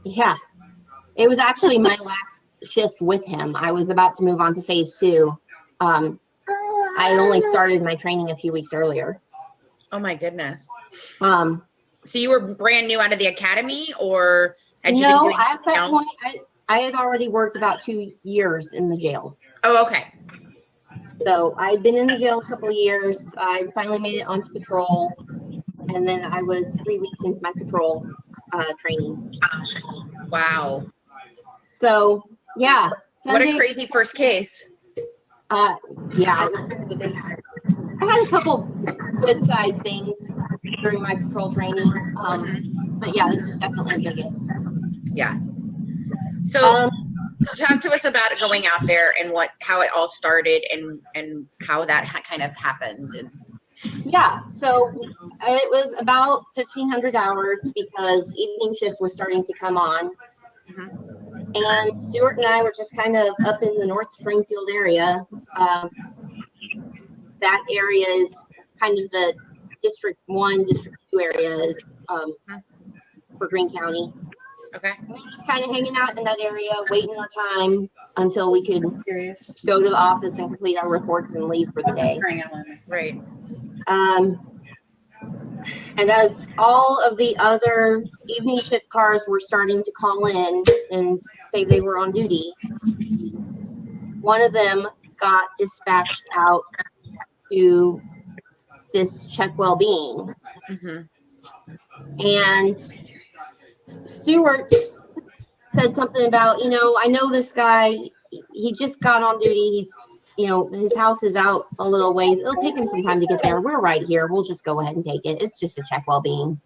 Yeah. It was actually my last shift with him. I was about to move on to phase 2. I had only started my training a few weeks earlier. Oh my goodness. So you were brand new out of the academy, or had you been doing at that else? point, I had already worked about 2 years in the jail. Oh, okay. So I'd been in the jail a couple of years. I finally made it onto patrol, and then I was 3 weeks into my patrol training. Wow. So yeah. What a crazy first case. Yeah, it was kind of a big. I had a couple good sized things during my patrol training. But yeah, this was definitely the biggest. Yeah. So, so talk to us about it going out there and how it all started and how that kind of happened. And yeah, so it was about 1,500 hours because evening shift was starting to come on. And Stuart and I were just kind of up in the North Springfield area. That area is kind of the District 1, District 2 area for Greene County. Okay. We were just kind of hanging out in that area, waiting our time until we could go to the office and complete our reports and leave for the day. Right. And as all of the other evening shift cars were starting to call in and say they were on duty, one of them got dispatched out to this check well-being. And Stuart said something about, I know this guy, he just got on duty. He's, his house is out a little ways. It'll take him some time to get there. We're right here. We'll just go ahead and take it. It's just a check well-being.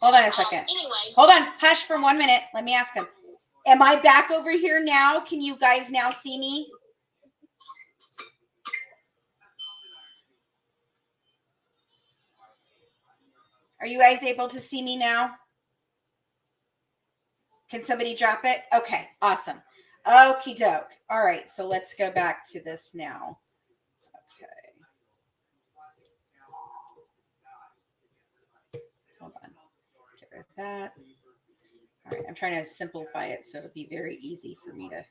Hold on a second. Anyway. Hold on. Hush for 1 minute. Let me ask him. Am I back over here now? Can you guys now see me? Are you guys able to see me now? Can somebody drop it? Okay, awesome. Okie doke. All right, so let's go back to this now. Okay. Hold on. Get rid of that. All right, I'm trying to simplify it so it'll be very easy for me to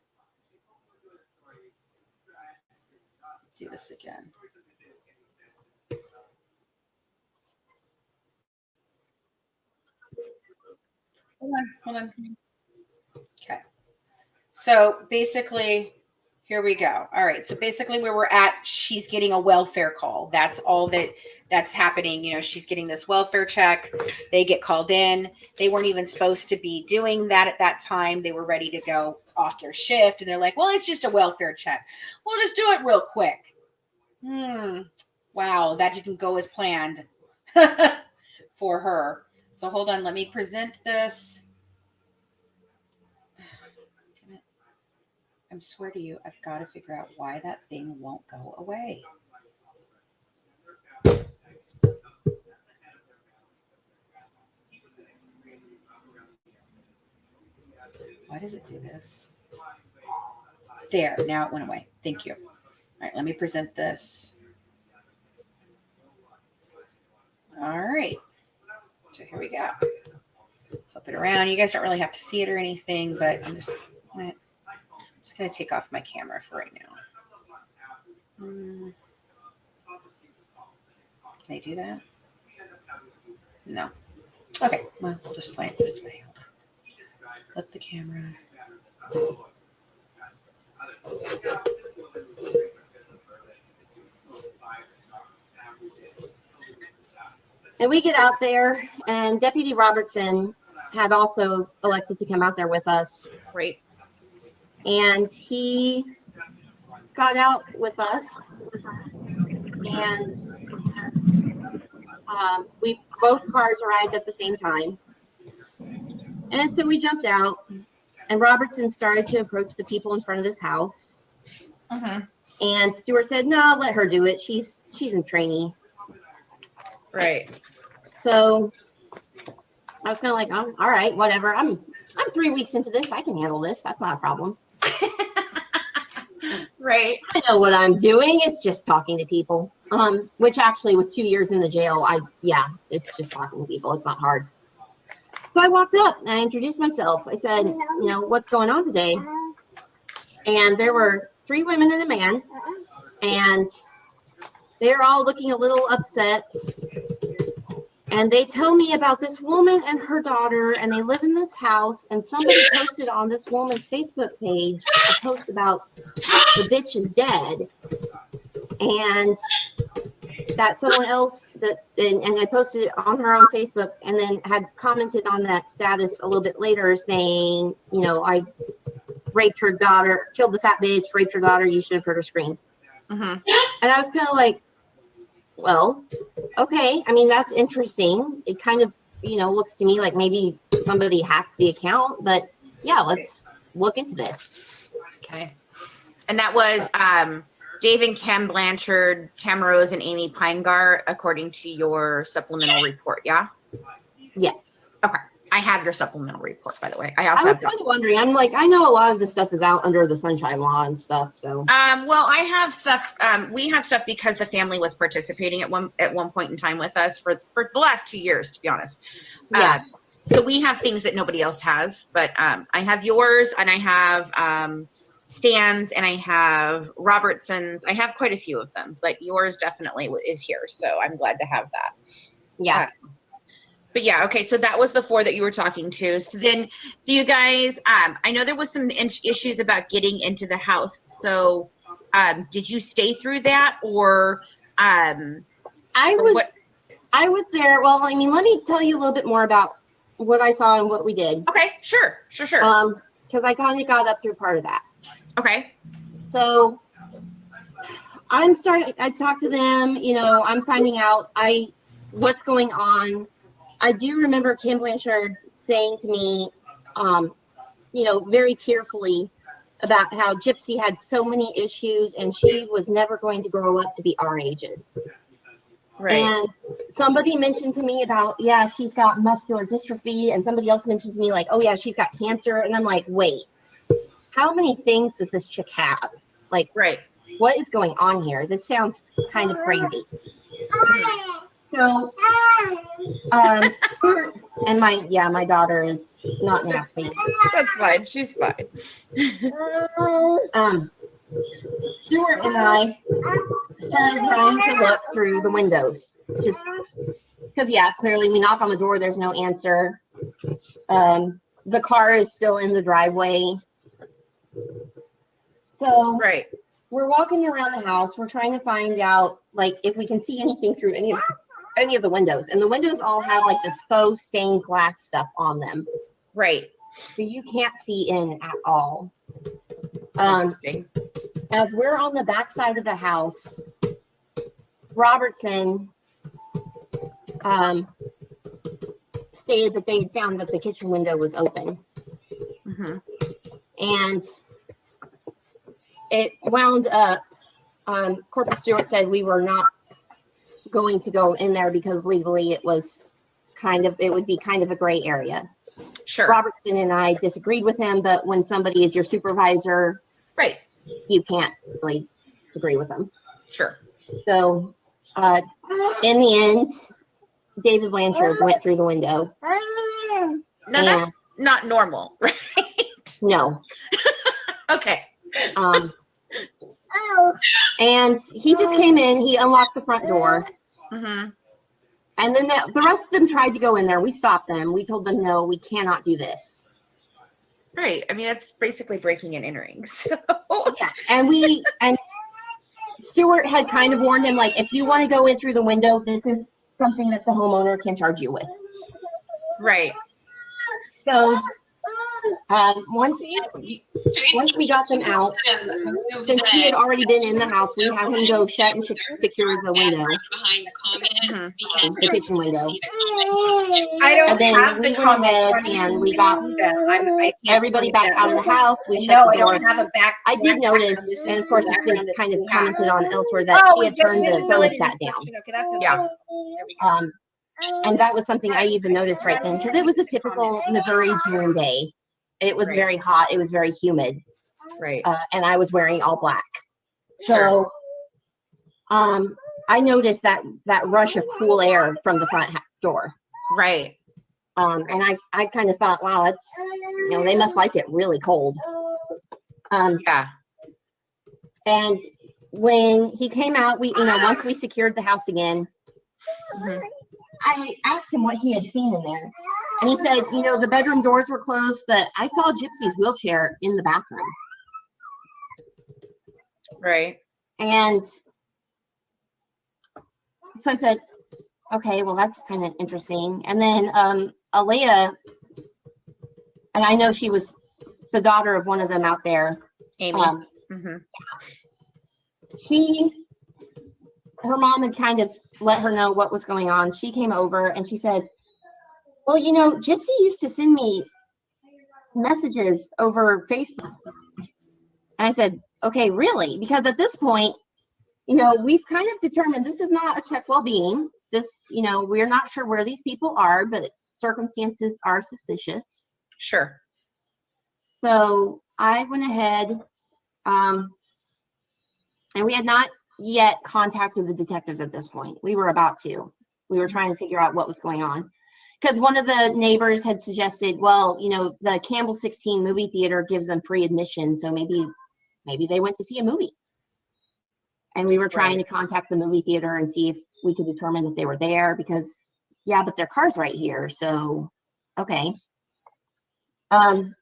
do this again. Hold on. Okay. So basically, here we go. All right. So basically where we're at, she's getting a welfare call. That's all that's happening. You know, she's getting this welfare check. They get called in. They weren't even supposed to be doing that at that time. They were ready to go off their shift. And they're like, well, it's just a welfare check. We'll just do it real quick. Wow. That didn't go as planned for her. So hold on. Let me present this. I swear to you, I've got to figure out why that thing won't go away. Why does it do this? There, now it went away. Thank you. All right, let me present this. All right. So here we go. Flip it around. You guys don't really have to see it or anything, but I'm just going to take off my camera for right now. Can I do that? No. Okay, well, we'll just play it this way. Hold on. Flip the camera. And we get out there, and Deputy Robertson had also elected to come out there with us. Great. And he got out with us, and we both cars arrived at the same time. And so we jumped out, and Robertson started to approach the people in front of this house. And Stuart said, "No, let her do it. She's in trainee." Right. So I was kind of like, "Oh, all right, whatever. I'm 3 weeks into this. I can handle this. That's not a problem." Right. I know what I'm doing. It's just talking to people. Which actually with 2 years in the jail, it's just talking to people. It's not hard. So I walked up and I introduced myself. I said, "What's going on today?" And there were 3 women and a man, and they're all looking a little upset. And they tell me about this woman and her daughter, and they live in this house, and somebody posted on this woman's Facebook page a post about the bitch is dead, and that someone else and I posted it on her own Facebook, and then had commented on that status a little bit later saying, I raped her daughter, killed the fat bitch, raped her daughter, you should have heard her scream. And I was kind of like, well, okay. I mean, that's interesting. It kind of, looks to me like maybe somebody hacked the account, but yeah, let's look into this. Okay. And that was Dave and Kim Blanchard, Tamara Rose, and Amy Pinegar, according to your supplemental report, yeah? Yes. Okay. I have your supplemental report, by the way. I also was kind of wondering. I'm like, I know a lot of this stuff is out under the Sunshine Law and stuff. So, well, I have stuff. We have stuff because the family was participating at one point in time with us for the last 2 years, to be honest. Yeah. So we have things that nobody else has, but I have yours, and I have Stan's, and I have Robertson's. I have quite a few of them, but yours definitely is here. So I'm glad to have that. Yeah. But yeah, okay, so that was the 4 that you were talking to. So you guys, I know there was some issues about getting into the house. So did you stay through that, or I was there. Well, I mean, let me tell you a little bit more about what I saw and what we did. Okay, sure. Because I kind of got up through part of that. Okay. So I talked to them, I'm finding out what's going on. I do remember Kim Blanchard saying to me, very tearfully about how Gypsy had so many issues and she was never going to grow up to be our age. Right. And somebody mentioned to me about, she's got muscular dystrophy, and somebody else mentioned to me like, oh yeah, she's got cancer. And I'm like, wait, how many things does this chick have? Like, right. What is going on here? This sounds kind of crazy. So, and my daughter is not nasty. That's fine. She's fine. Stuart and I started trying to look through the windows, just because, clearly we knock on the door, there's no answer. The car is still in the driveway. So, right. We're walking around the house. We're trying to find out, like, if we can see anything through any of the windows. And the windows all have, like, this faux stained glass stuff on them. Right. So you can't see in at all. As we're on the back side of the house, Robertson stated that they had found that the kitchen window was open. Mm-hmm. And it wound up, Corporal Stewart said we were not going to go in there because legally it would be kind of a gray area. Sure. Robertson and I disagreed with him, but when somebody is your supervisor, right, you can't really disagree with them. Sure. So, in the end, David Blanchard went through the window. Now that's not normal, right? No. Okay. And he just came in, he unlocked the front door. Mm-hmm. And then the rest of them tried to go in there. We stopped them. We told them, no, we cannot do this. Right. I mean, that's basically breaking and entering. So. Yeah. And Stuart had kind of warned him, like, if you want to go in through the window, this is something that the homeowner can charge you with. Right. So once we got them out, since he had already been in the house, we had him go shut and secure the window, the kitchen window. I don't and then have we the went ahead comments. and we got everybody back out of the house. We shut No, the door. I don't have a back. I did notice, and of course it's been kind of commented on elsewhere, that she had turned the thermostat down. Okay, that's yeah. And that was something I even noticed right then, because it was a typical Missouri June day. It was very hot. It was very humid. Right. And I was wearing all black. So, I noticed that rush of cool air from the front door. Right. And I kind of thought, wow, it's, they must like it really cold. Yeah. And when he came out, once we secured the house again, I asked him what he had seen in there. And he said, the bedroom doors were closed, but I saw Gypsy's wheelchair in the bathroom. Right. And so I said, okay, well, that's kind of interesting. And then Aaliyah, and I know she was the daughter of one of them out there. Amy. Her mom had kind of let her know what was going on. She came over and she said, well, Gypsy used to send me messages over Facebook. And I said, okay, really? Because at this point, we've kind of determined this is not a check well-being. This, we're not sure where these people are, but its circumstances are suspicious. Sure. So I went ahead, and we had not yet contacted the detectives at this point. We were about to. We were trying to figure out what was going on. Because one of the neighbors had suggested, well, the Campbell 16 movie theater gives them free admission, so maybe they went to see a movie. And we were trying to contact the movie theater and see if we could determine if they were there, because, but their car's right here, so, okay. But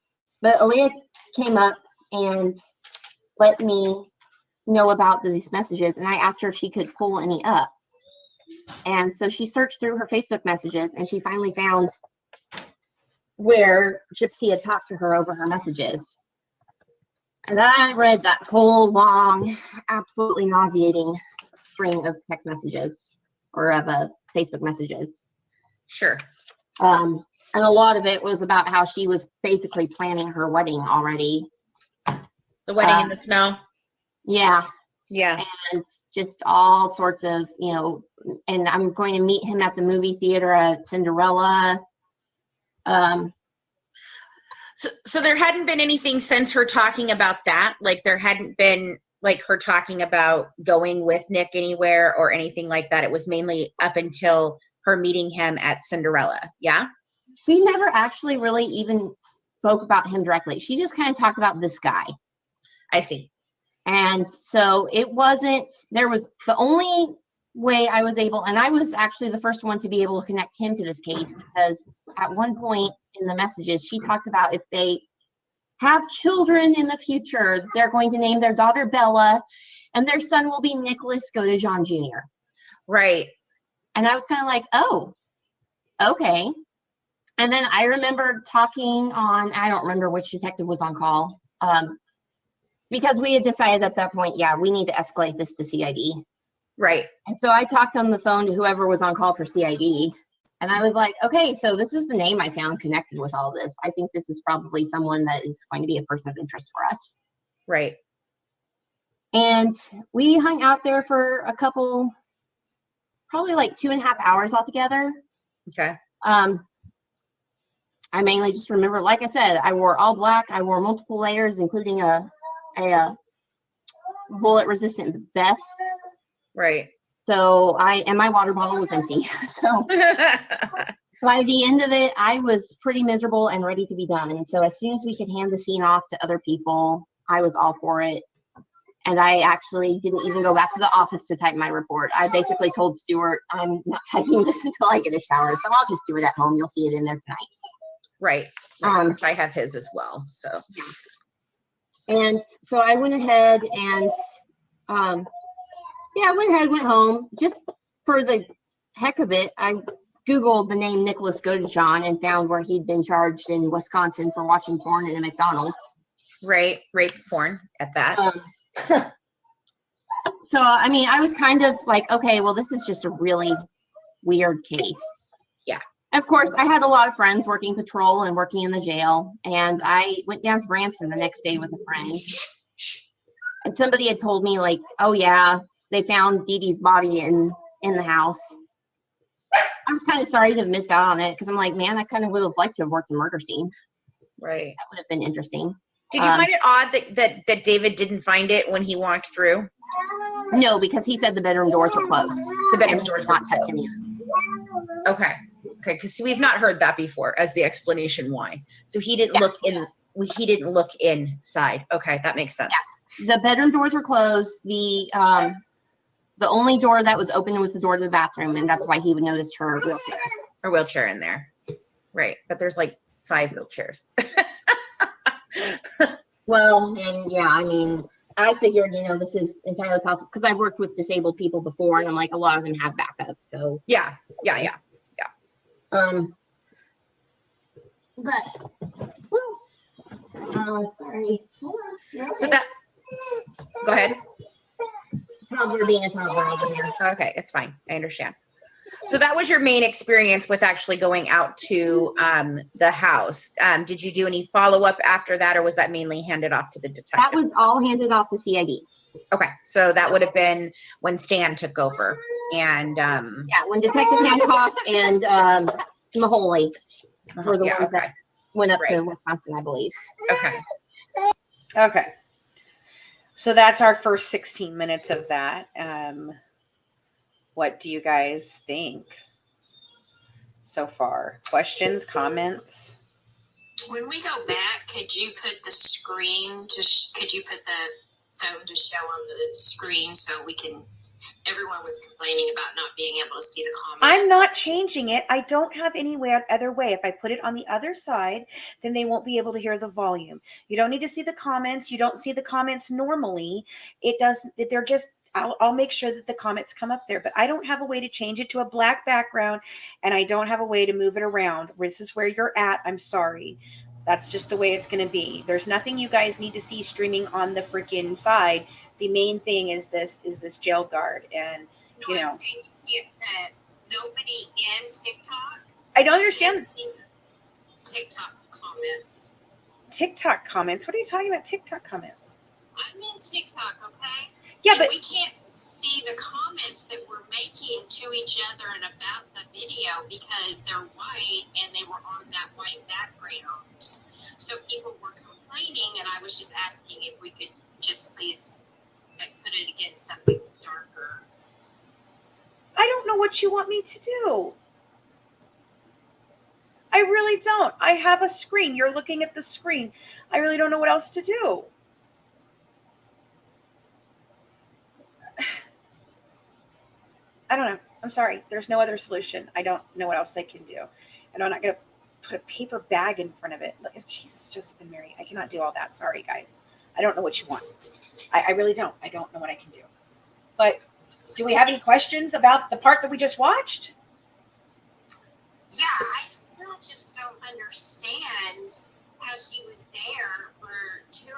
Aaliyah came up and let me know about these messages, and I asked her if she could pull any up. And so she searched through her Facebook messages, and she finally found where Gypsy had talked to her over her messages. And I read that whole long, absolutely nauseating string of text messages, or of Facebook messages. Sure. And a lot of it was about how she was basically planning her wedding already. The wedding in the snow. Yeah. Yeah. And just all sorts of, and I'm going to meet him at the movie theater at Cinderella. So there hadn't been anything since her talking about that. Like there hadn't been like her talking about going with Nick anywhere or anything like that. It was mainly up until her meeting him at Cinderella. Yeah. She never actually really even spoke about him directly. She just kind of talked about this guy. I see. And so it wasn't, there was the only way I was able, and I was actually the first one to be able to connect him to this case, because at one point in the messages, she talks about if they have children in the future, they're going to name their daughter Bella, and their son will be Nicholas Godejohn Jr. Right. And I was kind of like, oh, okay. And then I remember talking on, I don't remember which detective was on call, because we had decided at that point, yeah, we need to escalate this to CID. Right. And so I talked on the phone to whoever was on call for CID. And I was like, okay, so this is the name I found connected with all this. I think this is probably someone that is going to be a person of interest for us. Right. And we hung out there for a couple, probably like 2.5 hours altogether. Okay. I mainly just remember, like I said, I wore all black. I wore multiple layers, including a bullet resistant vest. Right. So and my water bottle was empty. So by the end of it, I was pretty miserable and ready to be done. And so as soon as we could hand the scene off to other people, I was all for it. And I actually didn't even go back to the office to type my report. I basically told Stuart, I'm not typing this until I get a shower. So I'll just do it at home. You'll see it in there tonight. Right. Which I have his as well. So. And so I went ahead and, went home. Just for the heck of it, I Googled the name Nicholas Godejohn and found where he'd been charged in Wisconsin for watching porn in a McDonald's. Right. Rape porn at that. So, I mean, I was kind of like, okay, well, this is just a really weird case. Yeah. Of course, I had a lot of friends working patrol and working in the jail. And I went down to Branson the next day with a friend. And somebody had told me, like, oh, yeah, they found Dee Dee's body in the house. I was kind of sorry to have missed out on it because I'm like, man, I kind of would have liked to have worked the murder scene. Right. That would have been interesting. Did you find it odd that David didn't find it when he walked through? No, because he said the bedroom doors were closed. The bedroom doors were closed. Okay. Okay. Because we've not heard that before as the explanation why. So he didn't look in. He didn't look inside. Okay, that makes sense. Yeah. The bedroom doors were closed. The only door that was open was the door to the bathroom, and that's why he would notice her wheelchair. Her wheelchair in there. Right. But there's like 5 wheelchairs. Well, and yeah, I mean, I figured, this is entirely possible because I've worked with disabled people before, and I'm like, a lot of them have backups. So yeah. But sorry. So that. Go ahead. Toddler being a toddler over here. Okay, it's fine. I understand. So that was your main experience with actually going out to the house. Did you do any follow-up after that, or was that mainly handed off to the detective? That was all handed off to CID. Okay, so that would have been when Stan took over. And when Detective Hancock and Mahoney were the ones that went up to Wisconsin, I believe. Okay. So that's our first 16 minutes of that. What do you guys think so far? Questions, comments? When we go back, could you put the screen could you put the phone to show on the screen so we can, everyone was complaining about not being able to see the comments. I'm not changing it. I don't have any other way. If I put it on the other side, then they won't be able to hear the volume. You don't need to see the comments. You don't see the comments normally. They're just, I'll make sure that the comments come up there, but I don't have a way to change it to a black background, and I don't have a way to move it around. This is where you're at. I'm sorry. That's just the way it's going to be. There's nothing you guys need to see streaming on the freaking side. The main thing is this jail guard, and I'm saying that nobody in TikTok I don't understand. TikTok comments. TikTok comments? What are you talking about? TikTok comments? I'm in TikTok, okay? Yeah, and but we can't see the comments that we're making to each other and about the video because they're white and they were on that white background. So people were complaining, and I was just asking if we could just please put it against something darker. I don't know what you want me to do. I really don't. I have a screen. You're looking at the screen. I really don't know what else to do. I don't know. I'm sorry. There's no other solution. I don't know what else I can do. And I'm not going to put a paper bag in front of it. Look, Jesus, Joseph and Mary. I cannot do all that. Sorry, guys. I don't know what you want. I really don't. I don't know what I can do. But do we have any questions about the part that we just watched? Yeah, I still just don't understand how she was there for 2.5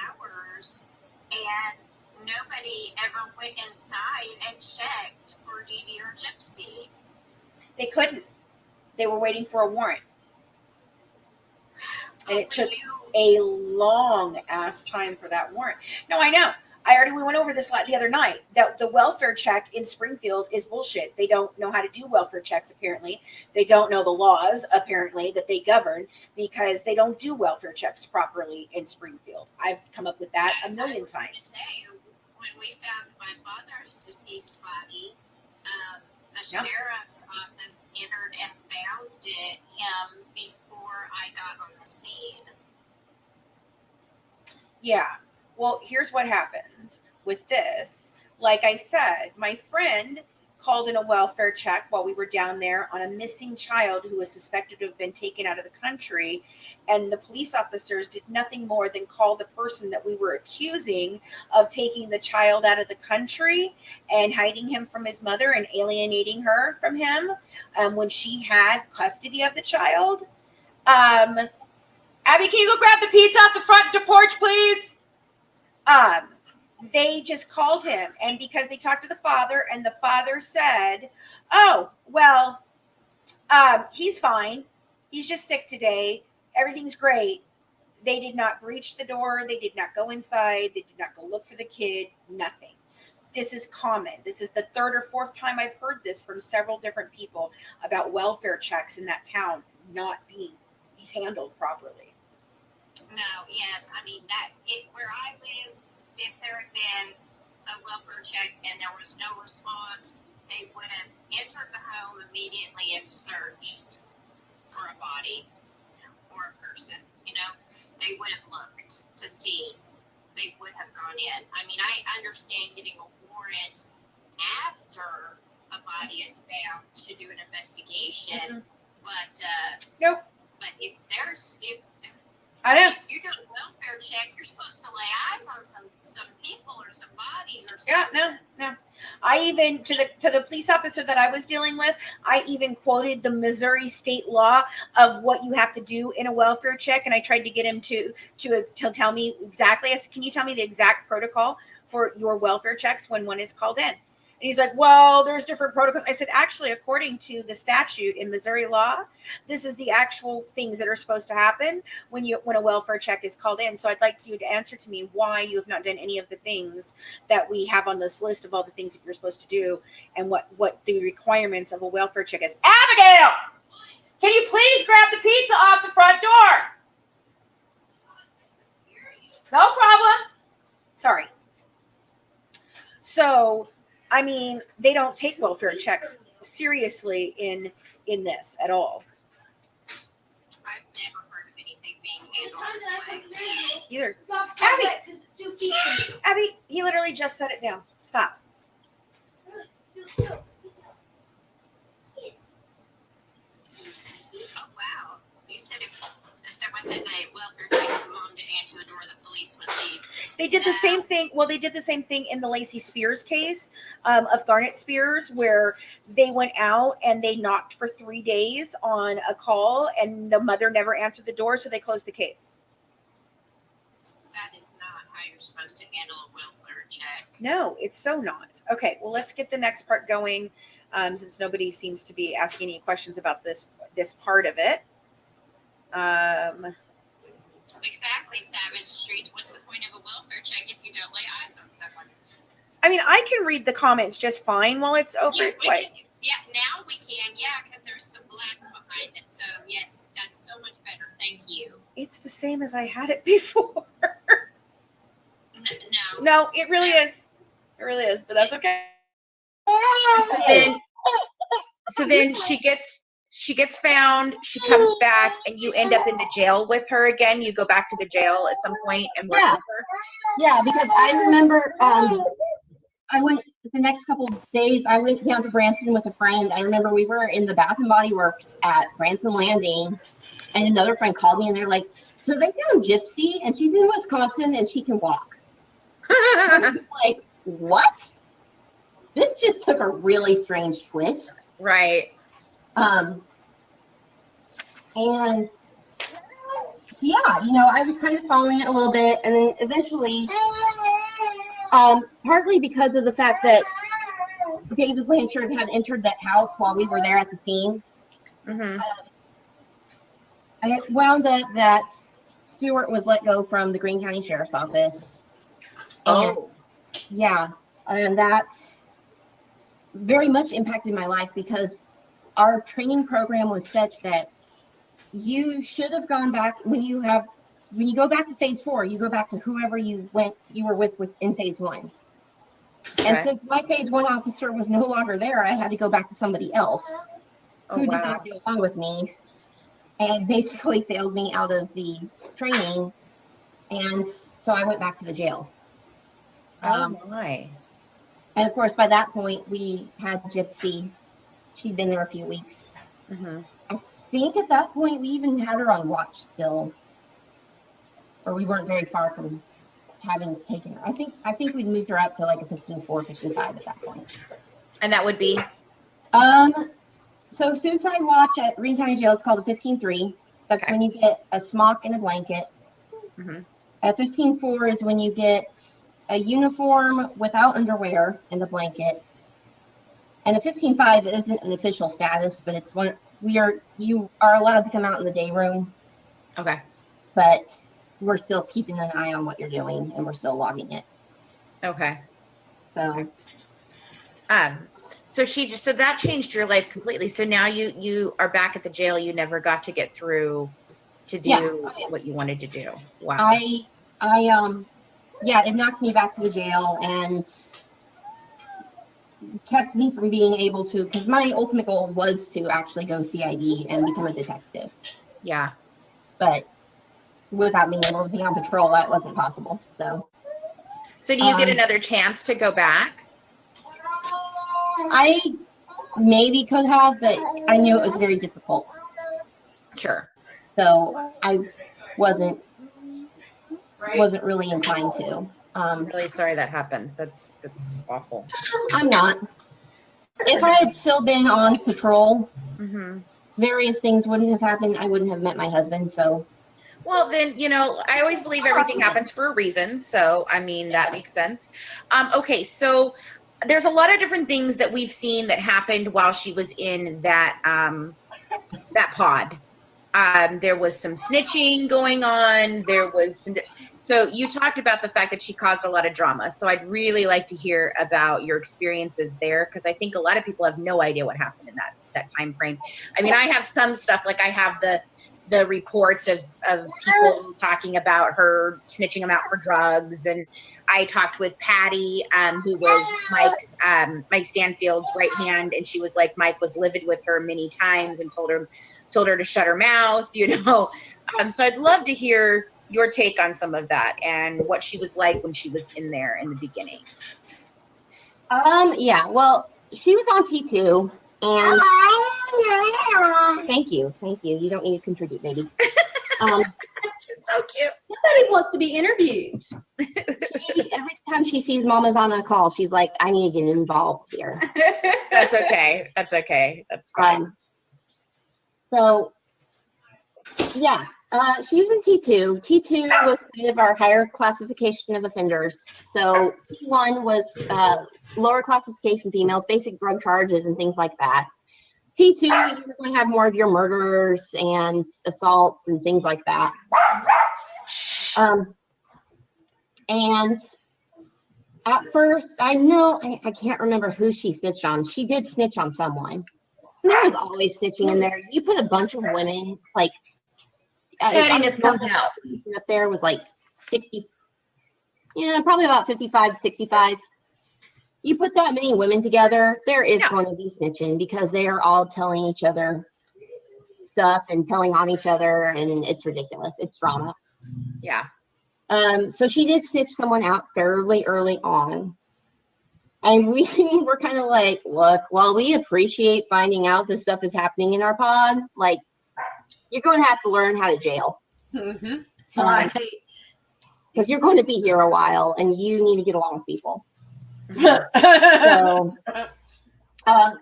hours and nobody ever went inside and checked for Dee Dee or Gypsy. They couldn't. They were waiting for a warrant. And it took a long ass time for that warrant. No, I know. We went over this the other night. That the welfare check in Springfield is bullshit. They don't know how to do welfare checks, apparently. They don't know the laws, apparently, that they govern, because they don't do welfare checks properly in Springfield. I've come up with that a million times. When we found my father's deceased body, the sheriff's office entered and found him before I got on the scene. Yeah. Well, here's what happened with this. Like I said, my friend called in a welfare check while we were down there on a missing child who was suspected to have been taken out of the country. And the police officers did nothing more than call the person that we were accusing of taking the child out of the country and hiding him from his mother and alienating her from him when she had custody of the child. Abby, can you go grab the pizza off the front porch, please? They just called him, and because they talked to the father, and the father said, oh, well, he's fine. He's just sick today. Everything's great. They did not breach the door. They did not go inside. They did not go look for the kid. Nothing. This is common. This is the third or fourth time I've heard this from several different people about welfare checks in that town not being handled properly. No, yes. I mean, where I live, if there had been a welfare check and there was no response, they would have entered the home immediately and searched for a body or a person. They would have looked to see. They would have gone in. I mean, I understand getting a warrant after a body is found to do an investigation, but nope. But if you do a welfare check, you're supposed to lay eyes on some people or some bodies or something. Yeah, no. I even to the police officer that I was dealing with, I even quoted the Missouri state law of what you have to do in a welfare check, and I tried to get him to tell me exactly. I said, "Can you tell me the exact protocol for your welfare checks when one is called in?" And he's like, well, there's different protocols. I said, actually, according to the statute in Missouri law, this is the actual things that are supposed to happen when a welfare check is called in. So I'd like you to answer to me why you have not done any of the things that we have on this list of all the things that you're supposed to do and what the requirements of a welfare check is. Abigail, can you please grab the pizza off the front door? No problem. Sorry. So, I mean, they don't take welfare checks seriously in this at all. I've never heard of anything being handled this way. Either. Abby, he literally just set it down. Stop. Oh, wow. You said if someone said they welfare checks the mom didn't answer the door, the police would leave. They did the same thing. Well, they did the same thing in the Lacey Spears case of Garnet Spears, where they went out and they knocked for 3 days on a call and the mother never answered the door, so they closed the case. That is not how you're supposed to handle a welfare check. No, it's so not. Okay, well, let's get the next part going since nobody seems to be asking any questions about this this part of it. Exactly, Savage Street. What's the point of a welfare check if you don't lay eyes on someone? I mean, I can read the comments just fine while it's over. Yeah, Like, now we can. Yeah, because there's some black behind it. So, yes, that's so much better. Thank you. it's the same as I had it before. No. No, it really is. It really is, but that's okay. So then she gets found, she comes back, and you end up in the jail with her again. You go back to the jail at some point and work with her. Yeah, because I remember I went the next couple of days, I went down to Branson with a friend. I remember we were in the Bath and Body Works at Branson Landing, and another friend called me and they're like, so they found Gypsy and she's in Wisconsin and she can walk. Like, what? This just took a really strange twist. Right. And yeah, you know, I was kind of following it a little bit, and then eventually, partly because of the fact that David Blanchard had entered that house while we were there at the scene, I wound up that Stewart was let go from the Greene County Sheriff's Office. And, yeah, and that very much impacted my life because our training program was such that you should have gone back when you go back to phase 4, you go back to whoever you were with in phase 1. Okay. And since my phase 1 officer was no longer there, I had to go back to somebody else who did not get along with me and basically failed me out of the training. And so I went back to the jail. Oh my. And of course, by that point, we had Gypsy. She'd been there a few weeks. I think at that point, we even had her on watch still. Or we weren't very far from having taken her. I think we'd moved her up to like a 15-4, 55 at that point. And that would be? So suicide watch at Greene County Jail is called a 15-3. That's when you get a smock and a blanket. A 15-4 is when you get a uniform without underwear and a blanket. And a 15-5 isn't an official status, but it's one you are allowed to come out in the day room. Okay. But we're still keeping an eye on what you're doing and we're still logging it. Okay. So so that changed your life completely. So now you are back at the jail. You never got to get through to do what you wanted to do. Wow. It knocked me back to the jail and kept me from being able to, because my ultimate goal was to actually go CID and become a detective. Yeah. But without being able to be on patrol, that wasn't possible. So do you get another chance to go back? I maybe could have, but I knew it was very difficult. Sure. So I wasn't really inclined to. I'm really sorry that happened. That's awful. I'm not. If I had still been on patrol, various things wouldn't have happened. I wouldn't have met my husband. So, well, then, I always believe everything happens for a reason. So, I mean, that makes sense. Okay, so there's a lot of different things that we've seen that happened while she was in that pod. There was some snitching going on. So you talked about the fact that she caused a lot of drama. So I'd really like to hear about your experiences there, because I think a lot of people have no idea what happened in that time frame. I mean, I have some stuff, like I have the reports of people talking about her snitching them out for drugs, and I talked with Patty, who was Mike Stanfield's right hand, and she was like, Mike was livid with her many times and told her to shut her mouth, So I'd love to hear your take on some of that and what she was like when she was in there in the beginning. Yeah, well, she was on T2 and thank you. You don't need to contribute, baby. So cute. Somebody wants to be interviewed. Every time she sees Mama's on a call, she's like, I need to get involved here. That's okay. That's fine. So, yeah, she was in T2. T2 was kind of our higher classification of offenders. So T1 was lower classification females, basic drug charges and things like that. T2, you're going to have more of your murders and assaults and things like that. And at first, I can't remember who she snitched on. She did snitch on someone. There was always snitching in there. You put a bunch of women, like, Pettiness comes out. Up there was like 60, probably about 55, 65. You put that many women together, there is going to be snitching because they are all telling each other stuff and telling on each other, and it's ridiculous. It's drama. Yeah. So she did snitch someone out fairly early on. And we were kind of like, look, while we appreciate finding out this stuff is happening in our pod, like, you're going to have to learn how to jail. Mm-hmm. Because you're going to be here a while and you need to get along with people. And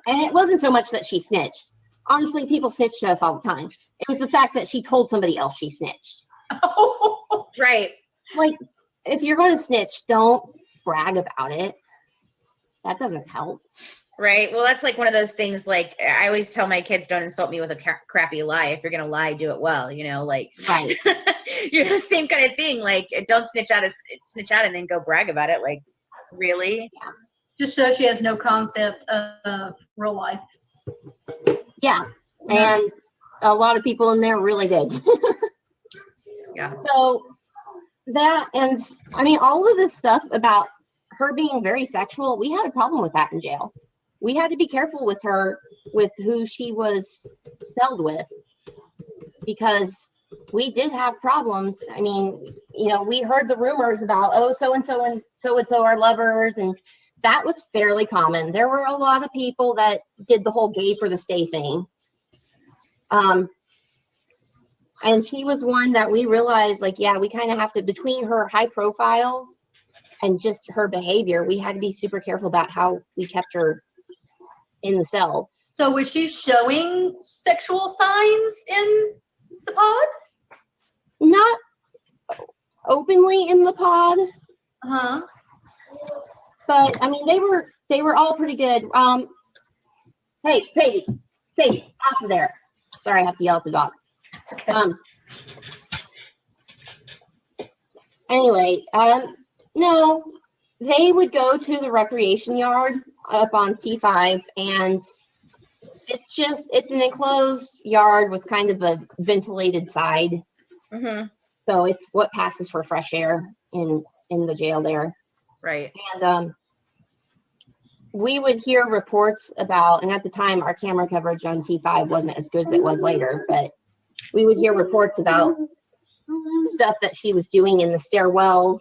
it wasn't so much that she snitched. Honestly, people snitch to us all the time. It was the fact that she told somebody else she snitched. Right. Like, if you're going to snitch, don't brag about it. That doesn't help. Right. Well, that's like one of those things, like, I always tell my kids, don't insult me with a crappy lie. If you're going to lie, do it well, like, right. You're the same kind of thing. Like, don't snitch out and then go brag about it. Like, really? Yeah. Just so she has no concept of real life. Yeah. And a lot of people in there really did. Yeah. So that, and I mean, all of this stuff about her being very sexual, we had a problem with that in jail. We had to be careful with her, with who she was celled with, because we did have problems. I mean, we heard the rumors about, so-and-so and so-and-so are lovers, and that was fairly common. There were a lot of people that did the whole gay for the stay thing. And she was one that we realized, like, yeah, we kind of have to, between her high profile and just her behavior, we had to be super careful about how we kept her in the cells. So was she showing sexual signs in the pod? Not openly in the pod. Uh-huh. But I mean, they were all pretty good. Hey, Sadie, off of there. Sorry, I have to yell at the dog. It's okay. Anyway, no, they would go to the recreation yard up on T5, and it's an enclosed yard with kind of a ventilated side. Mm-hmm. So it's what passes for fresh air in the jail there. Right. And we would hear reports about, and at the time our camera coverage on T5 wasn't as good as it was later, but we would hear reports about stuff that she was doing in the stairwells.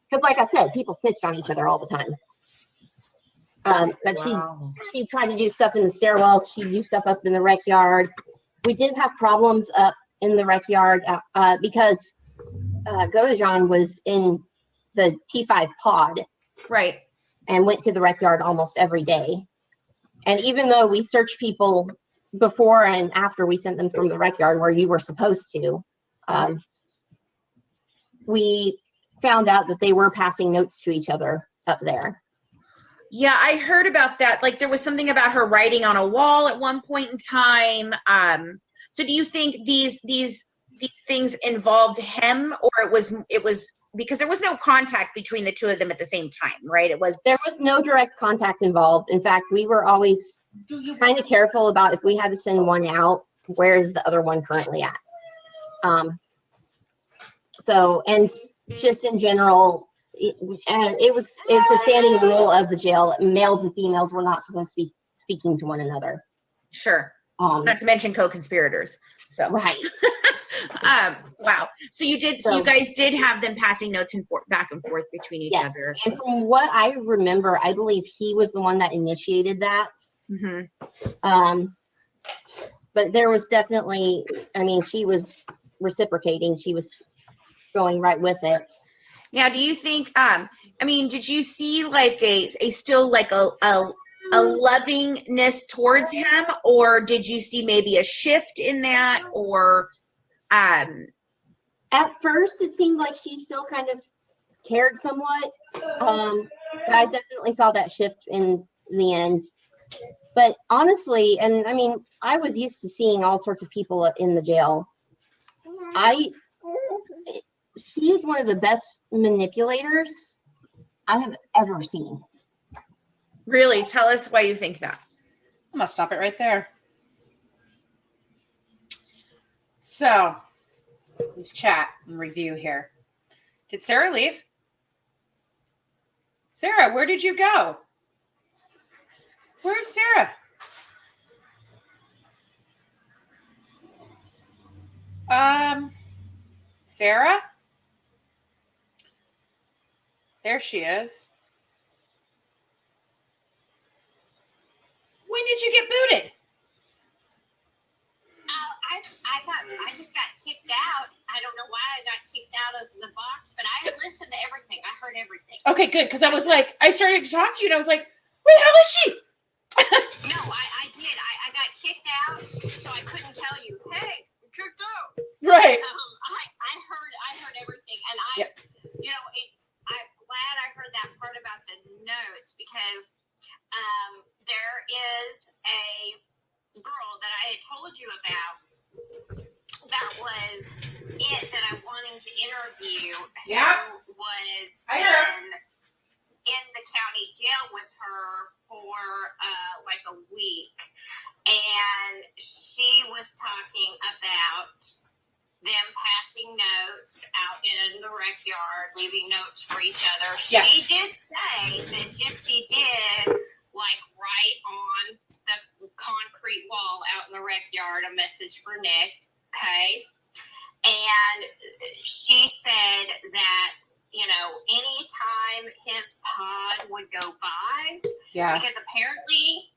Because like I said, people snitched on each other all the time. But she tried to do stuff in the stairwells. She'd do stuff up in the rec yard. We did have problems up in the rec yard because Godejohn was in the T5 pod. Right. And went to the rec yard almost every day. And even though we searched people before and after we sent them from the rec yard where you were supposed to, we found out that they were passing notes to each other up there. Yeah, I heard about that. Like, there was something about her writing on a wall at one point in time. So do you think these things involved him, or it was because there was no contact between the two of them at the same time, right? There was no direct contact involved. In fact, we were always kind of careful about if we had to send one out, where is the other one currently at? So, and just in general, it's a standing rule of the jail. Males and females were not supposed to be speaking to one another. Sure. Not to mention co-conspirators. So right. Wow. So you guys did have them passing notes back and forth between each other. And from what I remember, I believe he was the one that initiated that. Mm-hmm. But there was definitely, I mean, she was reciprocating. She was going right with it. Now, do you think, did you see like a still like a lovingness towards him, or did you see maybe a shift in that, or at first it seemed like she still kind of cared somewhat, but I definitely saw that shift in the end. But honestly, and I mean, I was used to seeing all sorts of people in the jail. She is one of the best manipulators I have ever seen. Really? Tell us why you think that. I'm going to stop it right there. So, let's chat and review here. Did Sarah leave? Sarah, where did you go? Where's Sarah? Sarah? There she is. When did you get booted? I just got kicked out. I don't know why I got kicked out of the box, but I listened to everything. I heard everything. Okay, good. Because I was like, I started to talk to you and I was like, where the hell is she? No, I did. I got kicked out, so I couldn't tell you, hey, I'm kicked out. Right. I heard everything. And I'm glad I heard that part about the notes because there is a girl that I had told you about that was it that I'm wanting to interview. Yeah. Who was I heard. in the county jail with her for like a week. And she was talking about them passing notes out in the rec yard, leaving notes for each other. Yes. She did say that Gypsy did like write on the concrete wall out in the rec yard a message for Nick. Okay. And she said that, anytime his pod would go by, Yeah. because apparently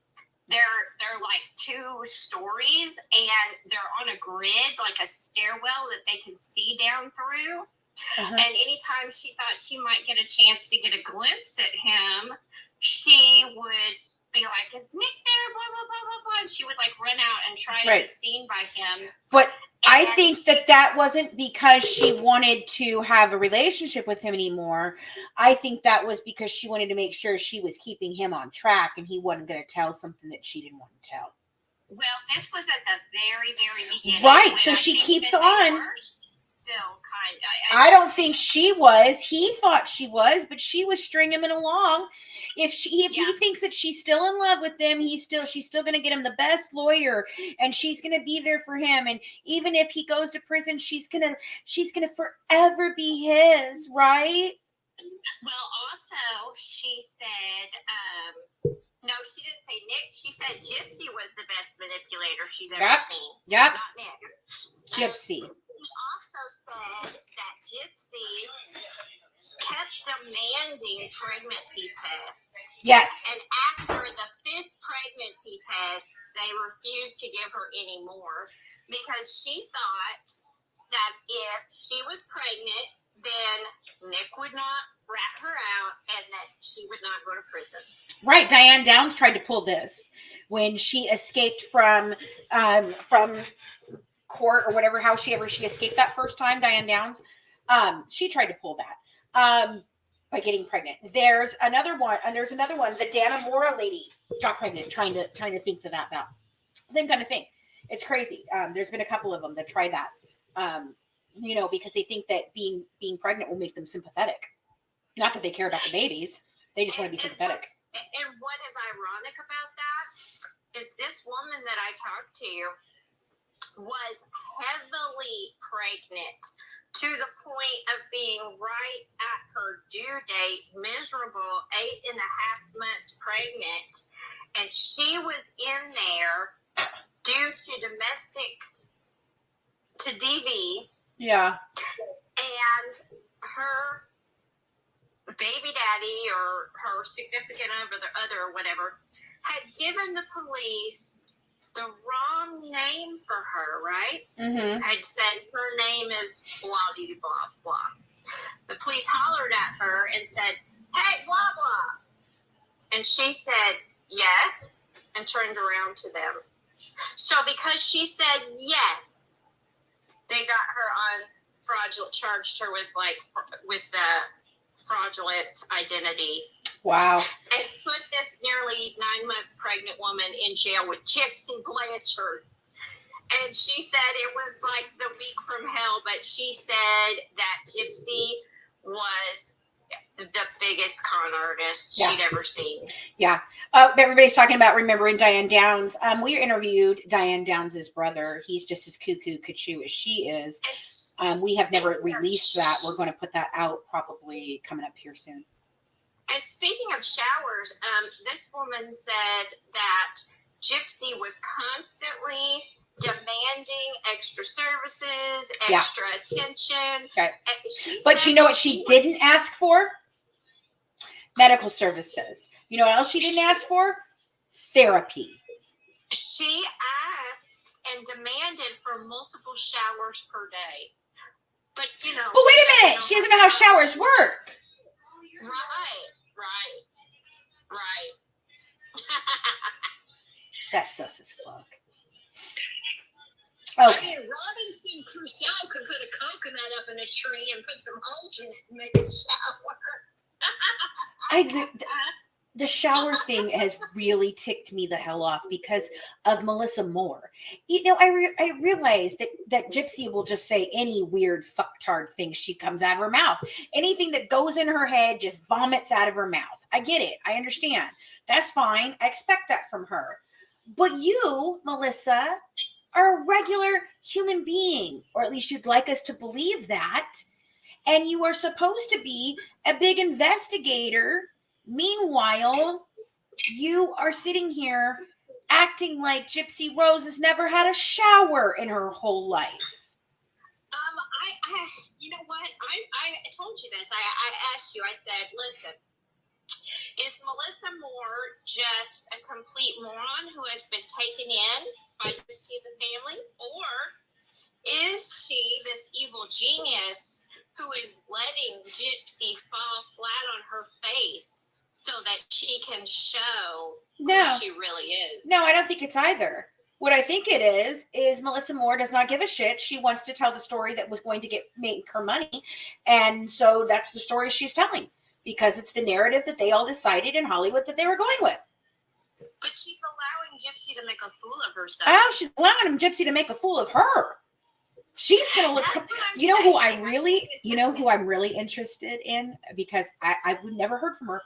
they're like 2 stories and they're on a grid, like a stairwell that they can see down through. Uh-huh. And anytime she thought she might get a chance to get a glimpse at him, she would be like, is Nick there? Blah, blah, blah, blah, blah. And she would like run out and try to be seen by him. But I think that wasn't because she wanted to have a relationship with him anymore. I think that was because she wanted to make sure she was keeping him on track and he wasn't going to tell something that she didn't want to tell. Well, this was at the very, very beginning. Right, so she keeps on. Still kind of. I don't think she was. He thought she was, but she was stringing him along. If he thinks that she's still in love with him, she's still going to get him the best lawyer, and she's going to be there for him. And even if he goes to prison, she's gonna forever be his, right? Well, also she said, no, she didn't say Nick. She said Gypsy was the best manipulator she's ever seen. Yep. Not Nick. Gypsy. He also said that Gypsy kept demanding pregnancy tests. Yes. And after the 5th pregnancy test, they refused to give her any more because she thought that if she was pregnant, then Nick would not rat her out and that she would not go to prison. Right. Diane Downs tried to pull this when she escaped from court or whatever, she escaped that first time, Diane Downs. She tried to pull that by getting pregnant. There's another one, the Dana Mora lady got pregnant trying to think to that about. Same kind of thing. It's crazy. There's been a couple of them that try that. Because they think that being pregnant will make them sympathetic. Not that they care about the babies. They just want to be sympathetic. And what is ironic about that is this woman that I talked to was heavily pregnant to the point of being right at her due date, miserable, 8.5 months pregnant. And she was in there due to DV. Yeah. And her baby daddy or her significant other or whatever had given the police the wrong name for her, right? Mm-hmm. Had said her name is blah blah blah. The police hollered at her and said, "Hey, blah blah," and she said yes and turned around to them. So because she said yes, they got her on fraudulent, charged her with fraudulent identity. Wow. And put this nearly 9-month pregnant woman in jail with Gypsy Blanchard. And she said it was like the week from hell, but she said that Gypsy was the biggest con artist she'd ever seen. Yeah. Everybody's talking about remembering Diane Downs. We interviewed Diane Downs' brother. He's just as cuckoo cuckoo as she is. We have never released that. We're going to put that out probably coming up here soon. And speaking of showers, this woman said that Gypsy was constantly demanding extra services, extra attention. Okay. But you know what she didn't ask for? Medical services. You know what else she didn't ask for? Therapy. She asked and demanded for multiple showers per day. But, you know. But wait a minute. She doesn't know how showers work. Right. That's sus as fuck. I Okay. mean, Robinson Crusoe could put a coconut up in a tree and put some holes in it and make a shower. The shower thing has really ticked me the hell off because of Melissa Moore. You know, I realize that Gypsy will just say any weird fucktard thing she comes out of her mouth. Anything that goes in her head just vomits out of her mouth. I get it. I understand. That's fine. I expect that from her. But you, Melissa, are a regular human being, or at least you'd like us to believe that. And you are supposed to be a big investigator. Meanwhile, you are sitting here acting like Gypsy Rose has never had a shower in her whole life. You know what? I told you this. I asked you, I said, listen, is Melissa Moore just a complete moron who has been taken in by Gypsy and the family? Or is she this evil genius who is letting Gypsy fall flat on her face so that she can show who she really is? No, I don't think it's either. What I think it is Melissa Moore does not give a shit. She wants to tell the story that was going to make her money. And so that's the story she's telling because it's the narrative that they all decided in Hollywood that they were going with. But she's allowing Gypsy to make a fool of herself. Oh, she's allowing Gypsy to make a fool of her. She's going to look, you know who I'm really interested in because I've never heard from her.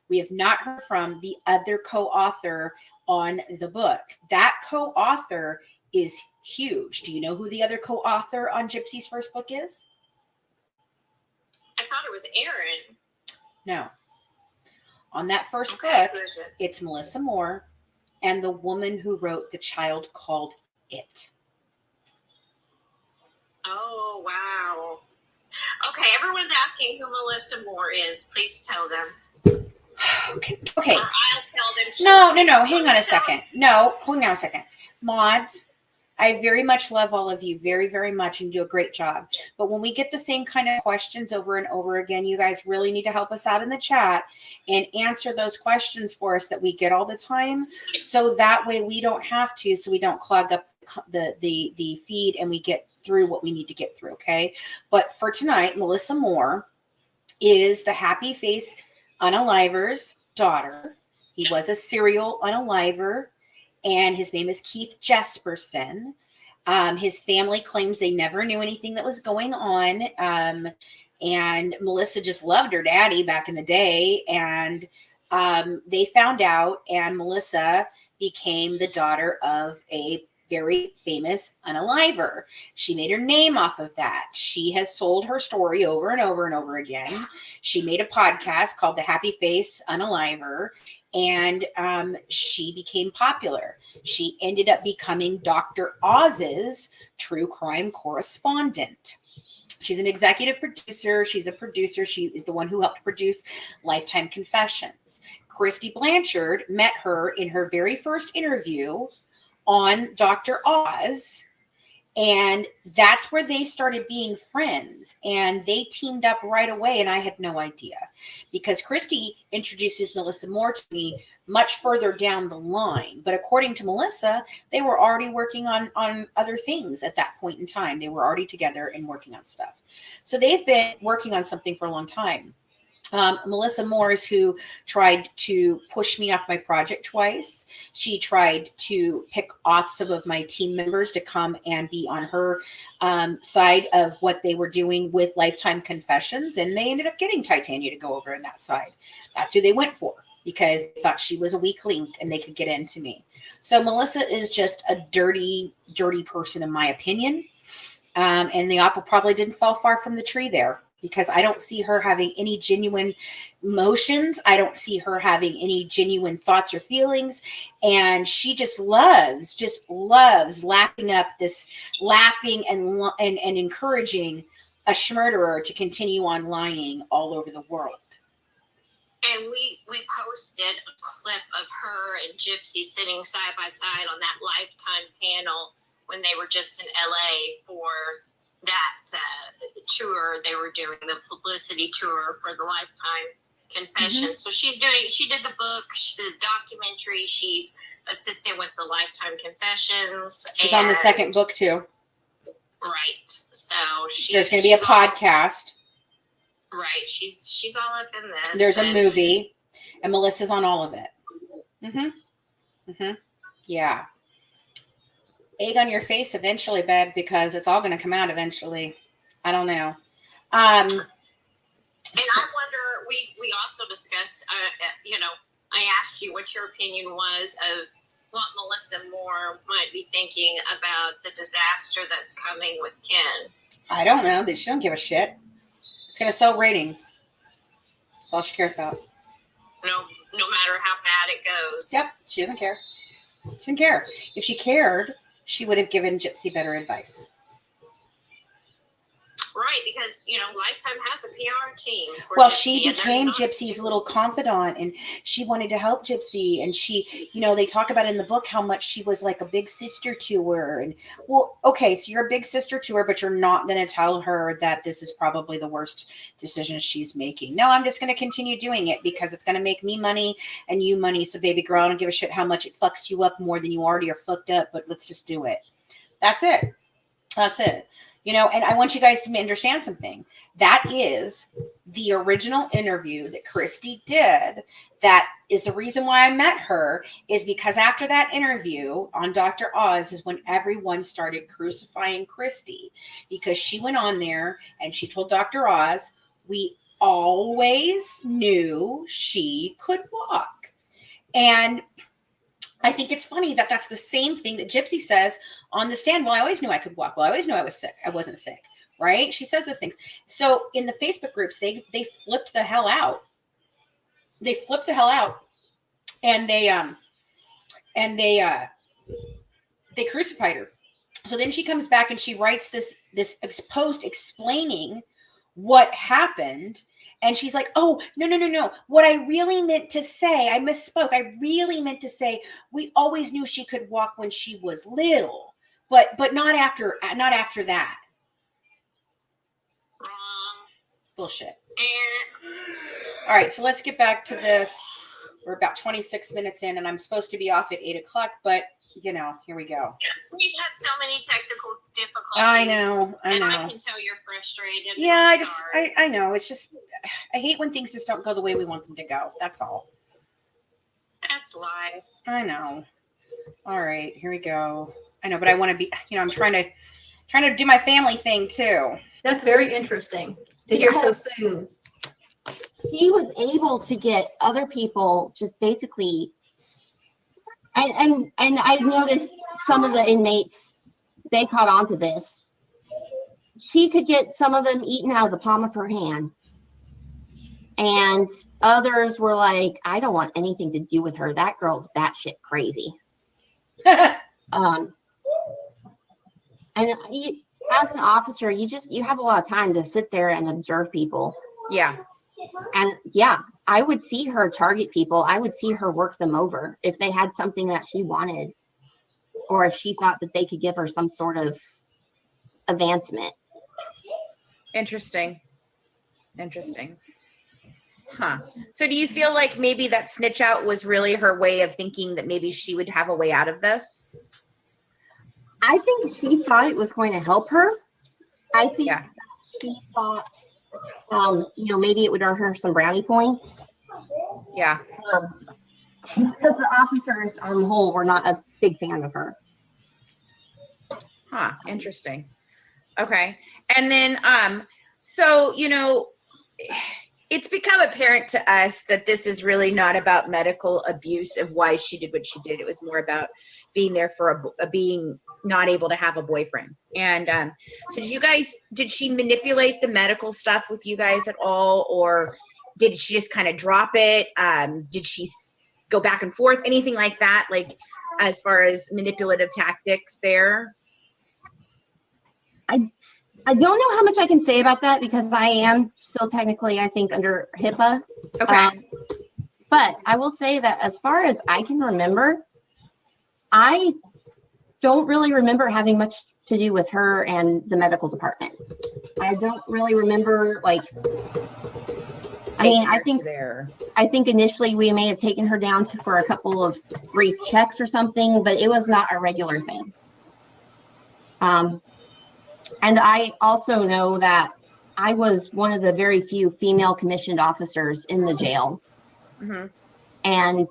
We have not heard from the other co-author on the book. That co-author is huge. Do you know who the other co-author on Gypsy's first book is? I thought it was Aaron. No. On that first book, it's Melissa Moore and the woman who wrote The Child Called It. Oh, wow. Okay, everyone's asking who Melissa Moore is. Please tell them. Okay. Or I'll tell them. No. Hang on a second. No, hang on a second. Mods, I very much love all of you very, very much and do a great job. But when we get the same kind of questions over and over again, you guys really need to help us out in the chat and answer those questions for us that we get all the time. So that way we don't have to, so we don't clog up the feed and we get through what we need to get through. Okay. But for tonight, Melissa Moore is the Happy Face Unaliver's daughter. He was a serial unaliver, and his name is Keith Jesperson. His family claims they never knew anything that was going on. And Melissa just loved her daddy back in the day. And they found out, and Melissa became the daughter of a very famous unaliver. She made her name off of that. She has sold her story over and over and over again. She made a podcast called The Happy Face Unaliver, and she became popular. She ended up becoming Dr. Oz's true crime correspondent. She's an executive producer. She's a producer. She is the one who helped produce Lifetime Confessions. Christy Blanchard met her in her very first interview on Dr. Oz, and that's where they started being friends, and they teamed up right away, and I had no idea because Christy introduces Melissa Moore to me much further down the line. But according to Melissa, they were already working on other things at that point in time. They were already together and working on stuff. So they've been working on something for a long time. Melissa Morris, who tried to push me off my project twice. She tried to pick off some of my team members to come and be on her side of what they were doing with Lifetime Confessions. And they ended up getting Titania to go over on that side. That's who they went for, because they thought she was a weak link and they could get into me. So Melissa is just a dirty, dirty person, in my opinion. And the apple probably didn't fall far from the tree there, because I don't see her having any genuine emotions. I don't see her having any genuine thoughts or feelings. And she just loves laughing and encouraging a schmurderer to continue on lying all over the world. And we posted a clip of her and Gypsy sitting side by side on that Lifetime panel when they were just in LA for that tour they were doing, the publicity tour for the Lifetime Confession. Mm-hmm. So she did the book, the documentary, she's assistant with the Lifetime Confessions. She's on the second book too. Right. So there's going to be a podcast. Right. She's all up in this. There's a movie, and Melissa's on all of it. Yeah. Egg on your face eventually, babe, because it's all going to come out eventually. I don't know. And I wonder, we also discussed, I asked you what your opinion was of what Melissa Moore might be thinking about the disaster that's coming with Ken. I don't know. She don't give a shit. It's going to sell ratings. That's all she cares about. No matter how bad it goes. Yep. She doesn't care. She doesn't care. If she cared, she would have given Gypsy better advice. Right, because, Lifetime has a PR team. Well, she became Gypsy's little confidant, and she wanted to help Gypsy. And she, they talk about in the book how much she was like a big sister to her. And, well, okay, so you're a big sister to her, but you're not going to tell her that this is probably the worst decision she's making. No, I'm just going to continue doing it because it's going to make me money and you money. So, baby girl, I don't give a shit how much it fucks you up more than you already are fucked up, but let's just do it. That's it. That's it. And I want you guys to understand something. That is the original interview that Christy did. That is the reason why I met her, is because after that interview on Dr. Oz is when everyone started crucifying Christy, because she went on there and she told Dr. Oz, we always knew she could walk. And I think it's funny that that's the same thing that Gypsy says on the stand. Well, I always knew I could walk. Well, I always knew I was sick. I wasn't sick, right? She says those things. So in the Facebook groups, they flipped the hell out. They flipped the hell out, and they crucified her. So then she comes back and she writes this post explaining what happened. And she's like, oh, no. What I really meant to say, I misspoke. I really meant to say, we always knew she could walk when she was little, but not after that. Bullshit. All right, so let's get back to this. We're about 26 minutes in, and I'm supposed to be off at 8 o'clock, but here we go. We've had so many technical difficulties. I know. I can tell you're frustrated. Yeah, I know. It's just, I hate when things just don't go the way we want them to go. That's all. That's life. I know. All right, here we go. I know, but I want to be, I'm trying to do my family thing too. That's very interesting to hear so soon. He was able to get other people just basically, and I noticed some of the inmates, they caught on to this. She could get some of them eaten out of the palm of her hand. And others were like, I don't want anything to do with her. That girl's batshit crazy. And as an officer, you have a lot of time to sit there and observe people. Yeah. And yeah, I would see her target people. I would see her work them over if they had something that she wanted, or if she thought that they could give her some sort of advancement. Interesting. Huh. So do you feel like maybe that snitch out was really her way of thinking that maybe she would have a way out of this? I think she thought it was going to help her. I think she thought Maybe it would earn her some brownie points. Yeah. Because the officers on the whole were not a big fan of her. Huh. Interesting. Okay. And then, so, it's become apparent to us that this is really not about medical abuse of why she did what she did. It was more about being there for being not able to have a boyfriend. And so did she manipulate the medical stuff with you guys at all? Or did she just kind of drop it? Did she go back and forth? Anything like that? Like as far as manipulative tactics there? I don't know how much I can say about that because I am still technically, I think, under HIPAA. Okay. But I will say that as far as I can remember, I don't really remember having much to do with her and the medical department. I don't really remember, I think initially we may have taken her down for a couple of brief checks or something, but it was not a regular thing. And I also know that I was one of the very few female commissioned officers in the jail. Mm-hmm. And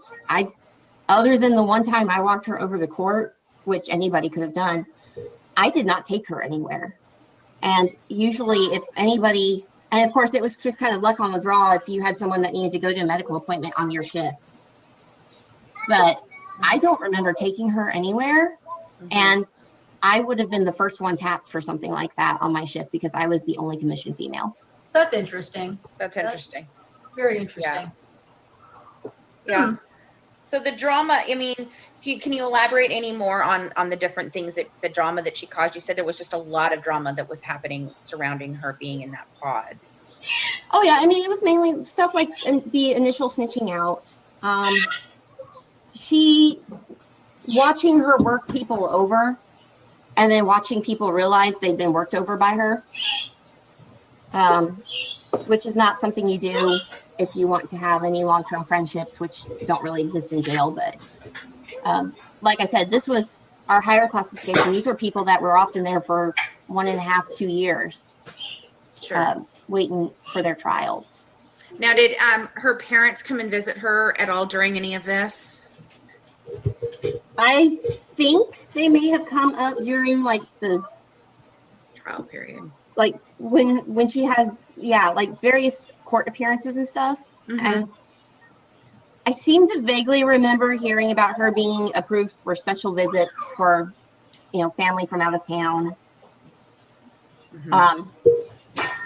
other than the one time I walked her over the court, which anybody could have done, I did not take her anywhere. And usually if anybody, and of course it was just kind of luck on the draw if you had someone that needed to go to a medical appointment on your shift. But I don't remember taking her anywhere. Mm-hmm. And I would have been the first one tapped for something like that on my shift because I was the only commissioned female. That's interesting. That's interesting. Very interesting. Yeah. So the drama, I mean, can you elaborate any more on the different things the drama that she caused? You said there was just a lot of drama that was happening surrounding her being in that pod. Oh yeah. I mean, it was mainly stuff like the initial snitching out. She watching her work people over and then watching people realize they've been worked over by her, which is not something you do if you want to have any long-term friendships, which don't really exist in jail. But like I said, this was our higher classification. These were people that were often there for 1.5, 2 years, waiting for their trials. Now, did her parents come and visit her at all during any of this? I think they may have come up during the trial period, like when she has various court appearances and stuff. Mm-hmm. And I seem to vaguely remember hearing about her being approved for special visits for family from out of town. Mm-hmm.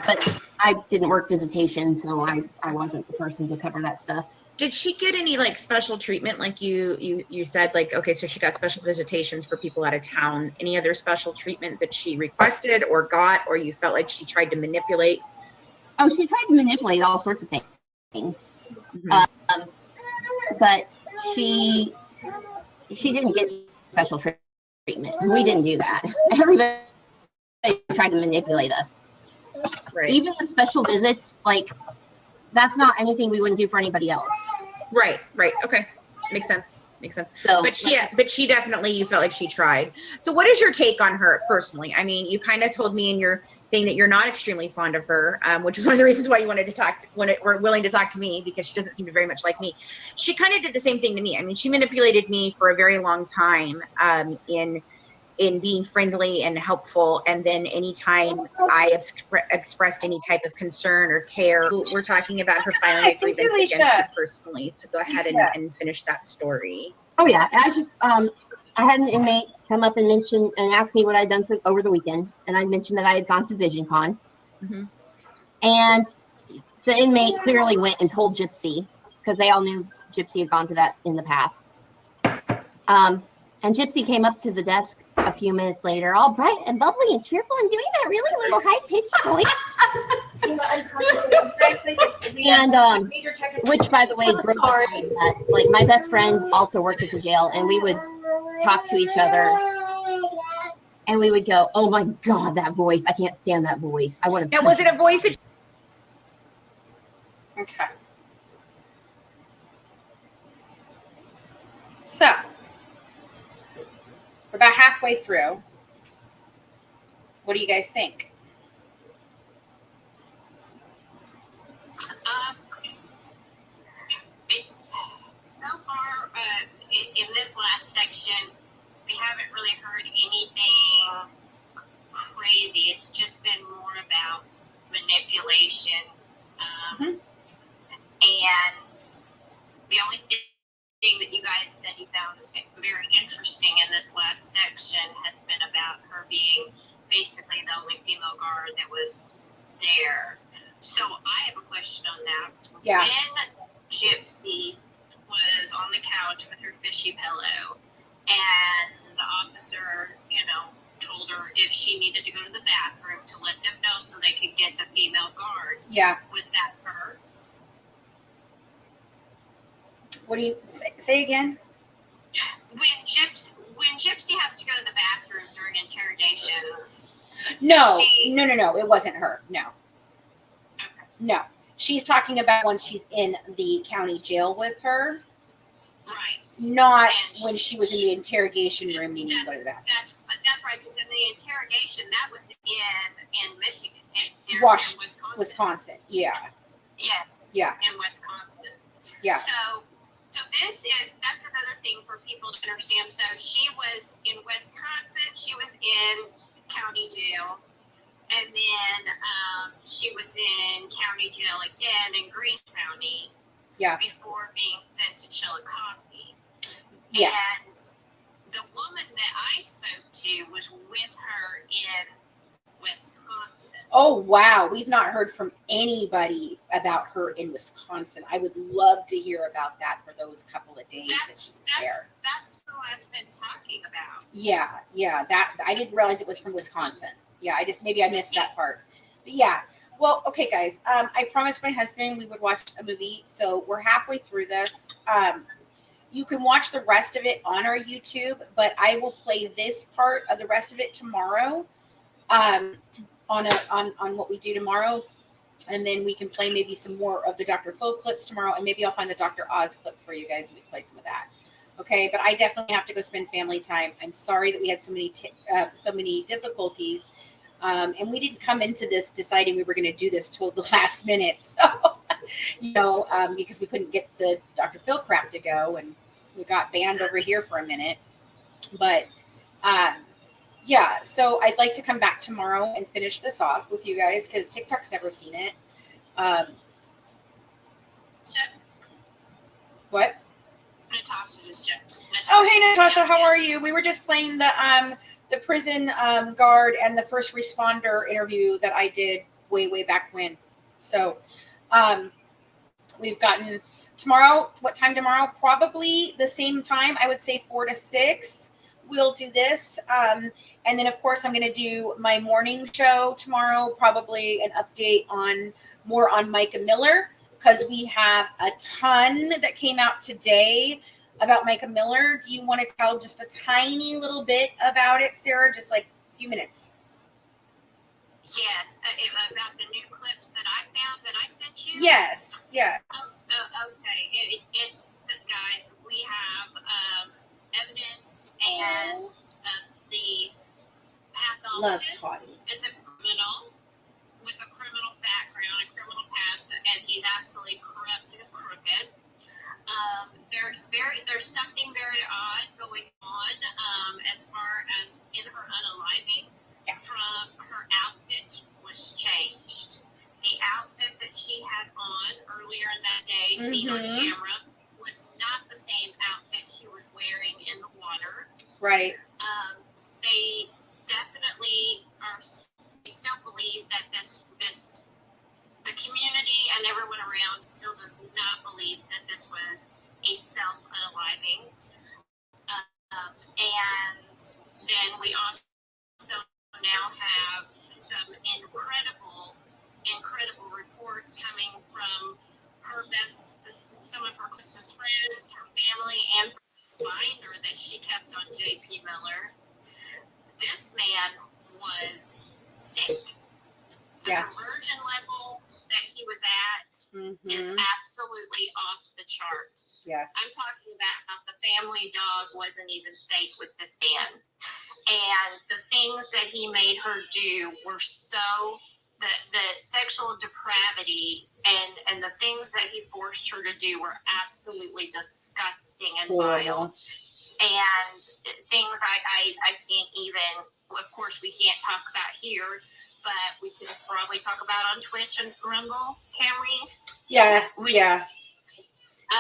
But I didn't work visitation, so I wasn't the person to cover that stuff. Did she get any special treatment? Like you said, okay, so she got special visitations for people out of town. Any other special treatment that she requested or got, or you felt like she tried to manipulate? Oh, she tried to manipulate all sorts of things. Mm-hmm. But she didn't get special treatment. We didn't do that. Everybody tried to manipulate us. Right. Even the special visits, that's not anything we wouldn't do for anybody else. Right. Okay. Makes sense. So, but she definitely, you felt like she tried. So what is your take on her personally? I mean, you kind of told me in your thing that you're not extremely fond of her, which is one of the reasons why you wanted to were willing to talk to me, because she doesn't seem to very much like me. She kind of did the same thing to me. I mean, she manipulated me for a very long time in being friendly and helpful. And then anytime I expressed any type of concern or care, we're talking about her filing a grievance against you personally. So go ahead and finish that story. Oh yeah. I just, I had an inmate come up and ask me what I'd done over the weekend. And I mentioned that I had gone to VisionCon. Mm-hmm. And the inmate clearly went and told Gypsy, because they all knew Gypsy had gone to that in the past. And Gypsy came up to the desk a few minutes later, all bright and bubbly and cheerful, and doing that really little high-pitched voice. And which, by the way, my best friend also worked at the jail, and we would talk to each other, and we would go, "Oh my God, that voice! I can't stand that voice. I want to." Now, was it a voice that? Okay. So. We're about halfway through. What do you guys think? manipulation. And the only thing that you guys said you found very interesting in this last section has been about her being basically the only female guard that was there. So I have a question on that. Yeah. When Gypsy was on the couch with her fishy pillow and the officer, told her if she needed to go to the bathroom to let them know so they could get the female guard. Yeah. Was that her? What do you say again? When Gypsy has to go to the bathroom during interrogations. No. It wasn't her. No. Okay. No. She's talking about when she's in the county jail with her. Right. Not when she was in the interrogation room needing to go to the bathroom. That's right, because in the interrogation, that was in Michigan. In Wisconsin. Yeah. Yes. Yeah. In Wisconsin. Yeah. So that's another thing for people to understand. So she was in Wisconsin, she was in county jail, and then she was in county jail again in Greene County. Yeah. Before being sent to Chillicothe. Yeah. And the woman that I spoke to was with her in Wisconsin. Oh, wow. We've not heard from anybody about her in Wisconsin. I would love to hear about that for those couple of days that she was there. That's who I've been talking about. Yeah. That I didn't realize it was from Wisconsin. Yeah, maybe I missed that part. But yeah. Well, okay, guys. I promised my husband we would watch a movie, so we're halfway through this. You can watch the rest of it on our YouTube, but I will play this part of the rest of it tomorrow. On what we do tomorrow, and then we can play maybe some more of the Dr. Phil clips tomorrow, and maybe I'll find the Dr. Oz clip for you guys and we can play some of that. Okay, but I definitely have to go spend family time. I'm sorry that we had so many difficulties. And we didn't come into this deciding we were going to do this till the last minute. So, because we couldn't get the Dr. Phil crap to go and we got banned over here for a minute. But, yeah, so I'd like to come back tomorrow and finish this off with you guys because TikTok's never seen it. What? Natasha just checked. Oh, hey, Natasha, how are you? We were just playing the prison guard and the first responder interview that I did way back when. So we've gotten tomorrow. What time tomorrow? Probably the same time. I would say 4 to 6. We'll do this. And then, of course, I'm going to do my morning show tomorrow, probably an update on Micah Miller, because we have a ton that came out today about Micah Miller. Do you want to tell just a tiny little bit about it, Sarah? Just like a few minutes. Yes, about the new clips that I found that I sent you? Yes. Okay. It's guys, we have evidence and the pathologist is a criminal with a criminal background, a criminal past, and he's absolutely corrupt and crooked. There's something very odd going on as far as in her unaliving. From her outfit was changed. The outfit that she had on earlier in that day, seen on camera, was not the same outfit she was wearing in the water. Right. They definitely still believe that the community and everyone around still does not believe that this was a self-unaliving. And then we also now have some incredible reports coming from some of her closest friends, her family, and from this binder that she kept on J.P. Miller. This man was sick. The conversion level that he was at is absolutely off the charts. Yes. I'm talking about the family dog wasn't even safe with this man. And the things that he made her do were so, the sexual depravity and the things that he forced her to do were absolutely disgusting and vile. And things I can't even, of course we can't talk about here, but we could probably talk about on Twitch and Rumble, can we? Yeah, yeah.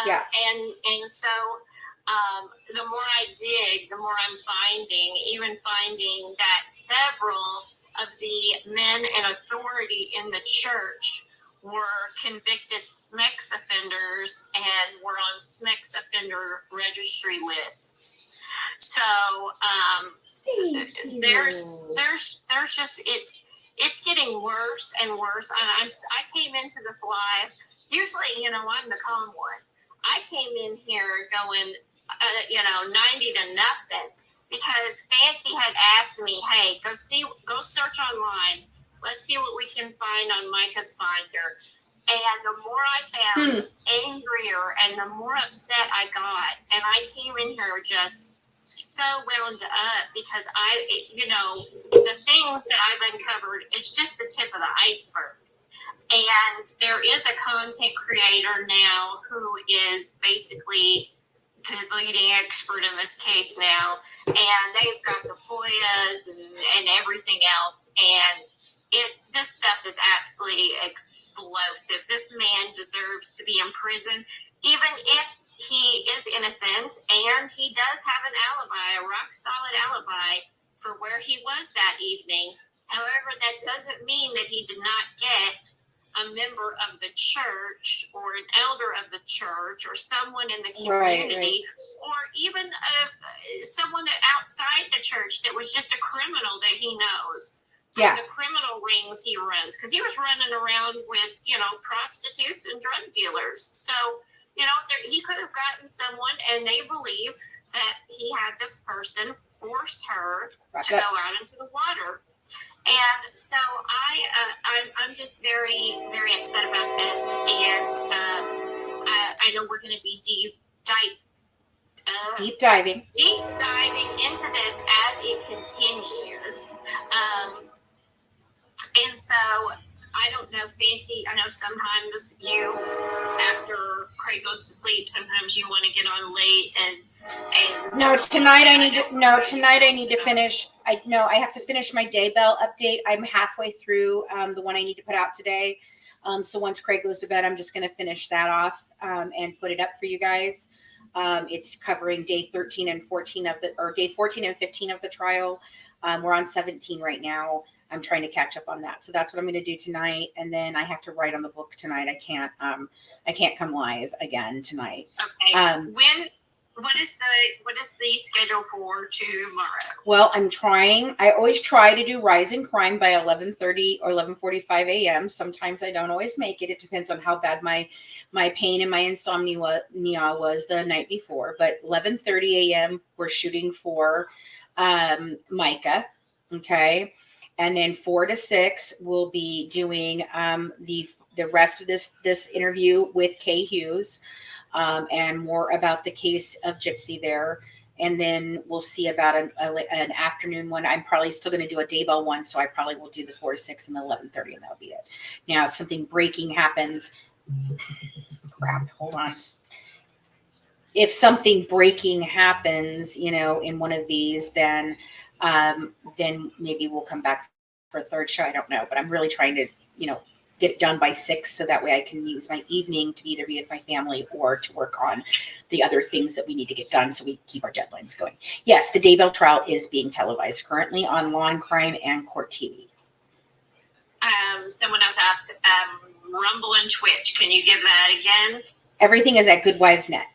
Yeah. And so the more I dig, the more I'm finding that several of the men in authority in the church were convicted SMEX offenders and were on SMEX offender registry lists. So there's just it's getting worse and worse. And I came into this live. Usually, I'm the calm one. I came in here going, 90 to nothing, because Fancy had asked me, hey, go search online. Let's see what we can find on Micah's Finder. And the more I found, angrier and the more upset I got. And I came in here just so wound up because the things that I've uncovered, it's just the tip of the iceberg. And there is a content creator now who is basically the leading expert in this case now, and they've got the FOIAs and everything else, and this stuff is absolutely explosive. This man deserves to be in prison, even if he is innocent, and he does have an alibi, a rock solid alibi for where he was that evening. However, that doesn't mean that he did not get a member of the church or an elder of the church or someone in the community, or even someone that outside the church that was just a criminal that he knows. The criminal rings he runs, because he was running around with, prostitutes and drug dealers. So, he could have gotten someone, and they believe that he had this person force her to go out into the water. And so I'm just very, very upset about this. And I know we're going to be deep diving into this as it continues. And so I don't know, Fancy, I know sometimes you, after Craig goes to sleep, sometimes you want to get on late and tonight I need to finish. I have to finish my Daybell update. I'm halfway through the one I need to put out today. So once Craig goes to bed, I'm just going to finish that off and put it up for you guys. It's covering day 13 and 14 day 14 and 15 of the trial. We're on 17 right now. I'm trying to catch up on that. So that's what I'm going to do tonight. And then I have to write on the book tonight. I can't come live again tonight. Okay. What is the schedule for tomorrow? Well, I'm trying. I always try to do Rise in Crime by 11:30 or 11:45 a.m. Sometimes I don't always make it. It depends on how bad my pain and my insomnia was the night before. But 11:30 a.m. we're shooting for Micah. Okay. And then 4 to 6 we'll be doing the rest of this interview with Kay Hughes. And more about the case of Gypsy there. And then we'll see about an afternoon one. I'm probably still going to do a Daybell one, so I probably will do the 4 to 6 and the 11:30, and that'll be it. Now, if something breaking happens, hold on. If something breaking happens, in one of these, then maybe we'll come back for a third show. I don't know, but I'm really trying to, get it done by 6 so that way I can use my evening to either be with my family or to work on the other things that we need to get done so we keep our deadlines going. Yes, the Daybell trial is being televised currently on Law and Crime and Court TV. Someone else asked, Rumble and Twitch. Can you give that again? Everything is at Good Wives Net.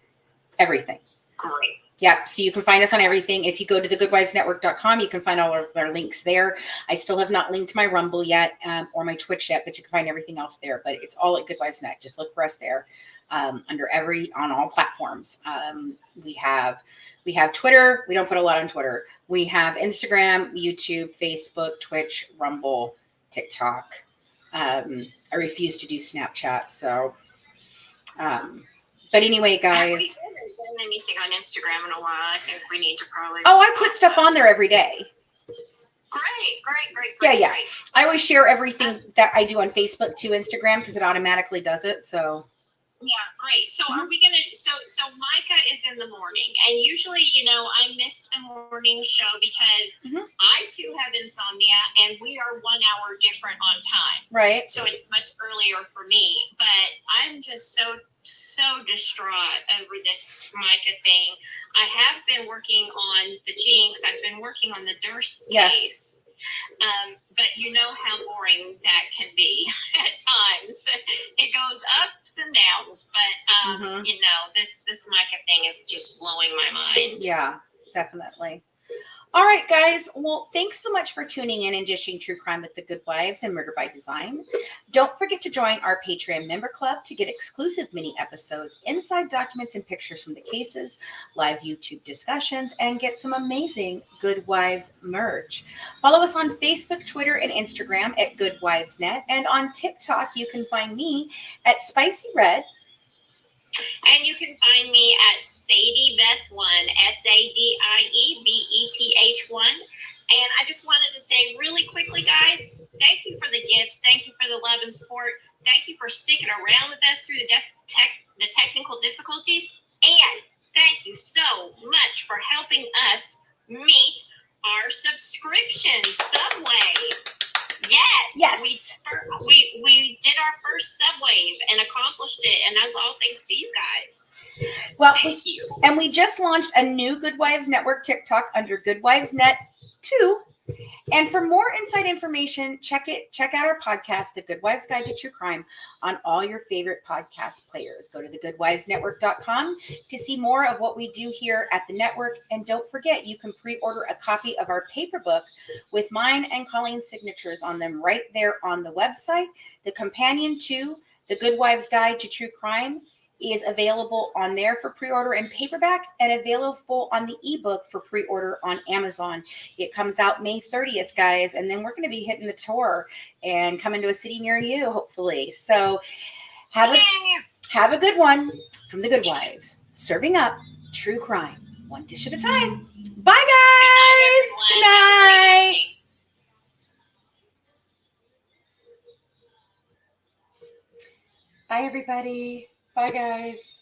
Everything. Great. Yeah, so you can find us on everything. If you go to thegoodwivesnetwork.com, you can find all of our links there. I still have not linked my Rumble yet or my Twitch yet, but you can find everything else there. But it's all at Good Wives Net. Just look for us there on all platforms. We have Twitter. We don't put a lot on Twitter. We have Instagram, YouTube, Facebook, Twitch, Rumble, TikTok. I refuse to do Snapchat. So, but anyway, guys. We haven't done anything on Instagram in a while. I think we need to probably. Oh, I put stuff on there every day. Great. Yeah. I always share everything that I do on Facebook to Instagram because it automatically does it. So. Yeah, great. So are we gonna? So Micah is in the morning, and usually, I miss the morning show because I too have insomnia, and we are 1 hour different on time. Right. So it's much earlier for me, but I'm just so distraught over this Micah thing. I have been working on the Jinx. I've been working on the Durst case. But you know how boring that can be at times. It goes ups and downs, but this Micah thing is just blowing my mind. Yeah, definitely. All right, guys. Well, thanks so much for tuning in and dishing true crime with the Good Wives and Murder by Design. Don't forget to join our Patreon member club to get exclusive mini episodes, inside documents and pictures from the cases, live YouTube discussions, and get some amazing Good Wives merch. Follow us on Facebook, Twitter, and Instagram at Good Wives Net, and on TikTok you can find me at Spicy Red. And you can find me at SadieBeth1, SADIEBETH1. And I just wanted to say really quickly, guys, thank you for the gifts. Thank you for the love and support. Thank you for sticking around with us through the technical difficulties. And thank you so much for helping us meet our subscription Subway. Yes. We did our first Subwave and accomplished it, and that's all thanks to you guys. Well, thank you. And we just launched a new Good Wives Network TikTok under Good Wives Net 2. And for more inside information, check out our podcast, The Good Wives Guide to True Crime, on all your favorite podcast players. Go to thegoodwivesnetwork.com to see more of what we do here at the network. And don't forget, you can pre-order a copy of our paper book with mine and Colleen's signatures on them right there on the website. The companion to The Good Wives Guide to True Crime is available on there for pre-order in paperback and available on the ebook for pre-order on Amazon. It comes out May 30th, guys, and then we're going to be hitting the tour and coming to a city near you, hopefully. So have a good one from the Good Wives, serving up true crime, one dish at a time. Bye, guys. Good night. Bye, everybody. Bye, guys.